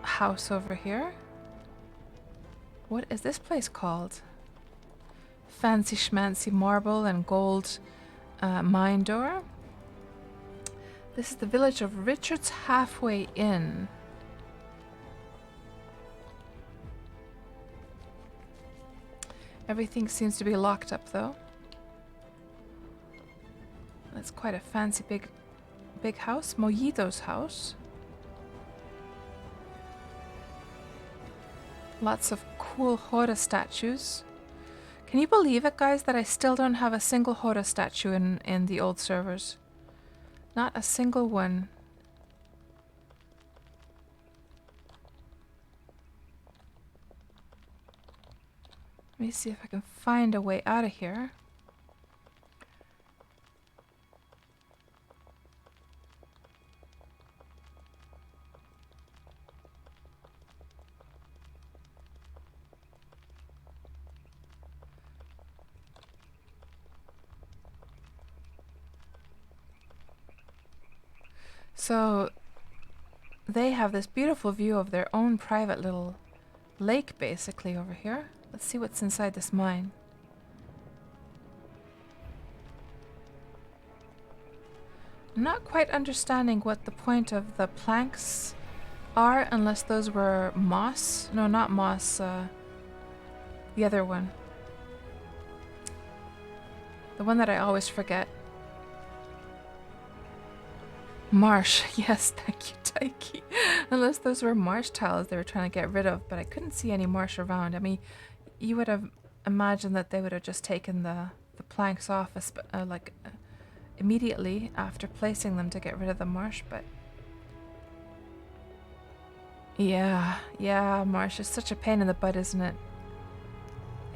house over here. What is this place called? fancy schmancy marble and gold mine door. This is the village of Richard's Halfway Inn. Everything seems to be locked up though. That's quite a fancy big house. Mojito's house. Lots of cool Hora statues. Can you believe it, guys, that I still don't have a single Hora statue in the old servers? Not a single one. Let me see if I can find a way out of here. So they have this beautiful view of their own private little lake basically over here. Let's see what's inside this mine. I'm not quite understanding what the point of the planks are, unless those were moss. No, not moss. The other one. The one that I always forget. Marsh. Yes, thank you, Taiki. Unless those were marsh tiles they were trying to get rid of, but I couldn't see any marsh around. I mean, you would have imagined that they would have just taken the planks off immediately after placing them to get rid of the marsh, but yeah, marsh is such a pain in the butt, isn't it?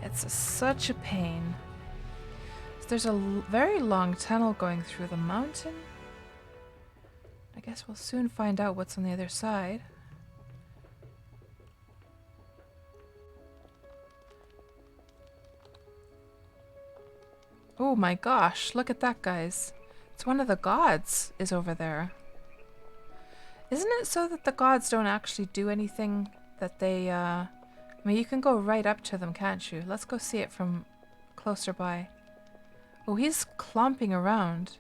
It's such a pain. So there's a very long tunnel going through the mountain. I guess we'll soon find out what's on the other side. Oh my gosh, look at that, guys. It's one of the gods is over there. Isn't it so that the gods don't actually do anything that they, I mean, you can go right up to them, can't you? Let's go see it from closer by. Oh, he's clomping around.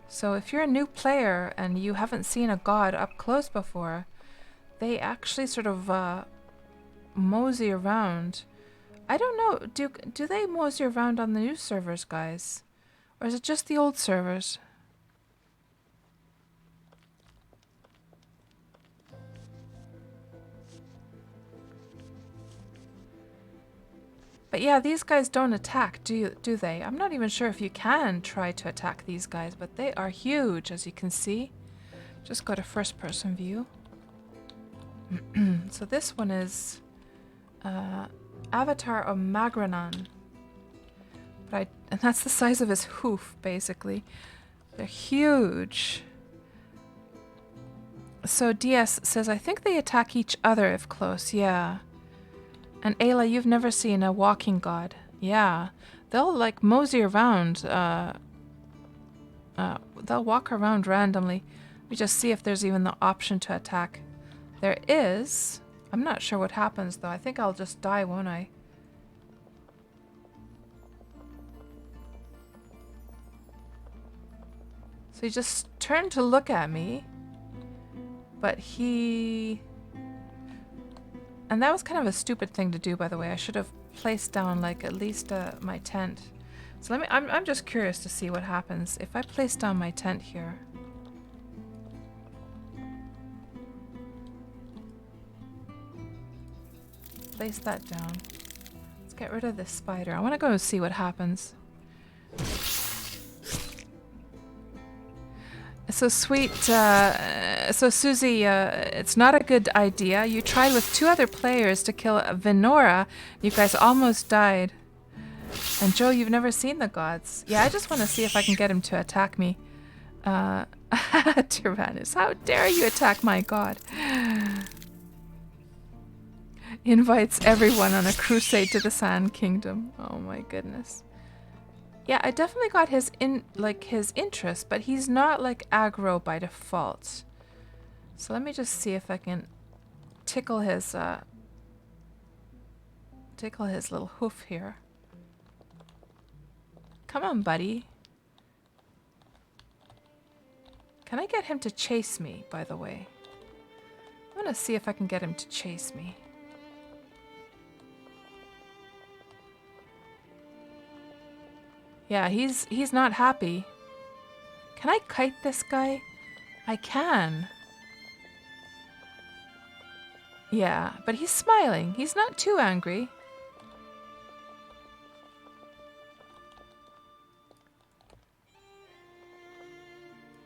So if you're a new player and you haven't seen a god up close before, they actually sort of mosey around. I don't know, do they mosey around on the new servers, guys? Or is it just the old servers? But yeah, these guys don't attack, do they? I'm not even sure if you can try to attack these guys, but they are huge, as you can see. Just go to first person view. So this one is Avatar of Magranon. And that's the size of his hoof, basically. They're huge. So DS says, I think they attack each other if close, yeah. And Ayla, you've never seen a walking god. Yeah. They'll like mosey around. They'll walk around randomly. We just see if there's even the option to attack. There is. I'm not sure what happens though. I think I'll just die, won't I? So he just turned to look at me. But he... And that was kind of a stupid thing to do, by the way. I should have placed down, like, at least my tent. So I'm just curious to see what happens if I place down my tent here. Place that down. Let's get rid of this spider. I want to go and see what happens. So sweet, so Susie, it's not a good idea. You tried with 2 other players to kill Venora. You guys almost died. And Joe, you've never seen the gods. Yeah, I just want to see if I can get him to attack me. Tyrannus, how dare you attack my god? Invites everyone on a crusade to the Sand Kingdom. Oh my goodness. Yeah, I definitely got his interest, but he's not like aggro by default. So let me just see if I can tickle his tickle his little hoof here. Come on, buddy. Can I get him to chase me, by the way? I want to see if I can get him to chase me. Yeah, he's not happy. Can I kite this guy? I can. Yeah, but he's smiling. He's not too angry.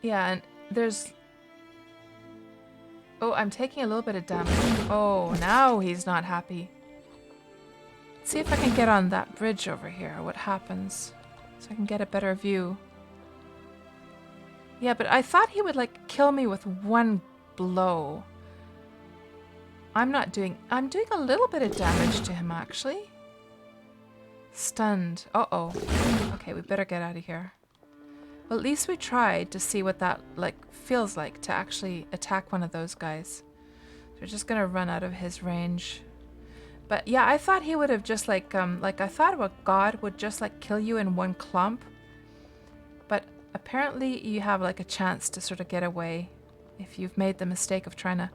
Yeah, and there's... Oh, I'm taking a little bit of damage. Oh, now he's not happy. Let's see if I can get on that bridge over here, what happens. So I can get a better view. Yeah, but I thought he would, like, kill me with one blow. I'm doing a little bit of damage to him, actually. Stunned. Uh-oh. Okay, we better get out of here. Well, at least we tried to see what that, like, feels like to actually attack one of those guys. So we're just gonna run out of his range. But yeah, I thought he would have just, like I thought a god would just, like, kill you in one clump. But apparently you have, like, a chance to sort of get away if you've made the mistake of trying to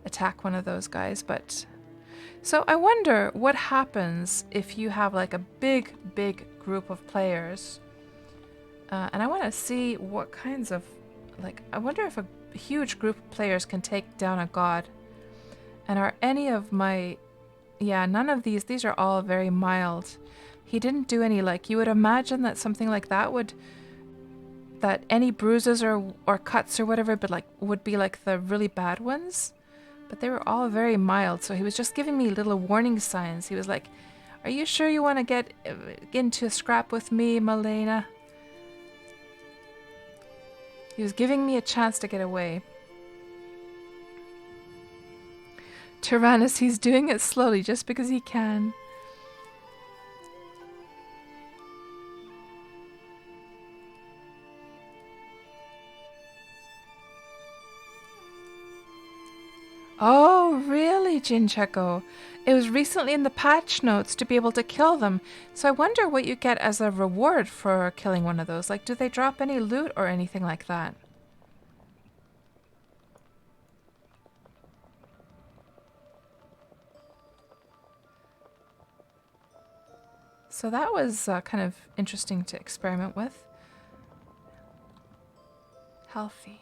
attack one of those guys. But so I wonder what happens if you have, like, a big group of players. And I want to see what kinds of, like, I wonder if a huge group of players can take down a god. And are any of my, yeah, none of these are all very mild. He didn't do any, like, you would imagine that something like that would, that any bruises or cuts or whatever, but like, would be like the really bad ones. But they were all very mild. So he was just giving me little warning signs. He was like, are you sure you want to get into a scrap with me, Malena? He was giving me a chance to get away. Tyrannus, he's doing it slowly just because he can. Oh, really, Jincheko? It was recently in the patch notes to be able to kill them. So I wonder what you get as a reward for killing one of those. Like, do they drop any loot or anything like that? So that was kind of interesting to experiment with. Healthy.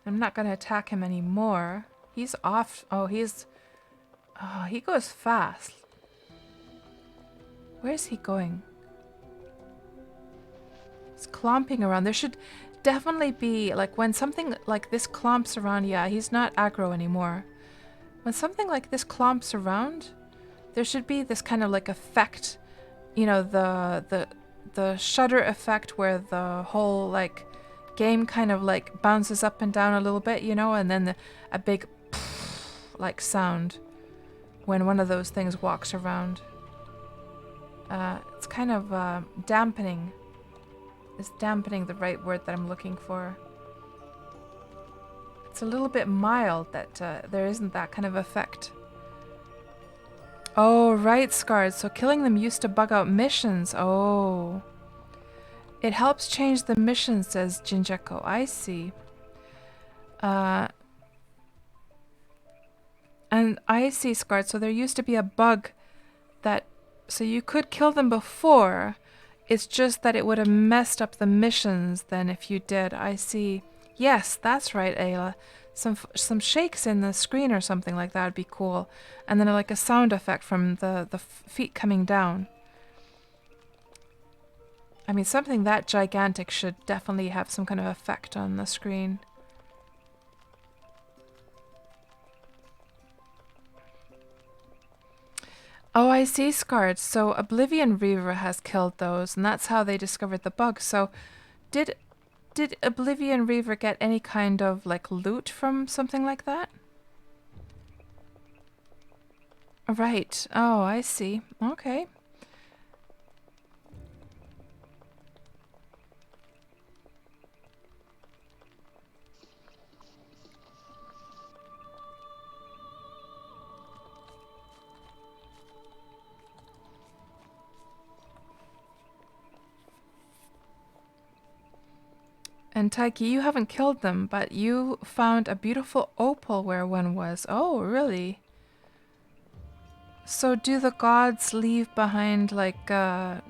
I'm not going to attack him anymore. He's off. Oh, he goes fast. Where's he going? He's clomping around. There should definitely be, like, when something like this clomps around, yeah, he's not aggro anymore. When something like this clomps around, there should be this kind of, like, effect, you know, the shudder effect where the whole, like, game kind of, like, bounces up and down a little bit, you know, and then a big like sound when one of those things walks around. It's kind of dampening. Is dampening the right word that I'm looking for? It's a little bit mild that there isn't that kind of effect. Oh, right, Scarred. So killing them used to bug out missions. Oh. It helps change the mission, says Jinjeko. I see. And I see, Scarred. So there used to be a bug that... So you could kill them before. It's just that it would have messed up the missions then if you did. I see. Yes, that's right, Ayla. Some shakes in the screen or something like that would be cool. And then like a sound effect from the feet coming down. I mean, something that gigantic should definitely have some kind of effect on the screen. Oh, I see, Scarred. So Oblivion Reaver has killed those, and that's how they discovered the bug. So did Oblivion Reaver get any kind of, like, loot from something like that? Right. Oh, I see. Okay. And Taiki, you haven't killed them, but you found a beautiful opal where one was. Oh, really? So do the gods leave behind, like,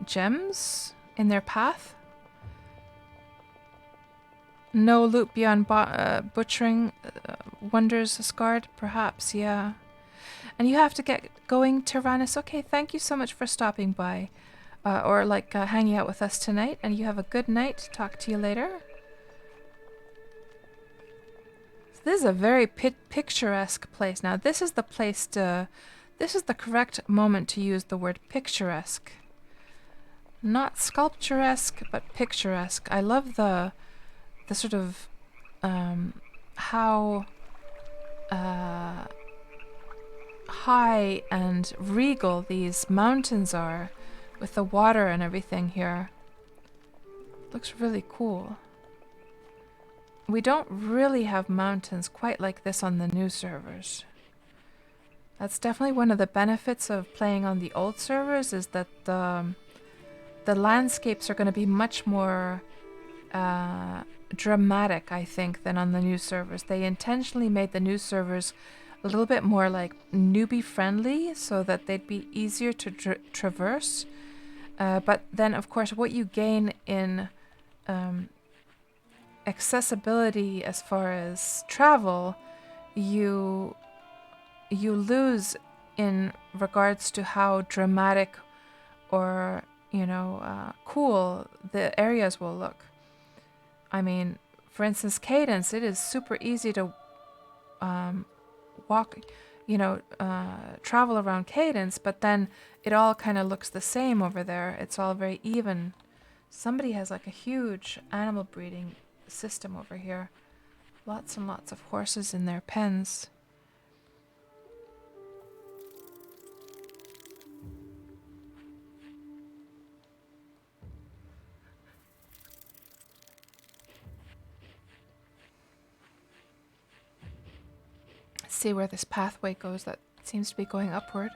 gems in their path? No loot beyond butchering wonders scarred? Perhaps, yeah. And you have to get going, Tyrannus. Okay, thank you so much for stopping by. Or, like, hanging out with us tonight. And you have a good night. Talk to you later. This is a very picturesque place. Now, this is the place to... This is the correct moment to use the word picturesque. Not sculpturesque, but picturesque. I love the sort of how high and regal these mountains are with the water and everything here. Looks really cool. We don't really have mountains quite like this on the new servers. That's definitely one of the benefits of playing on the old servers, is that the landscapes are going to be much more dramatic, I think, than on the new servers. They intentionally made the new servers a little bit more like newbie friendly so that they'd be easier to traverse. But then, of course, what you gain in accessibility as far as travel, you lose in regards to how dramatic or, you know, cool the areas will look. I mean, for instance, Cadence, it is super easy to walk, you know, travel around Cadence, but then it all kind of looks the same over there. It's all very even. Somebody has like a huge animal breeding system over here. Lots and lots of horses in their pens. See where this pathway goes. That seems to be going upward.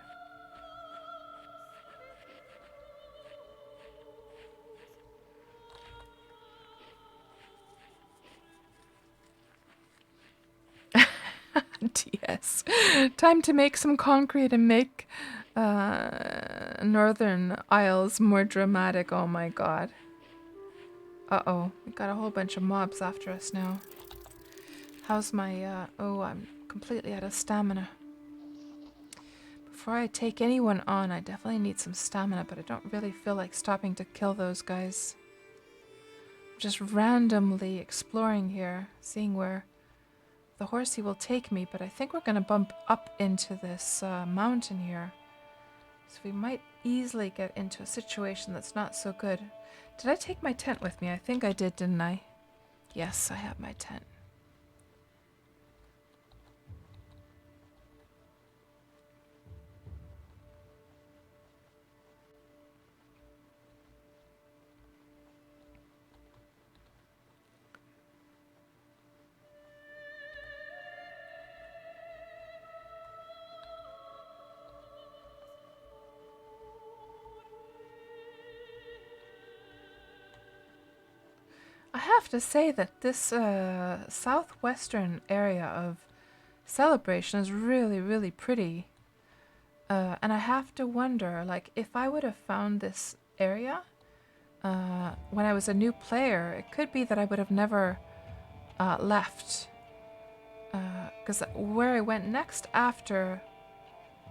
Yes. Time to make some concrete and make Northern Isles more dramatic. Oh my god. Uh-oh. We got a whole bunch of mobs after us now. How's my... oh, I'm completely out of stamina. Before I take anyone on, I definitely need some stamina, but I don't really feel like stopping to kill those guys. Just randomly exploring here, seeing where the horsey will take me, but I think we're going to bump up into this mountain here. So we might easily get into a situation that's not so good. Did I take my tent with me? I think I did, didn't I? Yes, I have my tent. I have to say that this southwestern area of Celebration is really, really pretty. And I have to wonder, like, if I would have found this area when I was a new player, it could be that I would have never left. Because where I went next after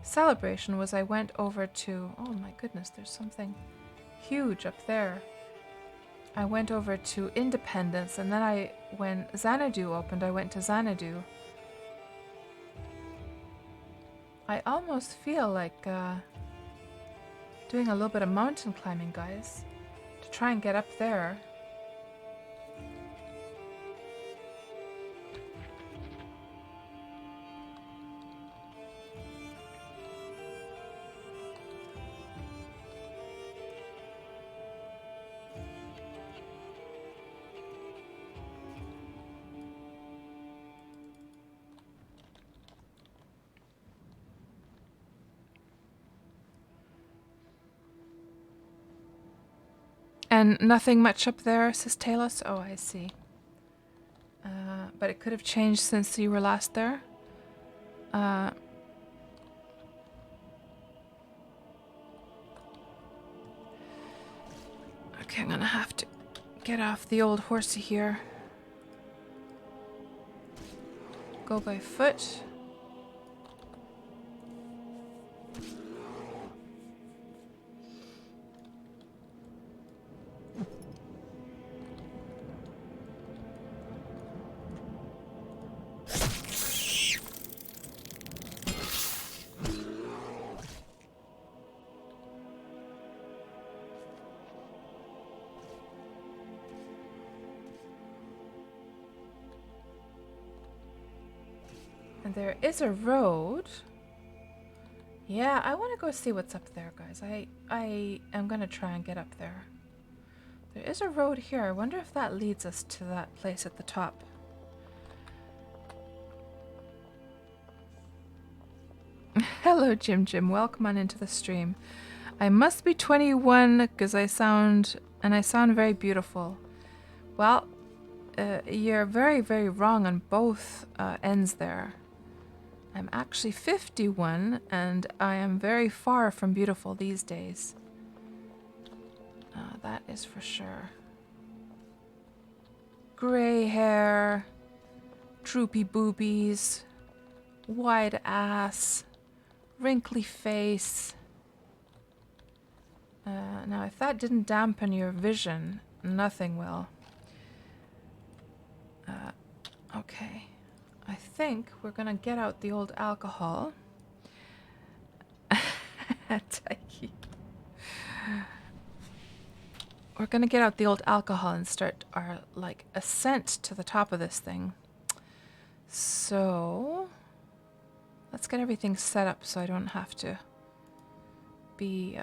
Celebration was I went over to... Oh my goodness, there's something huge up there. I went over to Independence, and then when Xanadu opened, I went to Xanadu. I almost feel like doing a little bit of mountain climbing, guys, to try and get up there. And nothing much up there, says Talos. Oh, I see. But it could have changed since you were last there. Okay, I'm gonna have to get off the old horsey here. Go by foot. And there is a road. Yeah, I want to go see what's up there, guys. I am going to try and get up there. There is a road here. I wonder if that leads us to that place at the top. Hello, Jim Jim. Welcome on into the stream. I must be 21 because I sound very beautiful. Well, you're very, very wrong on both ends there. I'm actually 51 and I am very far from beautiful these days. That is for sure. Gray hair, droopy boobies, wide ass, wrinkly face. Now, if that didn't dampen your vision, nothing will. Okay. I think we're gonna get out the old alcohol. Taiki. We're gonna get out the old alcohol and start our, like, ascent to the top of this thing. So, let's get everything set up so I don't have to be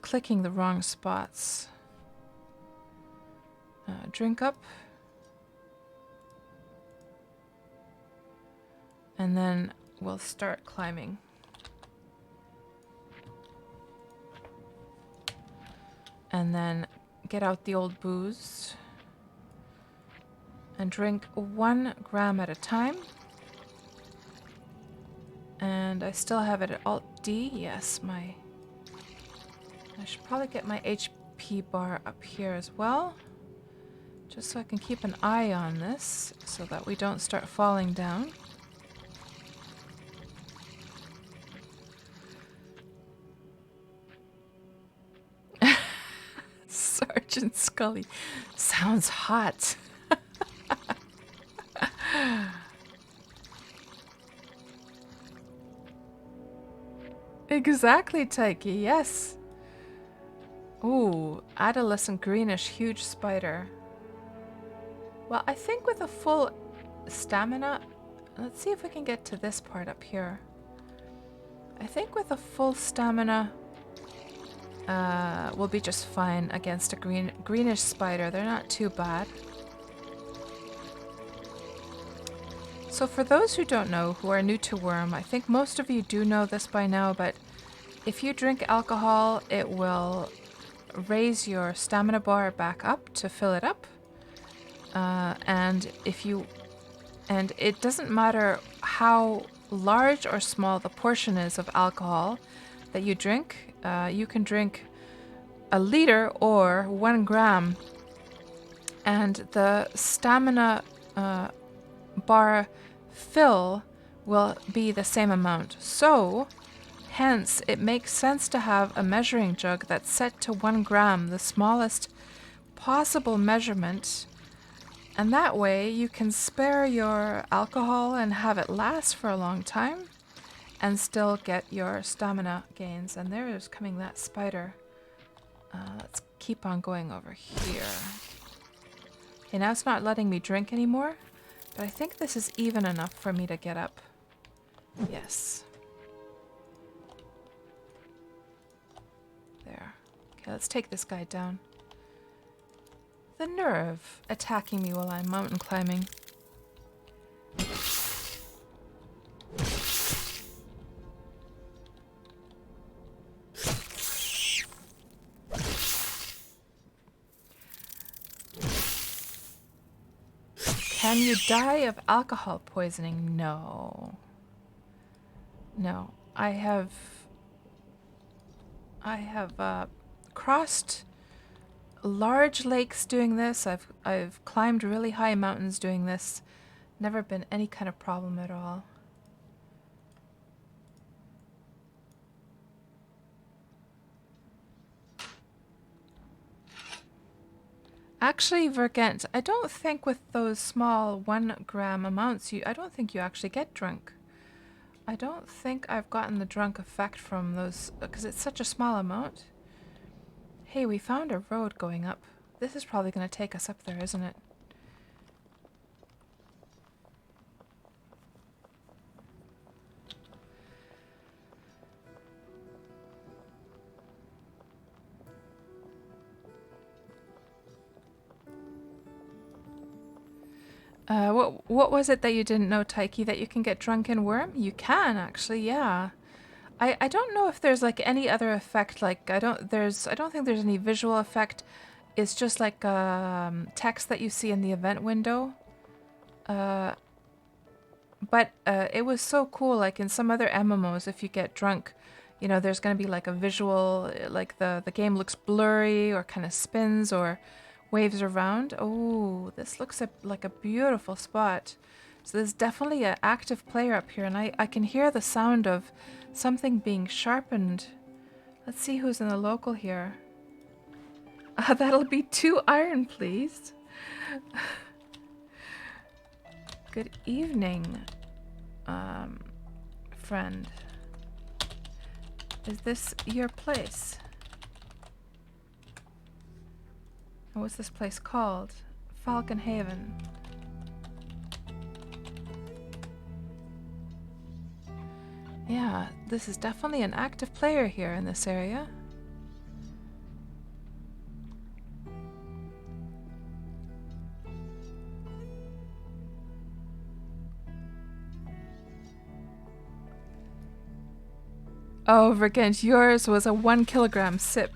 clicking the wrong spots. Drink up. And then we'll start climbing. And then get out the old booze. And drink 1 gram at a time. And I still have it at Alt D. Yes, I should probably get my HP bar up here as well. Just so I can keep an eye on this so that we don't start falling down. Sergeant Scully sounds hot. Exactly, Taiki, yes. Ooh, adolescent greenish huge spider. Well, I think with a full stamina, let's see if we can get to this part up here. I think with a full stamina, we'll be just fine against a greenish spider. They're not too bad. So for those who don't know, who are new to Wurm, I think most of you do know this by now, but if you drink alcohol, it will raise your stamina bar back up to fill it up. And it doesn't matter how large or small the portion is of alcohol that you drink. You can drink a liter or 1 gram, and the stamina bar fill will be the same amount. So, hence, it makes sense to have a measuring jug that's set to 1 gram, the smallest possible measurement. And that way you can spare your alcohol and have it last for a long time and still get your stamina gains. And there is coming that spider. Let's keep on going over here. Okay, now it's not letting me drink anymore, but I think this is even enough for me to get up. Yes. There. Okay, let's take this guy down. The nerve attacking me while I'm mountain climbing. Can you die of alcohol poisoning? No. No. I have crossed large lakes doing this. I've climbed really high mountains doing this. Never been any kind of problem at all. Actually, Vergent, I don't think with those small 1 gram amounts, I don't think you actually get drunk. I don't think I've gotten the drunk effect from those, because it's such a small amount. Hey, we found a road going up. This is probably going to take us up there, isn't it? What was it that you didn't know, Taiki, that you can get drunk in Wurm? You can, actually, yeah. I don't know if there's like any other effect, like I don't think there's any visual effect. It's just like text that you see in the event window. But it was so cool, like in some other MMOs, if you get drunk, you know, there's gonna be like a visual, like the game looks blurry or kind of spins or waves around. Oh, this looks like a beautiful spot. So there's definitely an active player up here, and I can hear the sound of something being sharpened. Let's see who's in the local here. That'll be 2 iron, please. Good evening, friend. Is this your place? What's this place called? Falcon Haven. Yeah, this is definitely an active player here in this area. Oh, Vergent, yours was a 1 kilogram sip.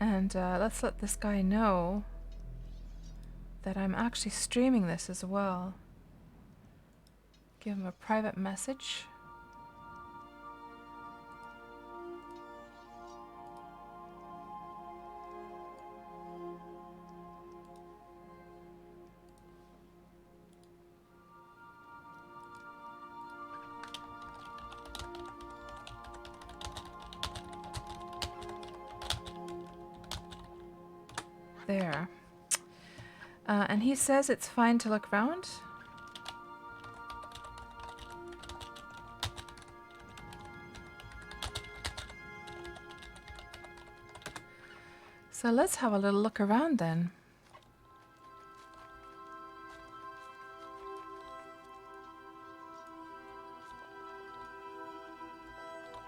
And let's let this guy know that I'm actually streaming this as well. Give him a private message. There. And he says it's fine to look around. So let's have a little look around then.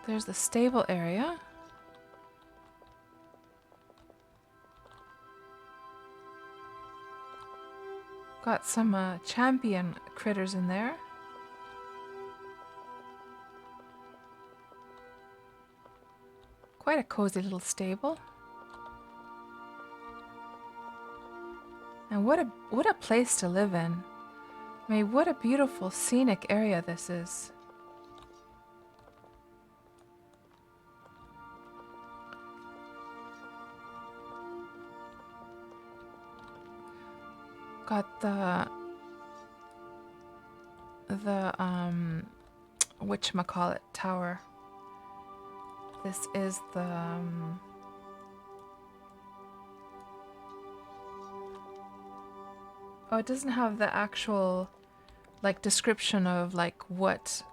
There's the stable area. Got some champion critters in there. Quite a cozy little stable. And what a place to live in. I mean, what a beautiful scenic area this is. Got the whatchamacallit tower. This is the oh, it doesn't have the actual like description of like what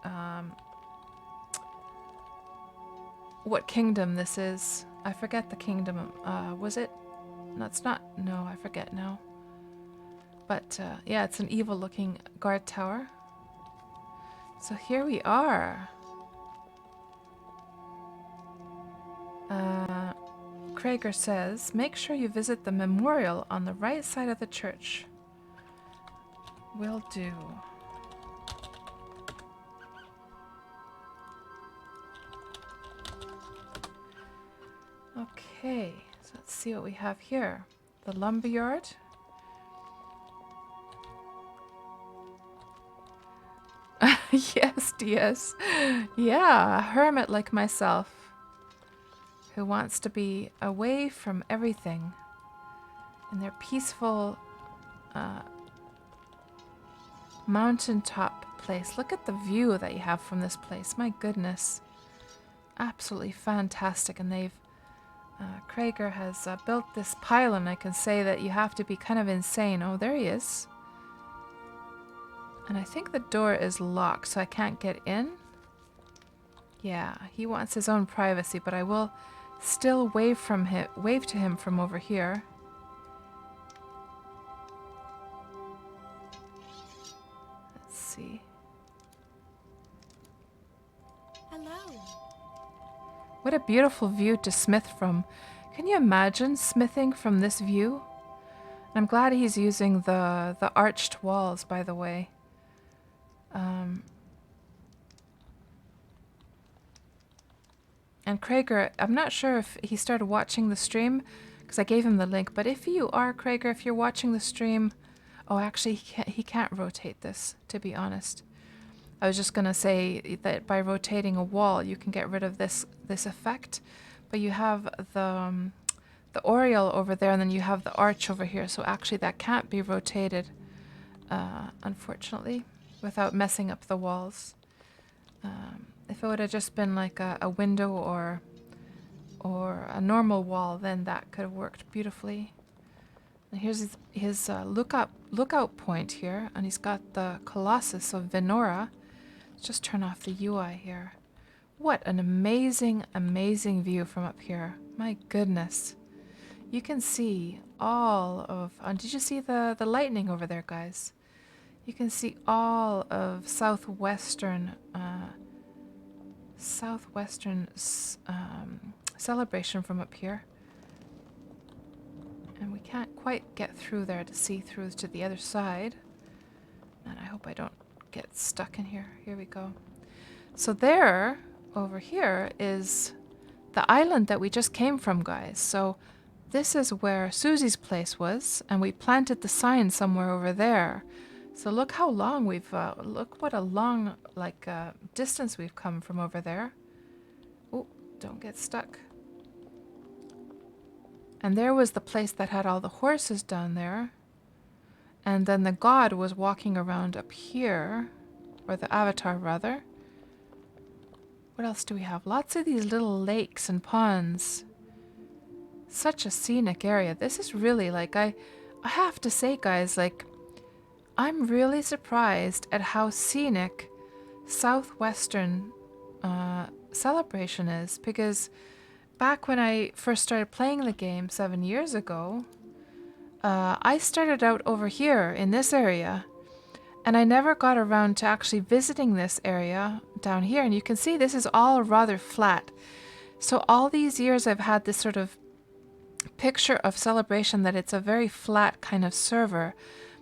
kingdom this is. I forget the kingdom. Was it? No, it's not. No, I forget now. But yeah, it's an evil looking guard tower. So here we are. Krager says, make sure you visit the memorial on the right side of the church. Will do. Okay, so let's see what we have here. The lumberyard. Yes, DS. Yeah, a hermit like myself who wants to be away from everything in their peaceful mountaintop place. Look at the view that you have from this place. My goodness. Absolutely fantastic. And they've Krager has built this pylon. I can say that you have to be kind of insane. Oh, there he is. And I think the door is locked, so I can't get in. Yeah, he wants his own privacy, but I will still wave to him from over here. Let's see. Hello. What a beautiful view to smith from. Can you imagine smithing from this view? I'm glad he's using the arched walls, by the way. And Krager, I'm not sure if he started watching the stream, because I gave him the link, but if you are, Krager, if you're watching the stream... Oh, actually, he can't rotate this, to be honest. I was just going to say that by rotating a wall, you can get rid of this effect. But you have the oriel over there, and then you have the arch over here. So actually, that can't be rotated, unfortunately, without messing up the walls. If it would have just been like a window or a normal wall, then that could have worked beautifully. And here's his lookout point here, and he's got the Colossus of Venora. Let's just turn off the UI here. What an amazing, amazing view from up here. My goodness. You can see all of... did you see the lightning over there, guys? You can see all of southwestern celebration from up here. And we can't quite get through there to see through to the other side. And I hope I don't get stuck in here. Here we go. So there, over here, is the island that we just came from, guys. So this is where Susie's place was, and we planted the sign somewhere over there. So look how long we've, look what a long, distance we've come from over there. Oh, don't get stuck. And there was the place that had all the horses down there. And then the god was walking around up here, or the avatar rather. What else do we have? Lots of these little lakes and ponds. Such a scenic area. This is really I have to say, guys, I'm really surprised at how scenic Southwestern Celebration is, because back when I first started playing the game 7 years ago, I started out over here in this area, and I never got around to actually visiting this area down here. And you can see this is all rather flat. So all these years I've had this sort of picture of Celebration that it's a very flat kind of server.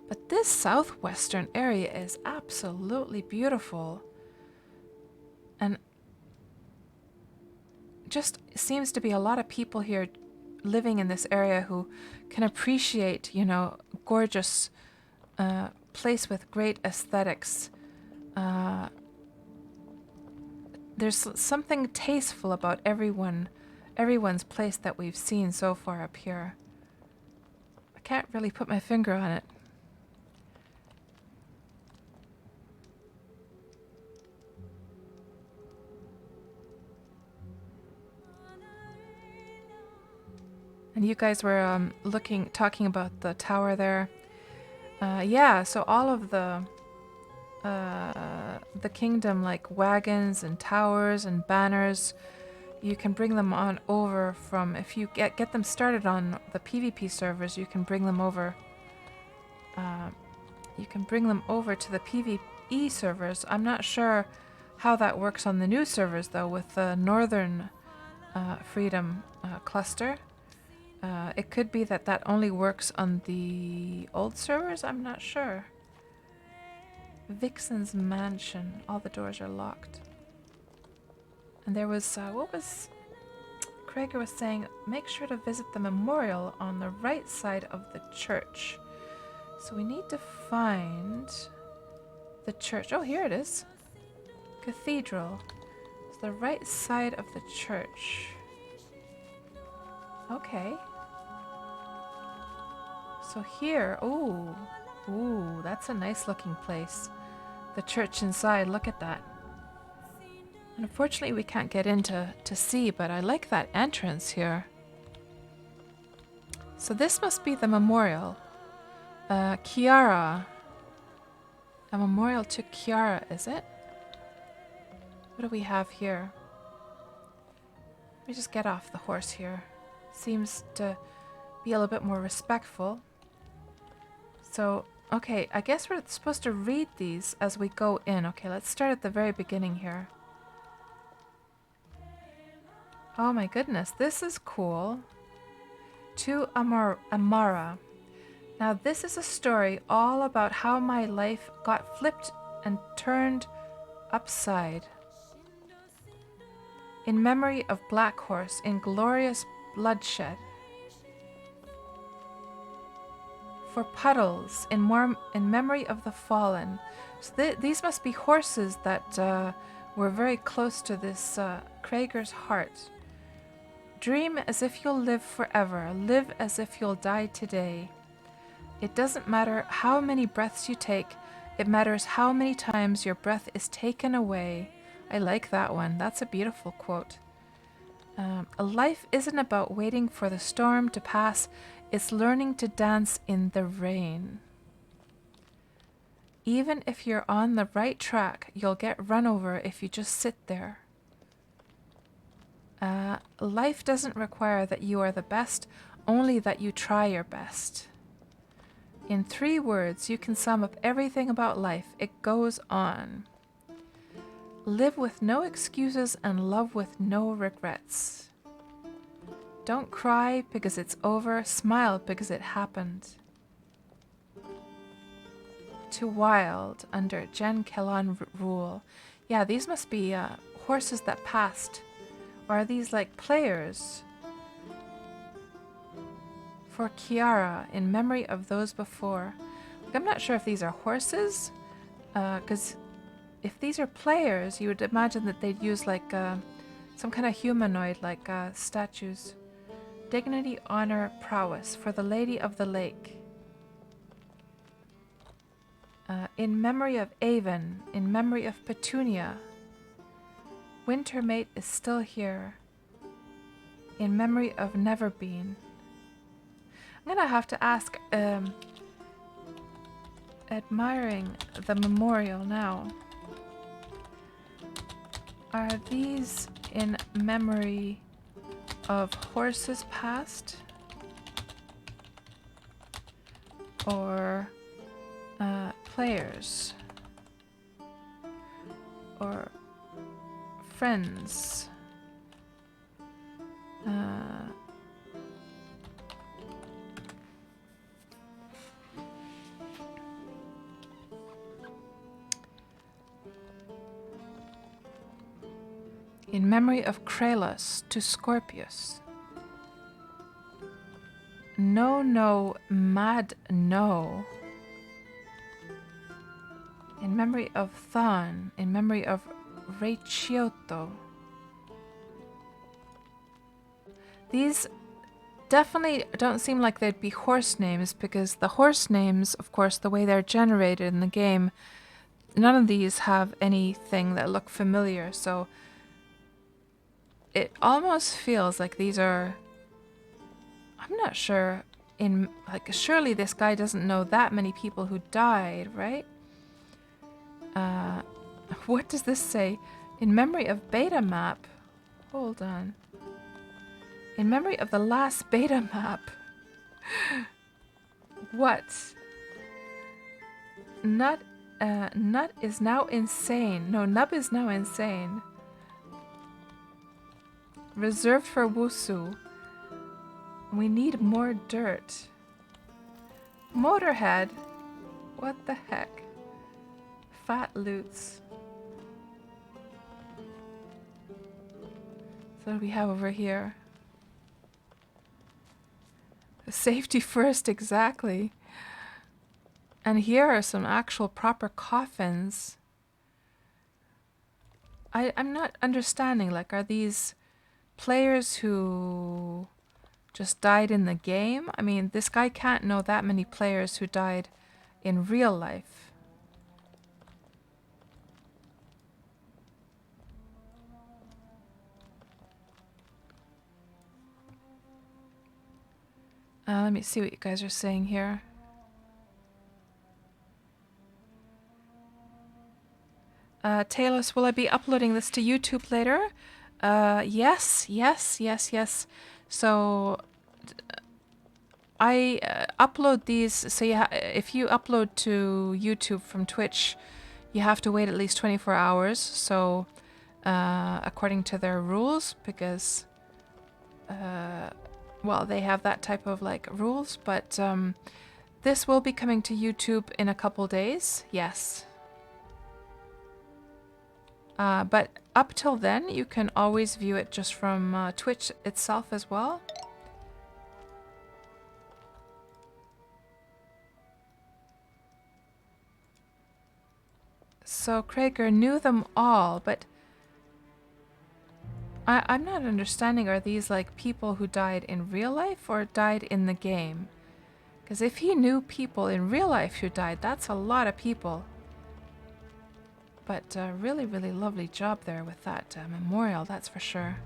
But this southwestern area is absolutely beautiful. And just seems to be a lot of people here living in this area who can appreciate, gorgeous place with great aesthetics. There's something tasteful about everyone's place that we've seen so far up here. I can't really put my finger on it. And you guys were talking about the tower there. Yeah, so all of the kingdom, like wagons and towers and banners, you can bring them on over from, if you get them started on the PvP servers, you can bring them over. You can bring them over to the PvE servers. I'm not sure how that works on the new servers though, with the Northern Freedom cluster. It could be that only works on the old servers. I'm not sure. Vixen's mansion. All the doors are locked. And there was, what was... Krager was saying, make sure to visit the memorial on the right side of the church. So we need to find the church. Oh, here it is. Cathedral. It's the right side of the church. Okay. So here, ooh, that's a nice looking place. The church inside, look at that. And unfortunately we can't get in to see, but I like that entrance here. So this must be the memorial. Kiara. A memorial to Kiara, is it? What do we have here? Let me just get off the horse here. Seems to be a little bit more respectful. So, okay, I guess we're supposed to read these as we go in. Okay, let's start at the very beginning here. Oh my goodness, this is cool. To Amara. Now this is a story all about how my life got flipped and turned upside. In memory of Black Horse, in glorious bloodshed. For Puddles, in memory of the fallen. So these must be horses that were very close to this Krager's heart. Dream as if you'll live forever. Live as if you'll die today. It doesn't matter how many breaths you take. It matters how many times your breath is taken away. I like that one. That's a beautiful quote. A life isn't about waiting for the storm to pass. It's learning to dance in the rain. Even if you're on the right track, you'll get run over if you just sit there. Life doesn't require that you are the best, only that you try your best. In 3 words, you can sum up everything about life. It goes on. Live with no excuses and love with no regrets. Don't cry because it's over. Smile because it happened. To Wild under Jen Kellon rule. Yeah, these must be horses that passed. Or are these like players? For Kiara, in memory of those before. I'm not sure if these are horses, because if these are players, you would imagine that they'd use like some kind of humanoid, like statues. Dignity, honor, prowess for the Lady of the Lake. In memory of Avon, in memory of Petunia. Wintermate is still here. In memory of Neverbeen. I'm gonna have to ask, admiring the memorial now. Are these in memory of horses past? Or players? Or friends? In memory of Kralos to Scorpius. No, mad no. In memory of Thon, in memory of Recioto. These definitely don't seem like they'd be horse names, because the horse names, of course, the way they're generated in the game, none of these have anything that look familiar, so it almost feels like these are, I'm not sure, surely this guy doesn't know that many people who died, right? What does this say? In memory of beta map. Hold on. In memory of the last beta map. What? Nut is now insane. No, Nub is now insane. Reserved for Wusu. We need more dirt. Motorhead. What the heck? fat loots. So what do we have over here? Safety first, exactly. And here are some actual proper coffins. I'm not understanding, like, are these players who just died in the game? I mean, this guy can't know that many players who died in real life. Let me see what you guys are saying here. Talos, will I be uploading this to YouTube later? Yes. So I upload these. So if you upload to YouTube from Twitch, you have to wait at least 24 hours. So according to their rules, because well, they have that type of like rules. But this will be coming to YouTube in a couple days. Yes. But up till then, you can always view it just from Twitch itself as well. So Krager knew them all, but I'm not understanding, are these like people who died in real life or died in the game? Because if he knew people in real life who died, that's a lot of people. But really, really lovely job there with that memorial, that's for sure.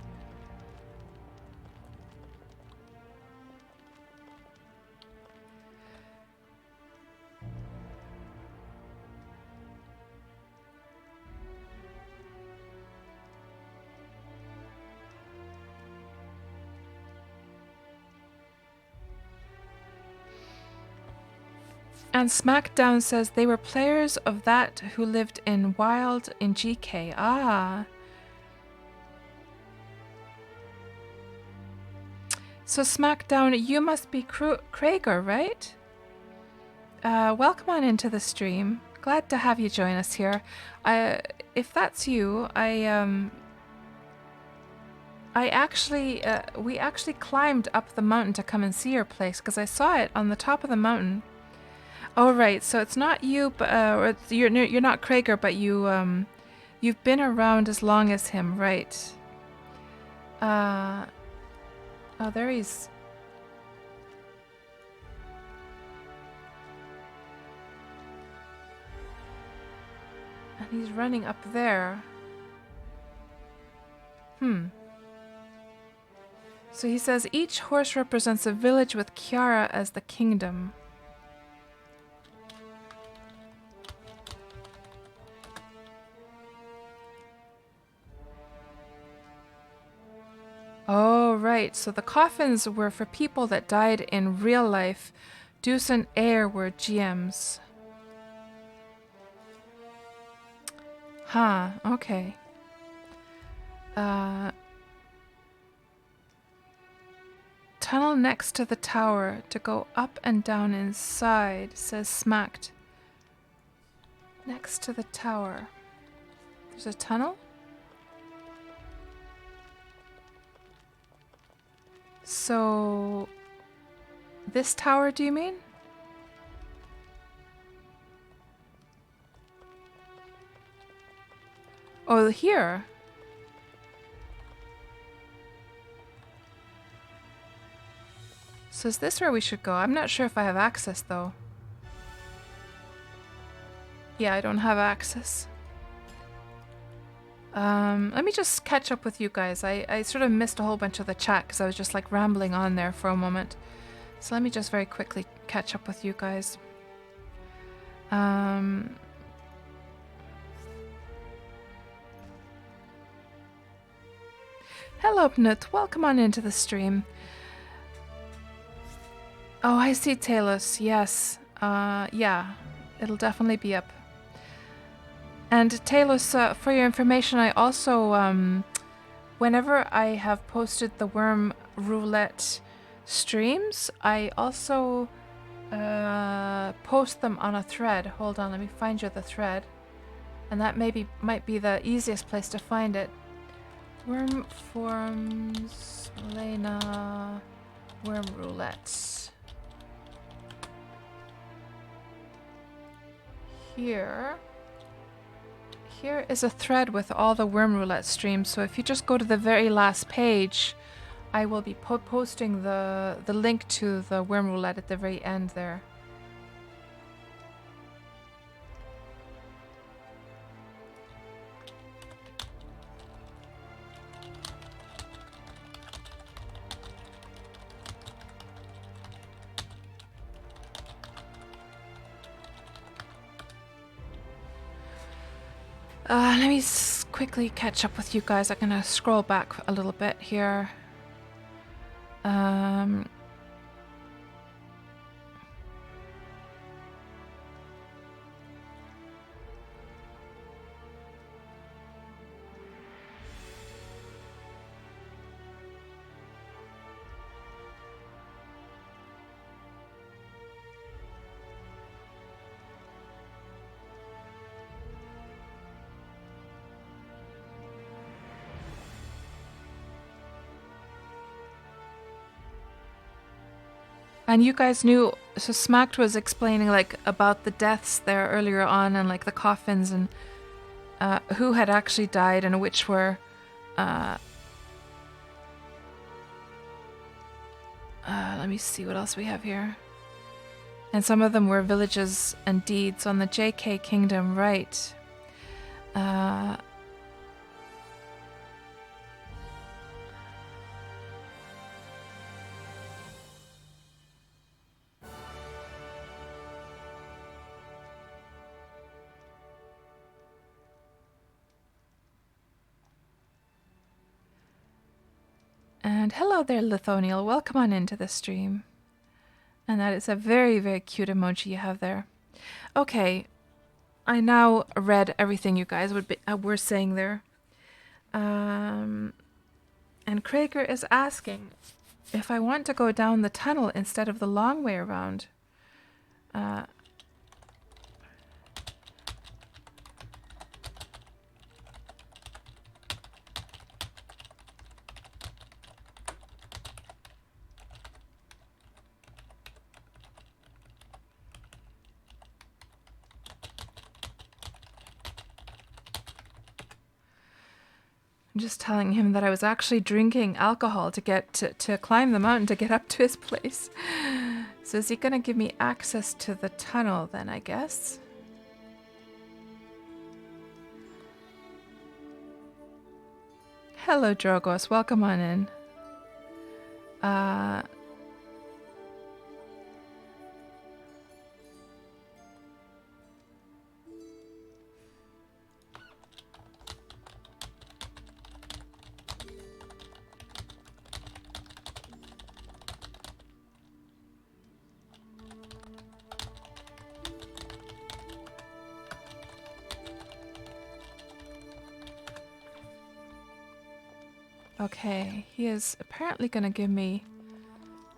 And SmackDown says they were players of that who lived in Wild in GK. Ah. So SmackDown, you must be Krager, right? Welcome on into the stream. Glad to have you join us here. If that's you, we actually climbed up the mountain to come and see your place because I saw it on the top of the mountain. Oh right, so it's not you, but or you're not Krager, but you've been around as long as him, right? Oh, there he's. And he's running up there. So he says each horse represents a village with Kiara as the kingdom. Oh, right. So the coffins were for people that died in real life. Deuce and Air were GMs. Huh, okay. Tunnel next to the tower to go up and down inside, says Smacked. Next to the tower. There's a tunnel? So, this tower, do you mean? Oh, here. So is this where we should go? I'm not sure if I have access, though. Yeah, I don't have access. Let me just catch up with you guys. I sort of missed a whole bunch of the chat because I was just like rambling on there for a moment. So let me just very quickly catch up with you guys. Hello, Pnut. Welcome on into the stream. Oh, I see Talos. Yes. Yeah. It'll definitely be up. And Talos, for your information, I also, whenever I have posted the Wurm Roulette streams, I also post them on a thread. Hold on, let me find you the thread. And that might be the easiest place to find it. Wurm forms, Elena, Wurm Roulette. Here is a thread with all the Wurm Roulette streams. So if you just go to the very last page, I will be posting the link to the Wurm Roulette at the very end there. Let me quickly catch up with you guys. I'm gonna scroll back a little bit here. And you guys knew, so Smacked was explaining like about the deaths there earlier on and like the coffins and who had actually died and which were let me see what else we have here. And some of them were villages and deeds on the JK Kingdom, right? And hello there, Lithoniel. Welcome on into the stream. And that is a very, very cute emoji you have there. Okay, I now read everything you guys were saying there. And Krager is asking if I want to go down the tunnel instead of the long way around. I'm just telling him that I was actually drinking alcohol to get to climb the mountain to get up to his place. So is he gonna give me access to the tunnel then, I guess? Hello, Drogos. Welcome on in. Okay, he is apparently going to give me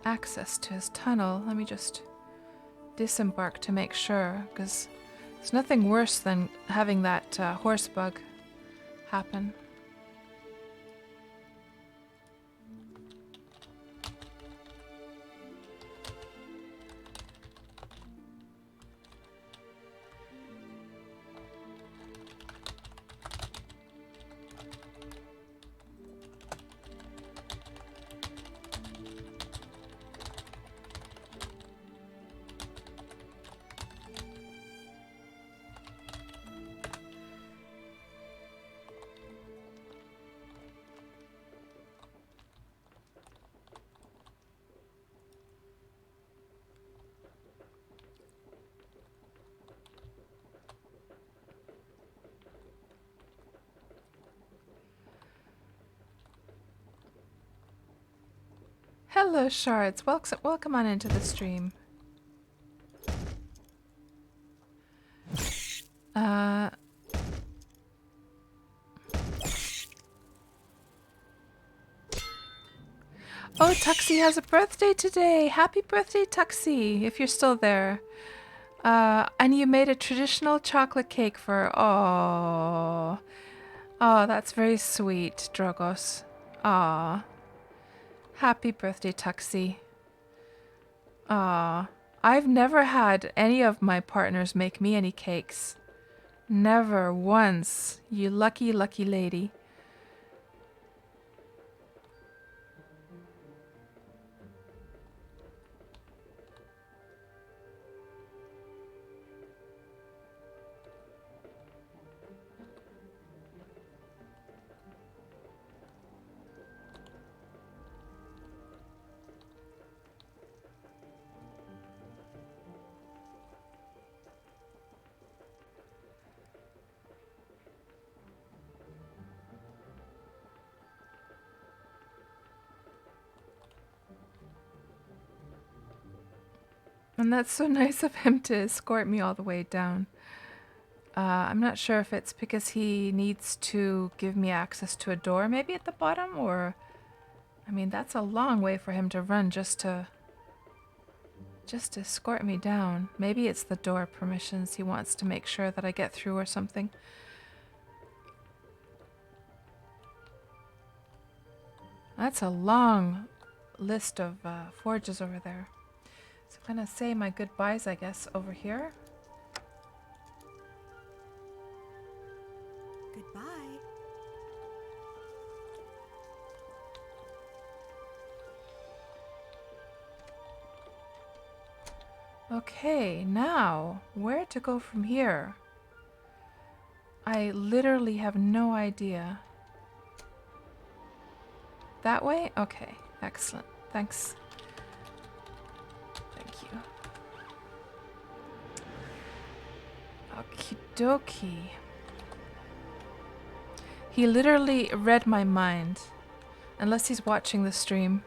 access to his tunnel. Let me just disembark to make sure, because there's nothing worse than having that horse bug happen. Hello, Shards. Welcome on into the stream. Oh, Tuxie has a birthday today. Happy birthday, Tuxie, if you're still there. And you made a traditional chocolate cake for... Oh. Oh, that's very sweet, Drogos. Aw. Happy birthday, Tuxie. Aw. I've never had any of my partners make me any cakes. Never once. You lucky, lucky lady. And that's so nice of him to escort me all the way down. I'm not sure if it's because he needs to give me access to a door maybe at the bottom, or... I mean, that's a long way for him to run just to escort me down. Maybe it's the door permissions. He wants to make sure that I get through or something. That's a long list of forges over there. So I'm gonna say my goodbyes, I guess, over here. Goodbye. Okay, now, where to go from here? I literally have no idea. That way? Okay, excellent. Thanks. Thank you. Okie dokie. He literally read my mind. Unless he's watching the stream.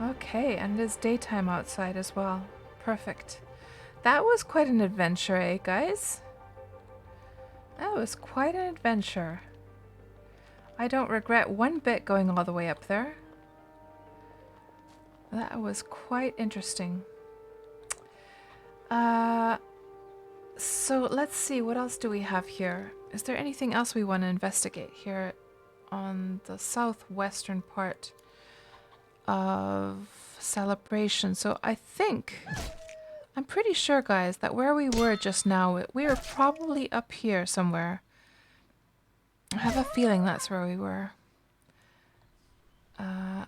Okay, and it is daytime outside as well. Perfect. That was quite an adventure, eh, guys? That was quite an adventure. I don't regret one bit going all the way up there. That was quite interesting. So let's see, what else do we have here? Is there anything else we want to investigate here on the southwestern part of Celebration? So I think, I'm pretty sure, guys, that where we were just now, we were probably up here somewhere. I have a feeling that's where we were. And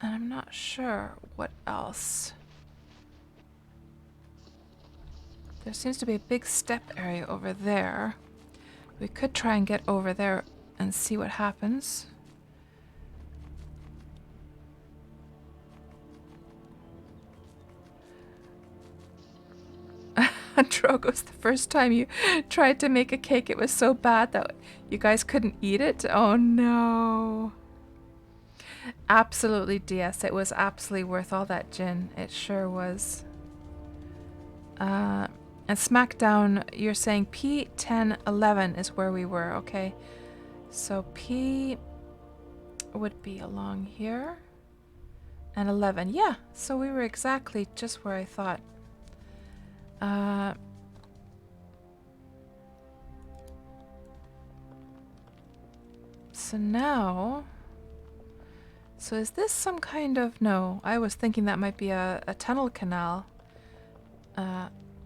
I'm not sure what else. There seems to be a big step area over there. We could try and get over there and see what happens. Drogos, the first time you tried to make a cake, it was so bad that you guys couldn't eat it? Oh no. Absolutely, DS. It was absolutely worth all that gin. It sure was. And Smackdown, you're saying P1011 is where we were, okay? So P would be along here. And 11, yeah. So we were exactly just where I thought. So now... So is this some kind of... No, I was thinking that might be a tunnel canal.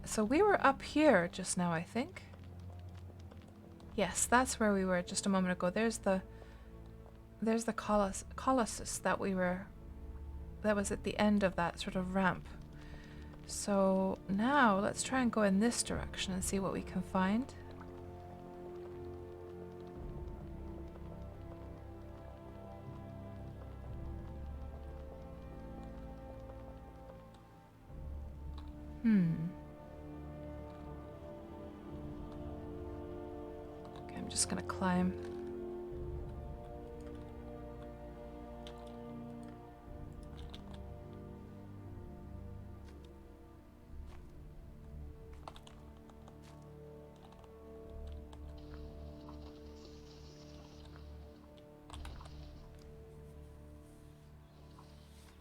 So we were up here just now, I think. Yes, that's where we were just a moment ago. There's the Colossus that we were... That was at the end of that sort of ramp. So now let's try and go in this direction and see what we can find. I'm just gonna climb.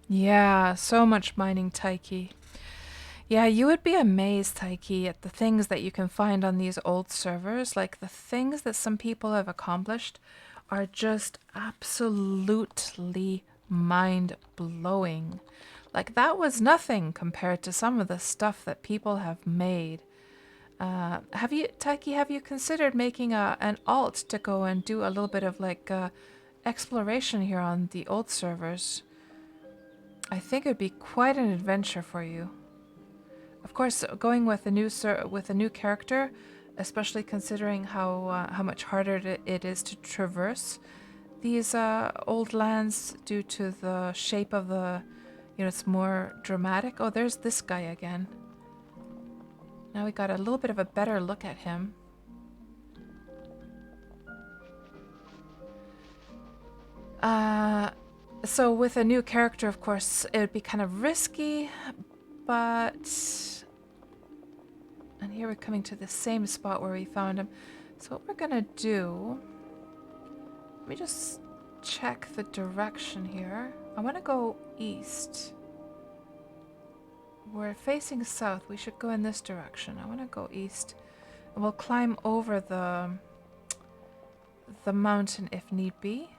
Yeah, so much mining, Taiki. Yeah, you would be amazed, Taiki, at the things that you can find on these old servers. Like, the things that some people have accomplished are just absolutely mind-blowing. Like, that was nothing compared to some of the stuff that people have made. Taiki, have you considered making an alt to go and do a little bit of, like, exploration here on the old servers? I think it would be quite an adventure for you. Of course, going with a new character, especially considering how much harder it is to traverse these old lands due to the shape of the, it's more dramatic. Oh, there's this guy again. Now we got a little bit of a better look at him. So with a new character, of course, it would be kind of risky, but... And here we're coming to the same spot where we found him. So what we're gonna do... Let me just check the direction here. I want to go east. We're facing south. We should go in this direction. I want to go east. And we'll climb over the mountain if need be.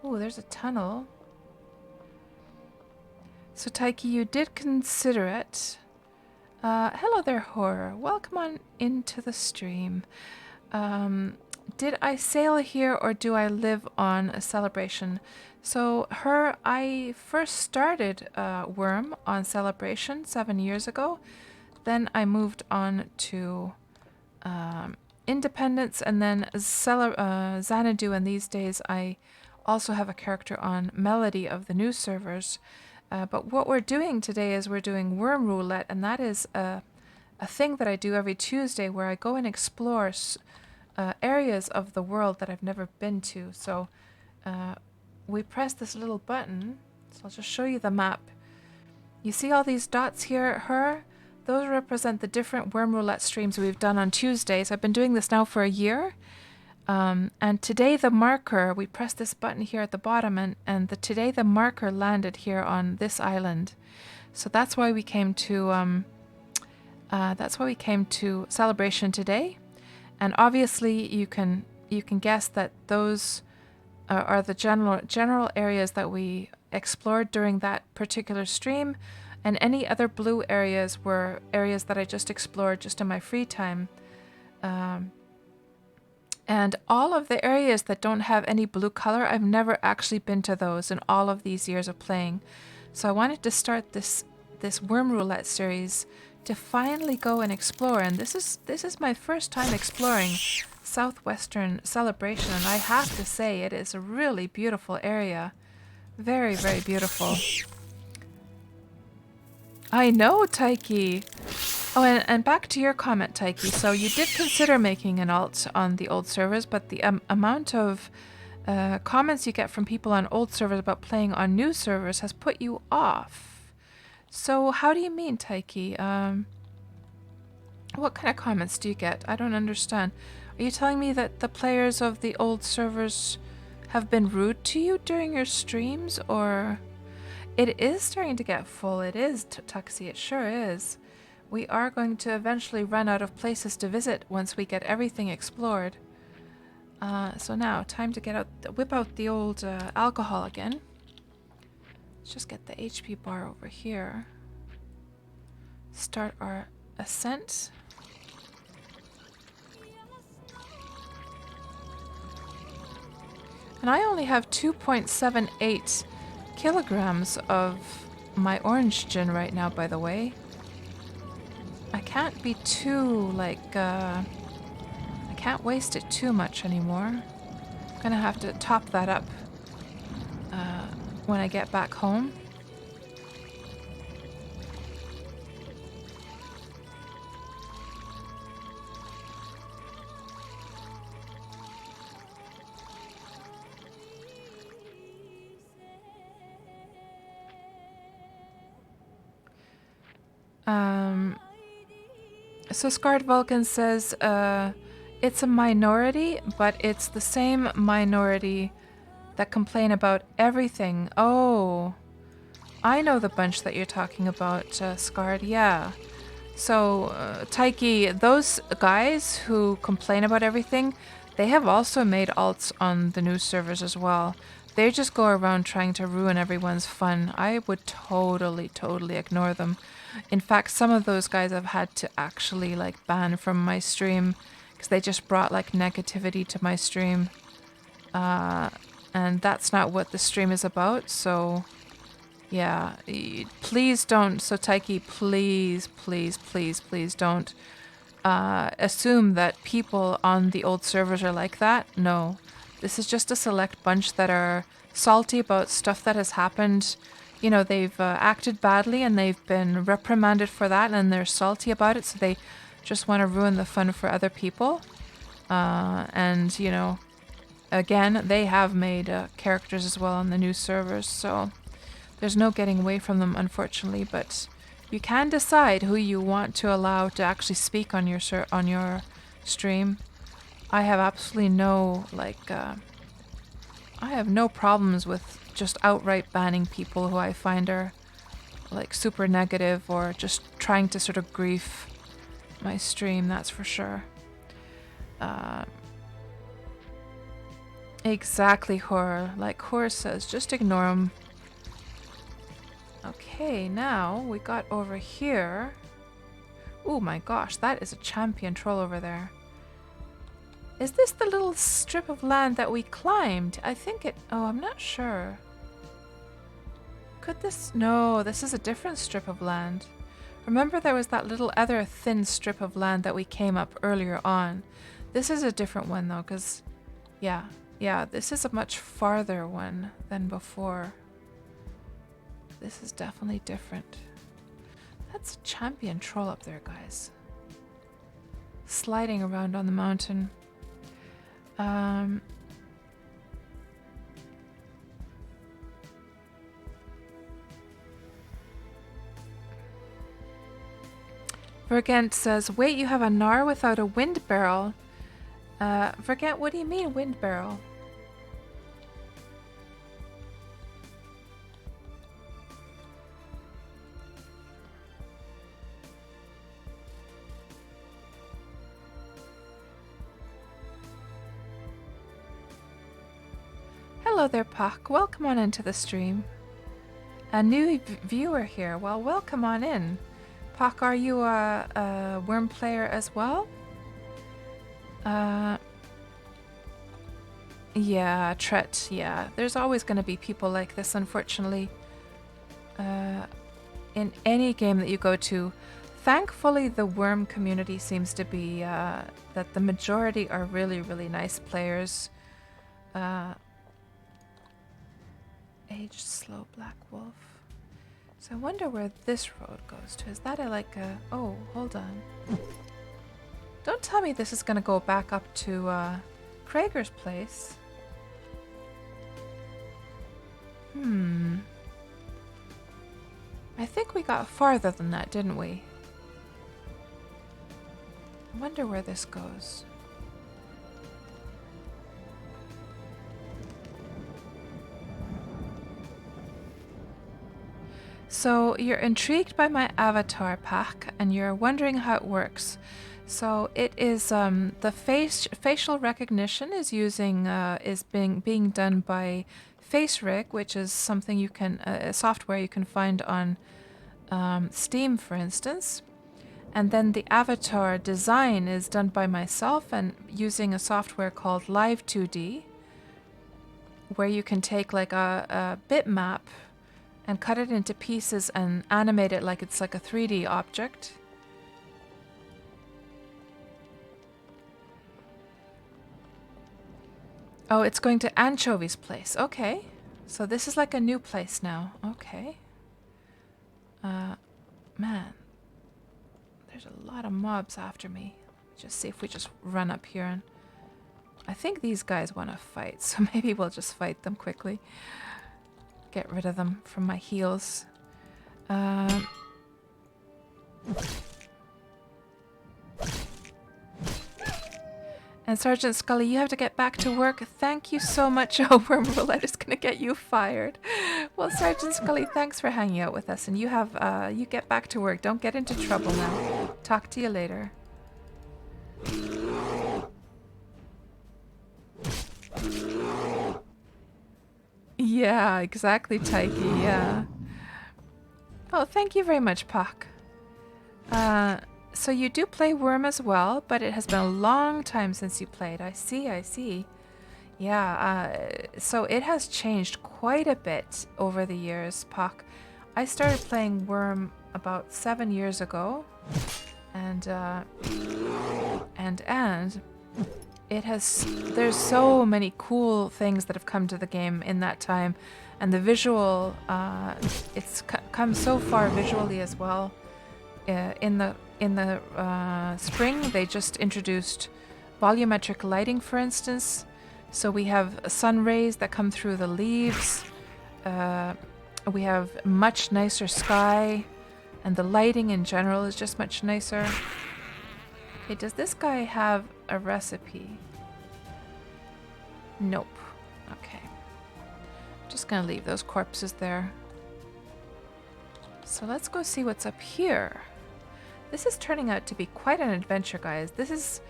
Oh, there's a tunnel. So Taiki, you did consider it. Hello there, Horror. Welcome on into the stream. Did I sail here or do I live on a celebration? So I first started Wurm on Celebration 7 years ago. Then I moved on to Independence and then Xanadu, and these days I also have a character on Melody of the new servers. But what we're doing today is we're doing Wurm Roulette, and that is a thing that I do every Tuesday where I go and explore areas of the world that I've never been to. So we press this little button, so I'll just show you the map. You see all these dots here? Those represent the different Wurm Roulette streams we've done on Tuesdays. I've been doing this now for a year. And today the marker, we pressed this button here at the bottom, and today the marker landed here on this island. So that's why we came to Celebration today. And obviously you can guess that those are the general areas that we explored during that particular stream, and any other blue areas were areas that I just explored just in my free time. And all of the areas that don't have any blue color, I've never actually been to those in all of these years of playing. So I wanted to start this Wurm Roulette series to finally go and explore, and this is my first time exploring Southwestern Celebration, and I have to say it is a really beautiful area. Very, very beautiful. I know, Taiki. Oh, and back to your comment, Taiki. So you did consider making an alt on the old servers, but the amount of comments you get from people on old servers about playing on new servers has put you off. So how do you mean, Taiki? What kind of comments do you get? I don't understand. Are you telling me that the players of the old servers have been rude to you during your streams, or... It is starting to get full. It is, Tuxie. It sure is. We are going to eventually run out of places to visit once we get everything explored. So now, time to whip out the old alcohol again. Let's just get the HP bar over here. Start our ascent. And I only have 2.78 kilograms of my orange gin right now, by the way. I can't be too, like, I can't waste it too much anymore. I'm gonna have to top that up when I get back home. So Scarred Vulcan says, it's a minority, but it's the same minority that complain about everything. Oh, I know the bunch that you're talking about, Scarred, yeah. So, Taiki, those guys who complain about everything, they have also made alts on the new servers as well. They just go around trying to ruin everyone's fun. I would totally ignore them. In fact, some of those guys I've had to actually like ban from my stream because they just brought like negativity to my stream. And that's not what the stream is about, so yeah, please don't. So Taiki, please don't assume that people on the old servers are like that. No, this is just a select bunch that are salty about stuff that has happened. You know, they've acted badly and they've been reprimanded for that, and they're salty about it, so they just want to ruin the fun for other people. And you know, again, they have made characters as well on the new servers, so there's no getting away from them, unfortunately, but you can decide who you want to allow to actually speak on your stream. I have absolutely no, I have no problems with just outright banning people who I find are, like, super negative or just trying to sort of grief my stream, that's for sure. Exactly, Horror. Like Horror says, just ignore them. Okay, now we got over here. Oh my gosh, that is a champion troll over there. Is this the little strip of land that we climbed? I think it... Oh, I'm not sure. Could this... No, this is a different strip of land. Remember there was that little other thin strip of land that we came up earlier on. This is a different one though, because... Yeah, this is a much farther one than before. This is definitely different. That's a champion troll up there, guys. Sliding around on the mountain. Vergent says, wait, you have a Gnar without a wind barrel? Vergent, what do you mean wind barrel? Hello there, Pak. Welcome on into the stream. A new viewer here. Well, welcome on in. Pak, are you a Wurm player as well? Yeah, Tret, yeah. There's always going to be people like this, unfortunately. In any game that you go to. Thankfully, the Wurm community seems to be that the majority are really nice players. Aged slow black wolf. So I wonder where this road goes to. Is that oh, hold on. Don't tell me this is going to go back up to Krager's place. I think we got farther than that, didn't we? I wonder where this goes. So you're intrigued by my avatar pack and you're wondering how it works. So it is the facial recognition is being done by FaceRig, which is something you can a software you can find on Steam, for instance. And then the avatar design is done by myself and using a software called Live 2D, where you can take like a bitmap and cut it into pieces and animate it like it's like a 3D object. Oh, it's going to Anchovy's place. Okay. So this is like a new place now. Okay. Man. There's a lot of mobs after me. Just see if we just run up here and... I think these guys want to fight, so maybe we'll just fight them quickly. Get rid of them from my heels. And Sergeant Scully, you have to get back to work. Thank you so much. Oh, Wurm Roulette is gonna get you fired. Well, Sergeant Scully, thanks for hanging out with us, and you have you get back to work. Don't get into trouble now. Talk to you later. Yeah, exactly, Taiki. Yeah. Oh, thank you very much, Pak. So you do play Wurm as well, but it has been a long time since you played. I see, I see. Yeah, so it has changed quite a bit over the years, Pak. I started playing Wurm about 7 years ago, and it has, there's so many cool things that have come to the game in that time, and the visual, it's come so far visually as well. In the spring, they just introduced volumetric lighting, for instance. So we have sun rays that come through the leaves. We have much nicer sky, and the lighting in general is just much nicer. Okay, does this guy have a recipe? Nope. Okay. Just gonna leave those corpses there. So let's go see what's up here. This is turning out to be quite an adventure, guys. This is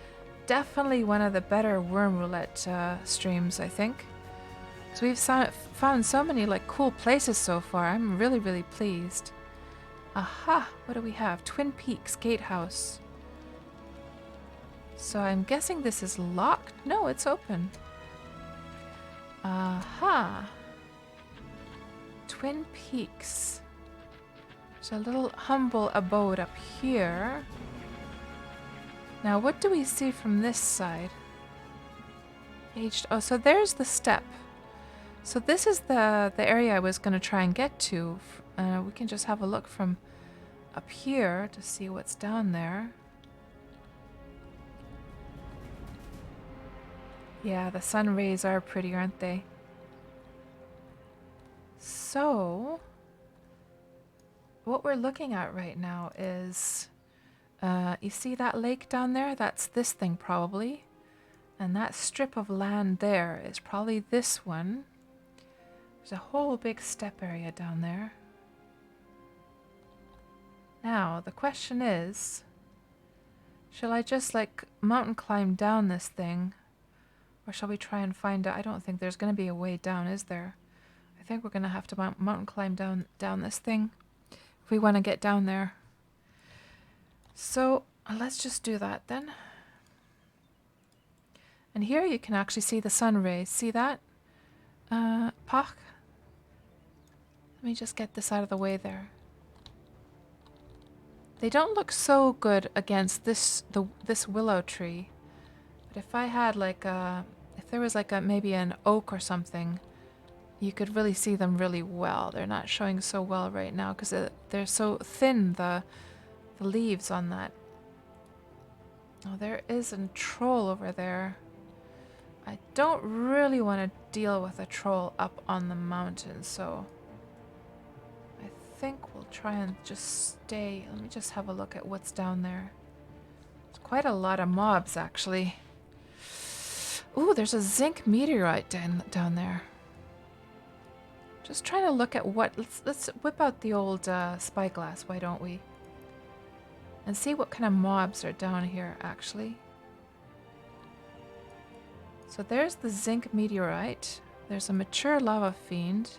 definitely one of the better Wurm Roulette streams, I think. So we've found so many like cool places so far. I'm really, really pleased. Aha! What do we have? Twin Peaks Gatehouse. So I'm guessing this is locked. No, it's open. Aha! Twin Peaks. There's a little humble abode up here. Now, what do we see from this side? Oh, so there's the step. So this is the area I was going to try and get to. We can just have a look from up here to see what's down there. Yeah, the sun rays are pretty, aren't they? So what we're looking at right now is, you see that lake down there? That's this thing probably. And that strip of land there is probably this one. There's a whole big step area down there. Now, the question is, shall I just like mountain climb down this thing? Or shall we try and find out? I don't think there's going to be a way down, is there? I think we're going to have to mountain climb down this thing if we want to get down there. So let's just do that then. And here you can actually see the sun rays. See that? Pak? Let me just get this out of the way there. They don't look so good against this willow tree. But if I had like if there was like maybe an oak or something, you could really see them really well. They're not showing so well right now because they're so thin, the leaves on that. Oh, there is a troll over there. I don't really want to deal with a troll up on the mountain, so I think we'll try and just stay. Let me just have a look at what's down there. It's quite a lot of mobs, actually. Ooh, there's a zinc meteorite down there. Just trying to look at what... Let's whip out the old spyglass, why don't we? And see what kind of mobs are down here, actually. So there's the zinc meteorite. There's a mature lava fiend.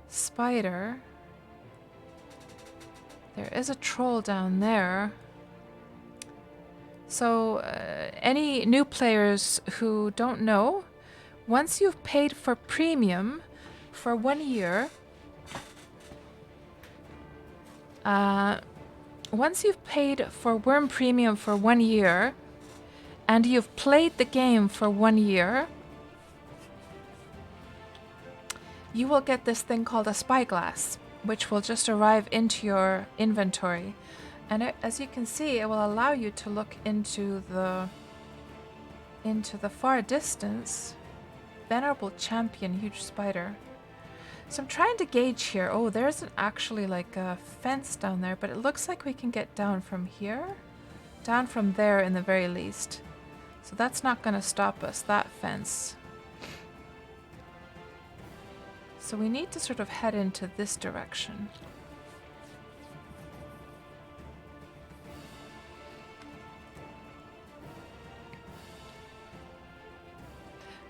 Spider. There is a troll down there. So any new players who don't know, once you've paid for premium for 1 year, once you've paid for Wurm Premium for 1 year, and you've played the game for 1 year, you will get this thing called a spyglass, which will just arrive into your inventory. And as you can see, it will allow you to look into the far distance. Venerable champion, huge spider. So I'm trying to gauge here. Oh, there's actually like a fence down there, but it looks like we can get down from here. Down from there in the very least. So that's not going to stop us, that fence. So we need to sort of head into this direction.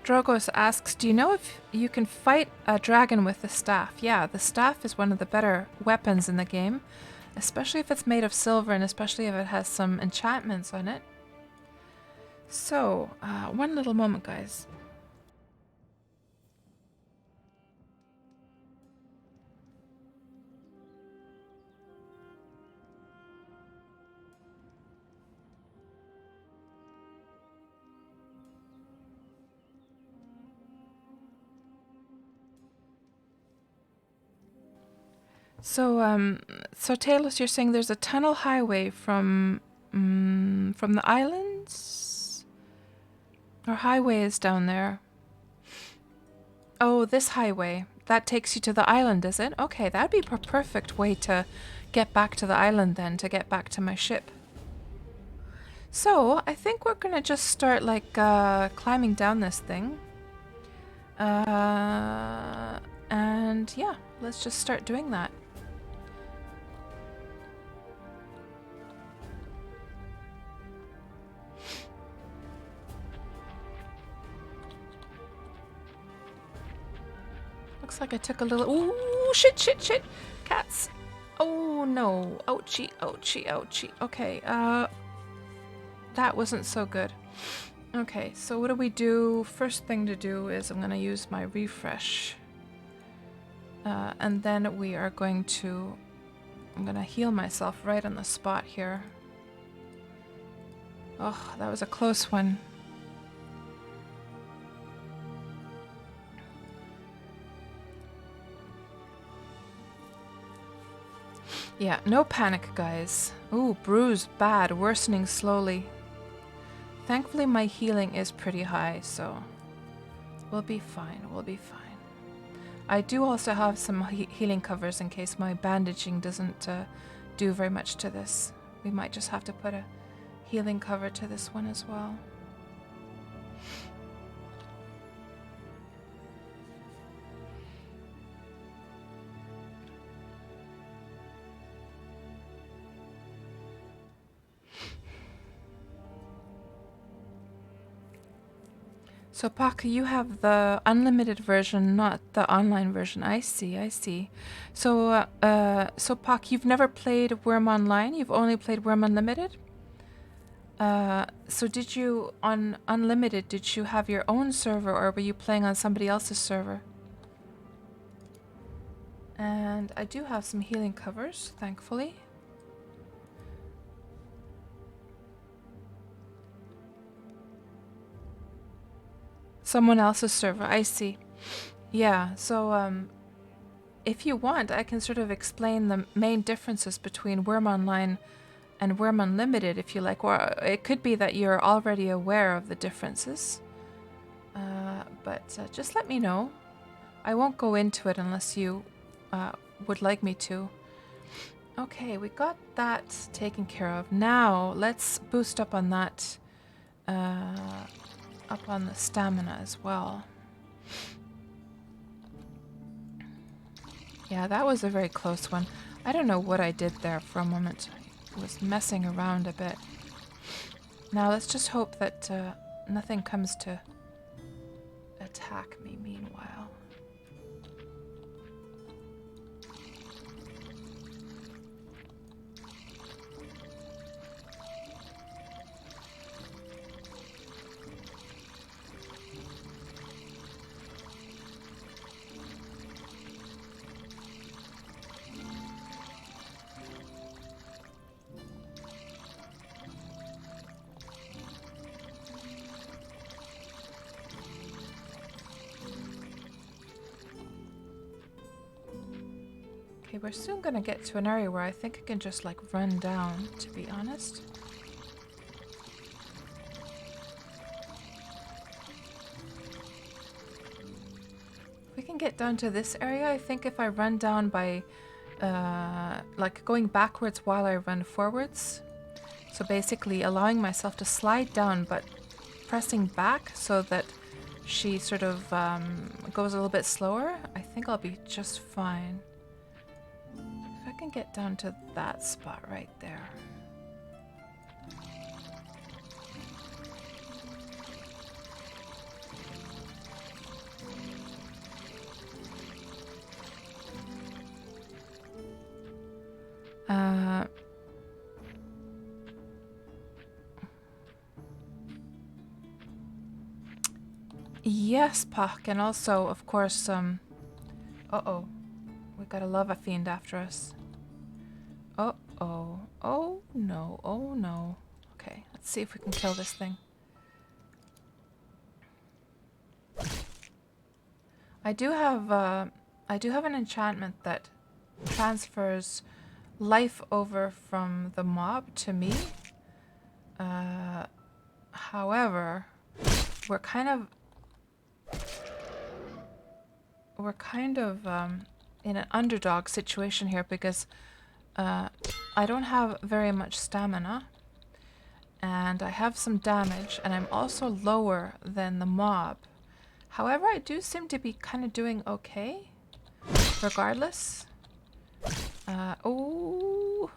Drogos asks, do you know if you can fight a dragon with the staff? Yeah, the staff is one of the better weapons in the game, especially if it's made of silver and especially if it has some enchantments on it. So, one little moment, guys. So Talos, you're saying there's a tunnel highway from the islands? Or highway is down there? Oh, this highway. That takes you to the island, is it? Okay, that'd be a perfect way to get back to the island then, to get back to my ship. So, I think we're gonna just start, like, climbing down this thing. And yeah, let's just start doing that. Looks like I took a little... Ooh, shit, shit, shit! Cats! Oh, no. Ouchie, ouchie, ouchie. Okay, that wasn't so good. Okay, so what do we do? First thing to do is I'm going to use my refresh. And then we are going to... I'm going to heal myself right on the spot here. Oh, that was a close one. Yeah, no panic, guys. Ooh, bruise, bad, worsening slowly. Thankfully, my healing is pretty high, so we'll be fine. We'll be fine. I do also have some healing covers in case my bandaging doesn't do very much to this. We might just have to put a healing cover to this one as well. So Paka, you have the unlimited version, not the online version. I see, I see. So, so Pak, you've never played Wurm Online? You've only played Wurm Unlimited? So did you, on Unlimited, did you have your own server or were you playing on somebody else's server? And I do have some healing covers, thankfully. Someone else's server, I see. Yeah, so if you want, I can sort of explain the main differences between Wurm Online and Wurm Unlimited if you like, or it could be that you're already aware of the differences. But just let me know. I won't go into it unless you would like me to. Okay, we got that taken care of. Now, let's boost up on that, up on the stamina as well. Yeah, that was a very close one. I don't know what I did there for a moment. I was messing around a bit. Now, let's just hope that nothing comes to attack me meanwhile. Okay, we're soon gonna get to an area where I think I can just like run down, to be honest. We can get down to this area, I think if I run down by like going backwards while I run forwards. So basically allowing myself to slide down but pressing back so that she sort of goes a little bit slower, I think I'll be just fine. If I can get down to that spot right there. Yes, Puck, and also, of course, uh-oh. We got a lava fiend after us. Uh-oh. Oh, no. Oh, no. Okay, let's see if we can kill this thing. I do have an enchantment that transfers life over from the mob to me. However, we're kind of in an underdog situation here because I don't have very much stamina and I have some damage and I'm also lower than the mob. However, I do seem to be kind of doing okay regardless. Oh,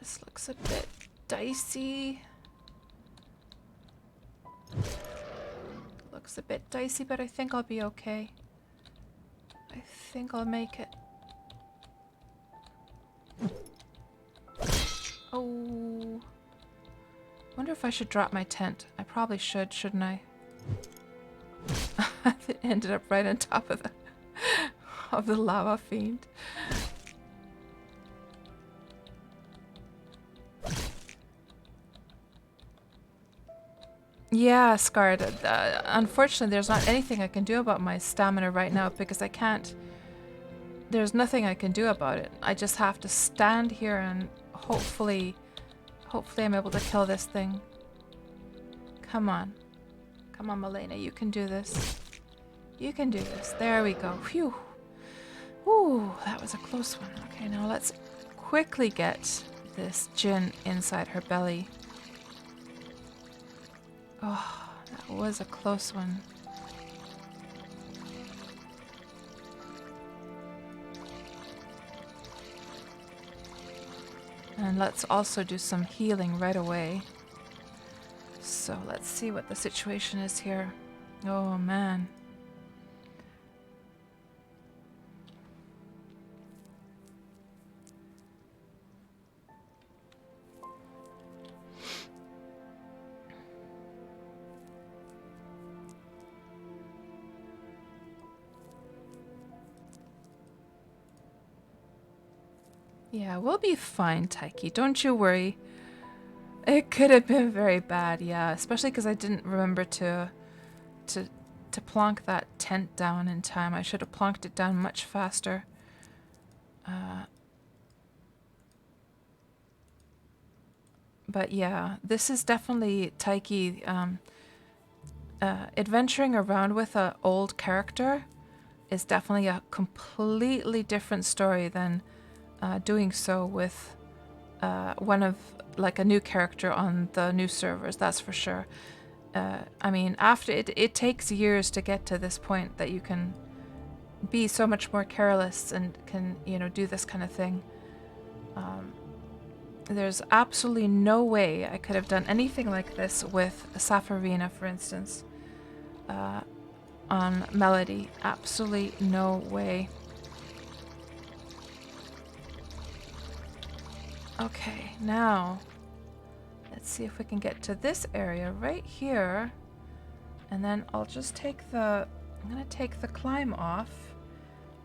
this looks a bit dicey. Looks a bit dicey, but I think I'll be okay. I think I'll make it. Oh. Wonder if I should drop my tent. I probably should, shouldn't I? It ended up right on top of the lava fiend. Yeah, Scarred. Unfortunately, there's not anything I can do about my stamina right now because I can't. There's nothing I can do about it. I just have to stand here and hopefully I'm able to kill this thing. Come on. Come on, Malena, you can do this. You can do this. There we go. Phew. Ooh, that was a close one. Okay, now let's quickly get this Jinn inside her belly. Oh, that was a close one. And let's also do some healing right away. So let's see what the situation is here. Oh man. Yeah, we'll be fine, Taiki. Don't you worry. It could have been very bad, yeah. Especially because I didn't remember to plonk that tent down in time. I should have plonked it down much faster. But yeah, this is definitely Taiki adventuring around with an old character is definitely a completely different story than doing so with one of like a new character on the new servers, that's for sure. I mean, after it takes years to get to this point that you can be so much more careless and can, you know, do this kind of thing. There's absolutely no way I could have done anything like this with Safarina, for instance, on Melody. Absolutely no way. Okay, now let's see if we can get to this area right here, and then I'll just take I'm gonna take the climb off.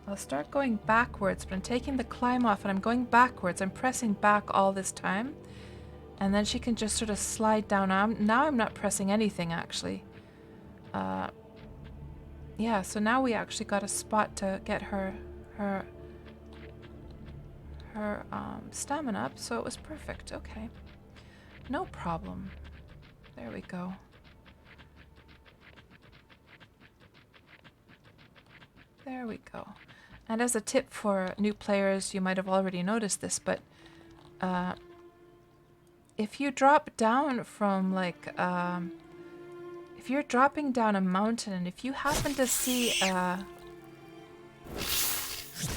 I'll start going backwards, but I'm taking the climb off and I'm going backwards. I'm pressing back all this time. And then she can just sort of slide down. Now I'm not pressing anything, actually. Yeah, so now we actually got a spot to get her stamina up, so it was perfect. Okay. No problem. There we go. There we go. And as a tip for new players, you might have already noticed this, but if you drop down from like, if you're dropping down a mountain and if you happen to see a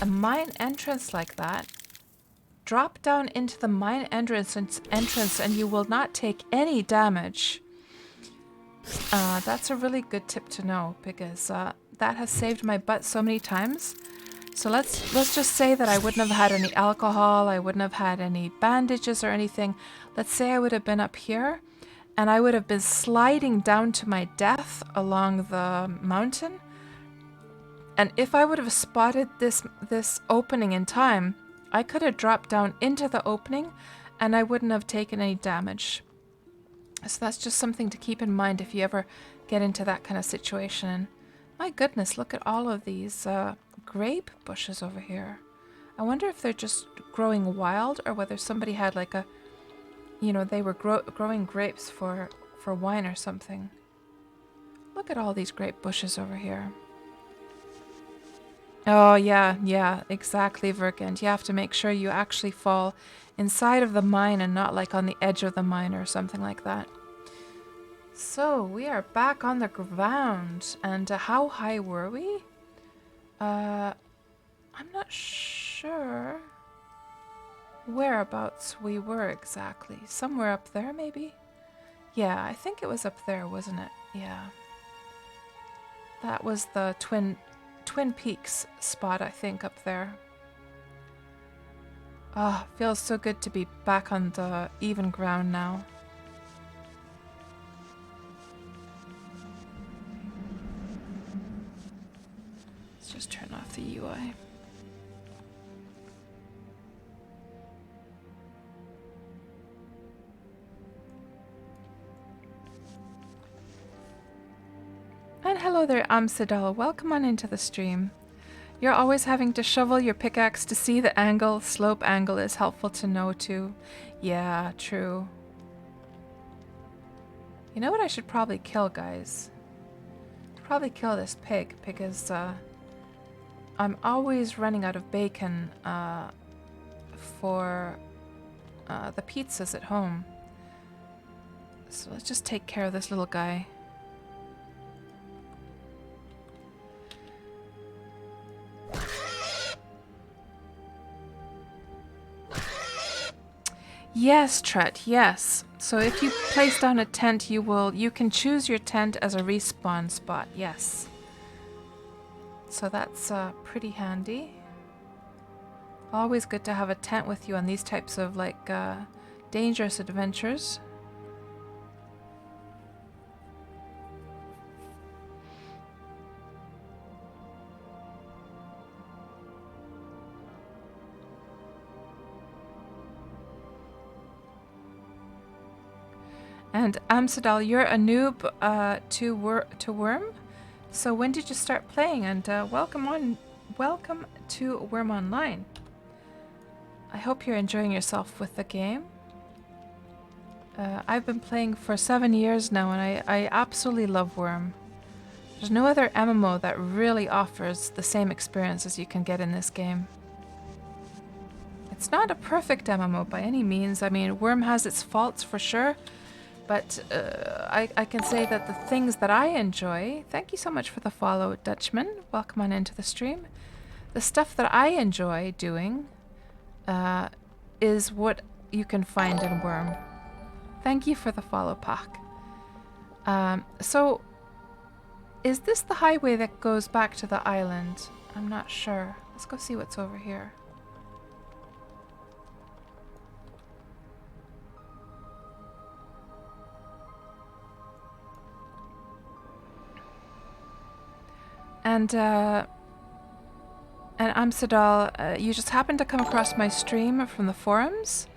mine entrance like that, drop down into the mine entrance and you will not take any damage. That's a really good tip to know because that has saved my butt so many times. So let's just say that I wouldn't have had any alcohol, I wouldn't have had any bandages or anything. Let's say I would have been up here and I would have been sliding down to my death along the mountain. And if I would have spotted this opening in time, I could have dropped down into the opening and I wouldn't have taken any damage. So that's just something to keep in mind if you ever get into that kind of situation. My goodness, look at all of these grape bushes over here. I wonder if they're just growing wild or whether somebody had like a, you know, they were growing grapes for wine or something. Look at all these grape bushes over here. Oh, yeah, exactly, Vergend. You have to make sure you actually fall inside of the mine and not like on the edge of the mine or something like that. So, we are back on the ground. And how high were we? I'm not sure whereabouts we were exactly. Somewhere up there, maybe? Yeah, I think it was up there, wasn't it? Yeah. That was the Twin Peaks spot, I think, up there. Ah, oh, feels so good to be back on the even ground now. Let's just turn off the UI. And hello there, Amsterdal. Welcome on into the stream. You're always having to shovel your pickaxe to see the angle. Slope angle is helpful to know too. Yeah, true. You know what I should probably kill, guys? Probably kill this pig because I'm always running out of bacon for the pizzas at home. So let's just take care of this little guy. Yes, Tret, yes. So if you place down a tent, you can choose your tent as a respawn spot, yes. So that's pretty handy. Always good to have a tent with you on these types of like dangerous adventures. And Amsterdal, you're a noob to Wurm. So when did you start playing? And welcome to Wurm Online. I hope you're enjoying yourself with the game. I've been playing for 7 years now, and I absolutely love Wurm. There's no other MMO that really offers the same experience as you can get in this game. It's not a perfect MMO by any means. I mean, Wurm has its faults for sure. But I can say that the things that I enjoy... Thank you so much for the follow, Dutchman. Welcome on into the stream. The stuff that I enjoy doing is what you can find in Wurm. Thank you for the follow, Pak. So, is this the highway that goes back to the island? I'm not sure. Let's go see what's over here. And Amsterdal, you just happened to come across my stream from the forums.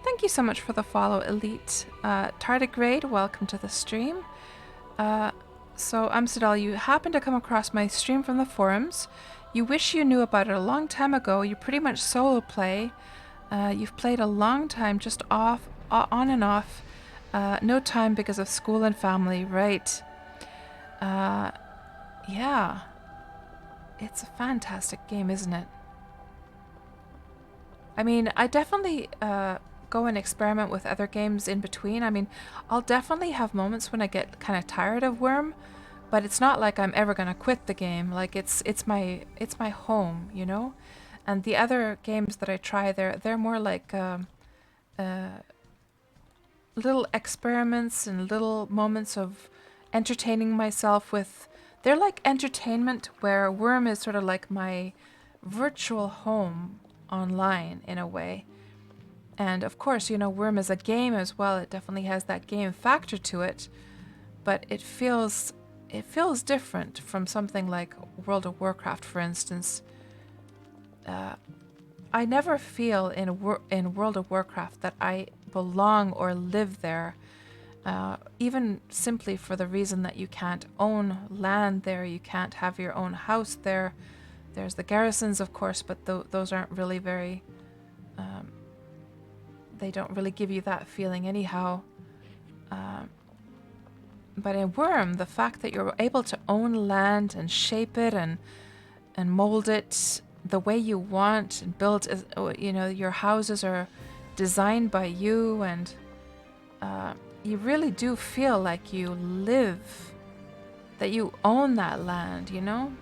Thank you so much for the follow, Elite. Tardigrade, welcome to the stream. So Amsterdal, you happened to come across my stream from the forums. You wish you knew about it a long time ago. You pretty much solo play. You've played a long time, just on and off. No time because of school and family, right? Yeah. it's a fantastic game, isn't it? I mean, I definitely go and experiment with other games in between. I mean, I'll definitely have moments when I get kind of tired of Wurm, but it's not like I'm ever gonna quit the game. Like it's my home, you know. And the other games that I try, they're more like uh, little experiments and little moments of entertaining myself with. They're like entertainment, where Wurm is sort of like my virtual home online in a way. And of course, you know, Wurm is a game as well. It definitely has that game factor to it, but it feels different from something like World of Warcraft, for instance. I never feel in World of Warcraft that I belong or live there, even simply for the reason that you can't own land there, you can't have your own house there. There's the garrisons, of course, but those aren't really very. They don't really give you that feeling anyhow. But in Wurm, the fact that you're able to own land and shape it and mold it the way you want and build, you know, your houses are designed by you, and you really do feel like you live, that you own that land, you know?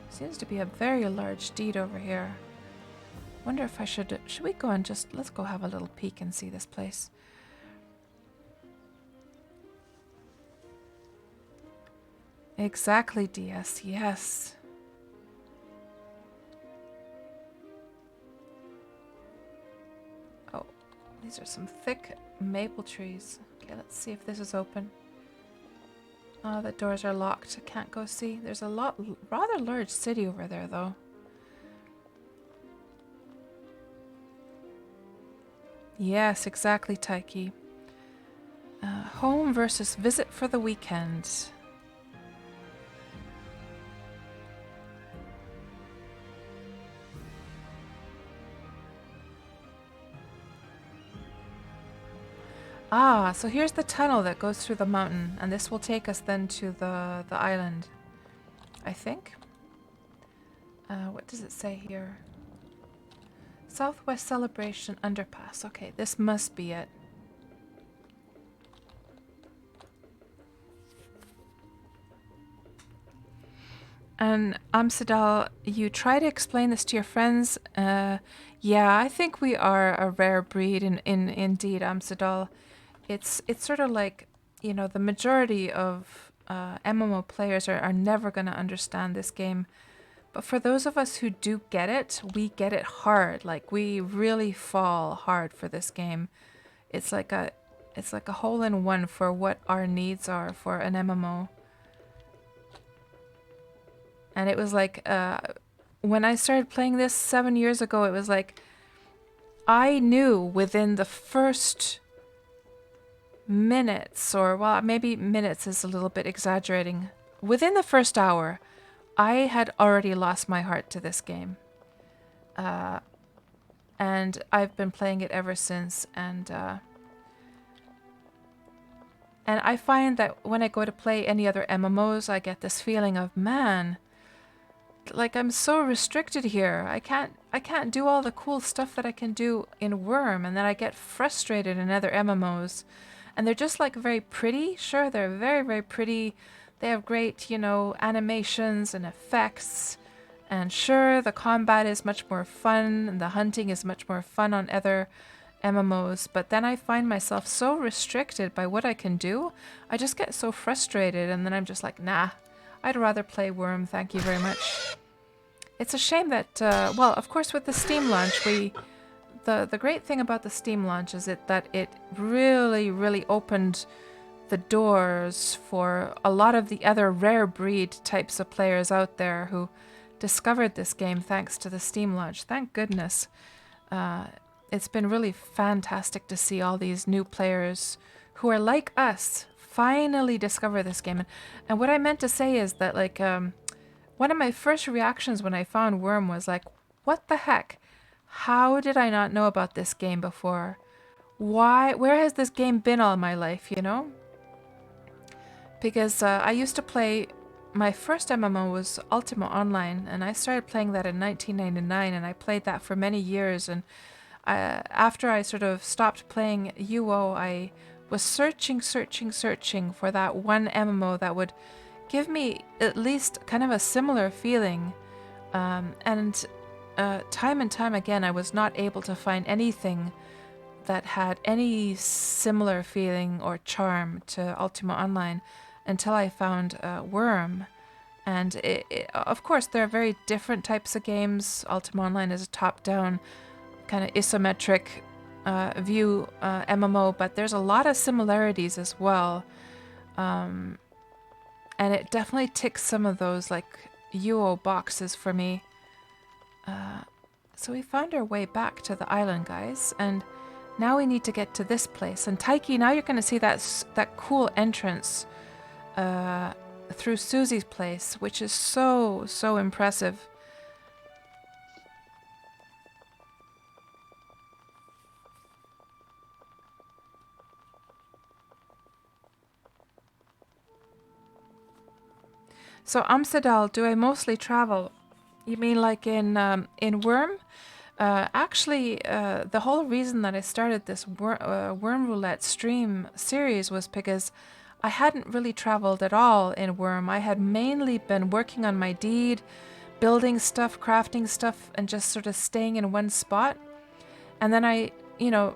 Seems to be a very large deed over here. Wonder if I should we go and let's go have a little peek and see this place. Exactly, DS, yes. Oh, these are some thick maple trees. Okay, let's see if this is open. Oh, the doors are locked. I can't go see. There's a rather large city over there, though. Yes, exactly, Taiki. Home versus visit for the weekend. Ah, so here's the tunnel that goes through the mountain, and this will take us then to the island, I think. What does it say here? Southwest Celebration Underpass. Okay, this must be it. And Amsterdal, you try to explain this to your friends. Yeah, I think we are a rare breed indeed, Amsterdal. It's sort of like, you know, the majority of MMO players are never going to understand this game. But for those of us who do get it, we get it hard. Like, we really fall hard for this game. It's like a hole in one for what our needs are for an MMO. And it was like, when I started playing this 7 years ago, it was like, I knew within the first minutes, or well, maybe minutes is a little bit exaggerating. Within the first hour, I had already lost my heart to this game. And I've been playing it ever since, and I find that when I go to play any other MMOs, I get this feeling of, man, like I'm so restricted here. I can't do all the cool stuff that I can do in Wurm, and then I get frustrated in other MMOs. And they're just like very pretty. Sure, they're very, very pretty. They have great, you know, animations and effects. And sure, the combat is much more fun, and the hunting is much more fun on other MMOs. But then I find myself so restricted by what I can do. I just get so frustrated, and then I'm just like, nah, I'd rather play Wurm, thank you very much. It's a shame that, well, of course with the Steam launch, the great thing about the Steam launch is that it really, really opened the doors for a lot of the other rare breed types of players out there who discovered this game thanks to the Steam launch. Thank goodness. It's been really fantastic to see all these new players who are like us finally discover this game. And what I meant to say is that, like, one of my first reactions when I found Wurm was like, what the heck? How did I not know about this game before? Where has this game been all my life, you know? because I used to play. My first MMO was Ultima Online, and I started playing that in 1999, and I played that for many years. And after I sort of stopped playing UO, I was searching for that one MMO that would give me at least kind of a similar feeling. And time and time again, I was not able to find anything that had any similar feeling or charm to Ultima Online until I found Wurm. And of course, there are very different types of games. Ultima Online is a top-down, kind of isometric view MMO, but there's a lot of similarities as well. And it definitely ticks some of those like UO boxes for me. So we found our way back to the island, guys, and now we need to get to this place. And Taiki, now you're going to see that cool entrance through Susie's place, which is so impressive. So Amsterdam, do I mostly travel? You mean like in Wurm? Actually, the whole reason that I started this Wurm Roulette stream series was because I hadn't really traveled at all in Wurm. I had mainly been working on my deed, building stuff, crafting stuff, and just sort of staying in one spot. And then I,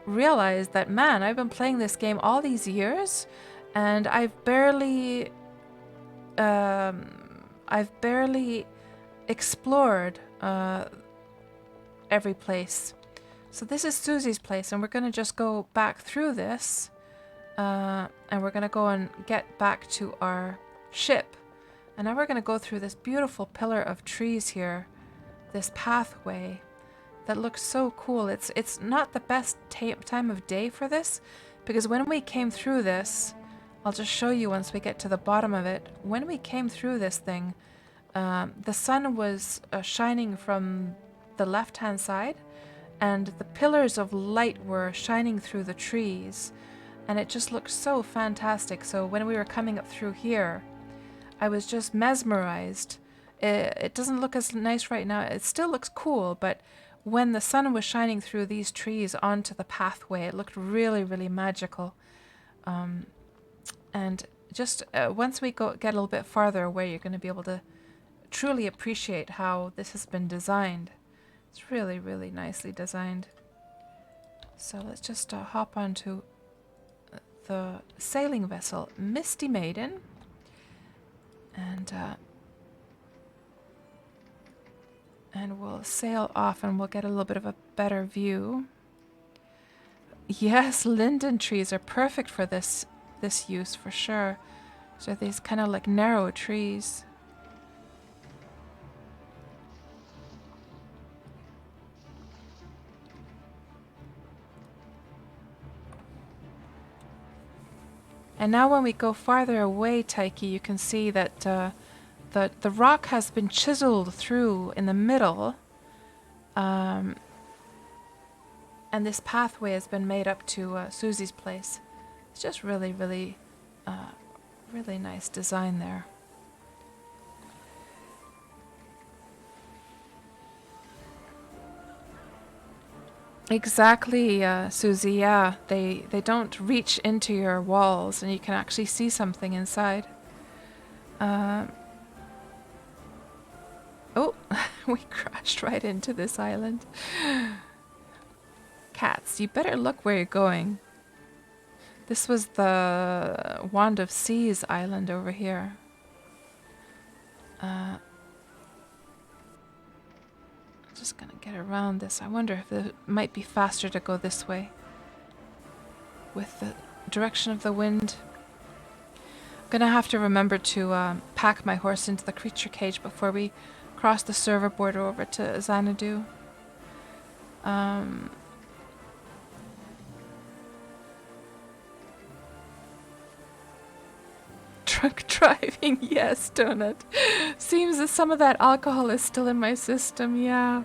realized that, man, I've been playing this game all these years, and I've barely explored every place. So this is Susie's place, and we're going to just go back through this, and we're going to go and get back to our ship. And now we're going to go through this beautiful pillar of trees here, this pathway that looks so cool. It's not the best time of day for this, because when we came through this, I'll just show you once we get to the bottom of it. When we came through this thing, the sun was shining from the left-hand side, and the pillars of light were shining through the trees, and it just looked so fantastic. So when we were coming up through here, I was just mesmerized. It doesn't look as nice right now. It still looks cool, but when the sun was shining through these trees onto the pathway, it looked really magical. And just once we get a little bit farther away, you're going to be able to truly appreciate how this has been designed. It's really nicely designed. So let's just hop onto the sailing vessel Misty Maiden, and we'll sail off, and we'll get a little bit of a better view. Yes, linden trees are perfect for this use for sure. So these kind of like narrow trees. And now when we go farther away, Taiki, you can see that the rock has been chiseled through in the middle, and this pathway has been made up to Susie's place. It's just really nice design there. Exactly, Susie. Yeah, they don't reach into your walls, and you can actually see something inside. Oh, we crashed right into this island. Cats, you better look where you're going. This was the Wand of Seas island over here. Just gonna get around this. I wonder if it might be faster to go this way with the direction of the wind. I'm gonna have to remember to pack my horse into the creature cage before we cross the server border over to Xanadu. Drunk driving, yes, Donut. Seems that some of that alcohol is still in my system, yeah.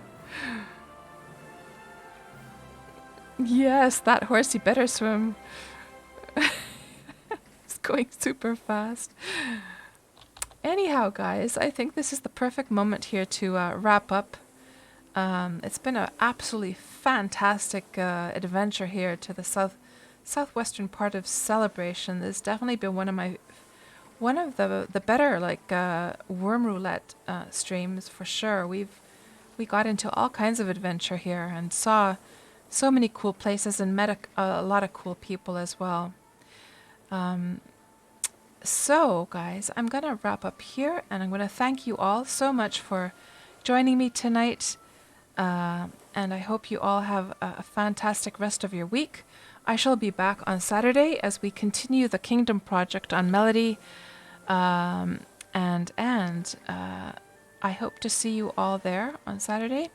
Yes, that horse, you better swim. It's going super fast. Anyhow, guys, I think this is the perfect moment here to wrap up. It's been an absolutely fantastic adventure here to the southwestern part of Celebration. This has definitely been one of the better Wurm Roulette streams for sure. We got into all kinds of adventure here and saw so many cool places and met a lot of cool people as well. So, guys, I'm going to wrap up here, and I'm going to thank you all so much for joining me tonight. And I hope you all have a fantastic rest of your week. I shall be back on Saturday as we continue the Kingdom project on Melody. And I hope to see you all there on Saturday.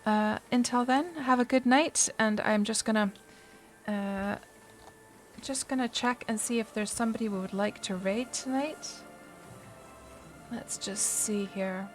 Until then, have a good night, and I'm just gonna check and see if there's somebody we would like to raid tonight. Let's just see here.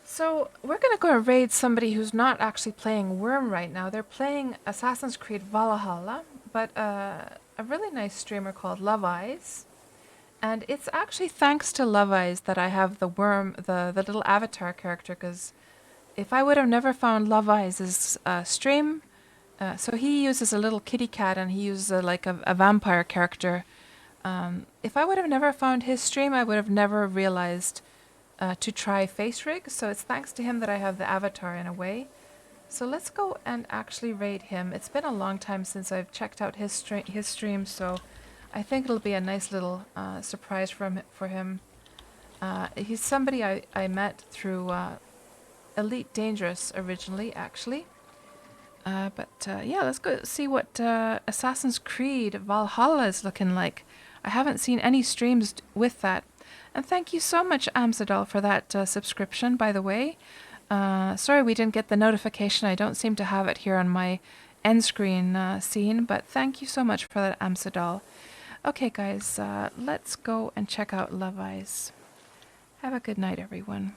So we're going to go raid somebody who's not actually playing Wurm right now. They're playing Assassin's Creed Valhalla, but a really nice streamer called Love Eyes. And it's actually thanks to Love Eyes that I have the Wurm, the little avatar character, because if I would have never found Love Eyes' stream, so he uses a little kitty cat and he uses a vampire character. If I would have never found his stream, I would have never realized to try face rig, so it's thanks to him that I have the avatar in a way. So let's go and actually raid him. It's been a long time since I've checked out his stream, so I think it'll be a nice little surprise for him. He's somebody I met through Elite Dangerous originally, actually. But yeah, let's go see what Assassin's Creed Valhalla is looking like. I haven't seen any streams with that. And thank you so much, Amzadal, for that subscription, by the way. Sorry we didn't get the notification. I don't seem to have it here on my end screen scene, but thank you so much for that, Amzadal. Okay, guys, let's go and check out Love Eyes. Have a good night, everyone.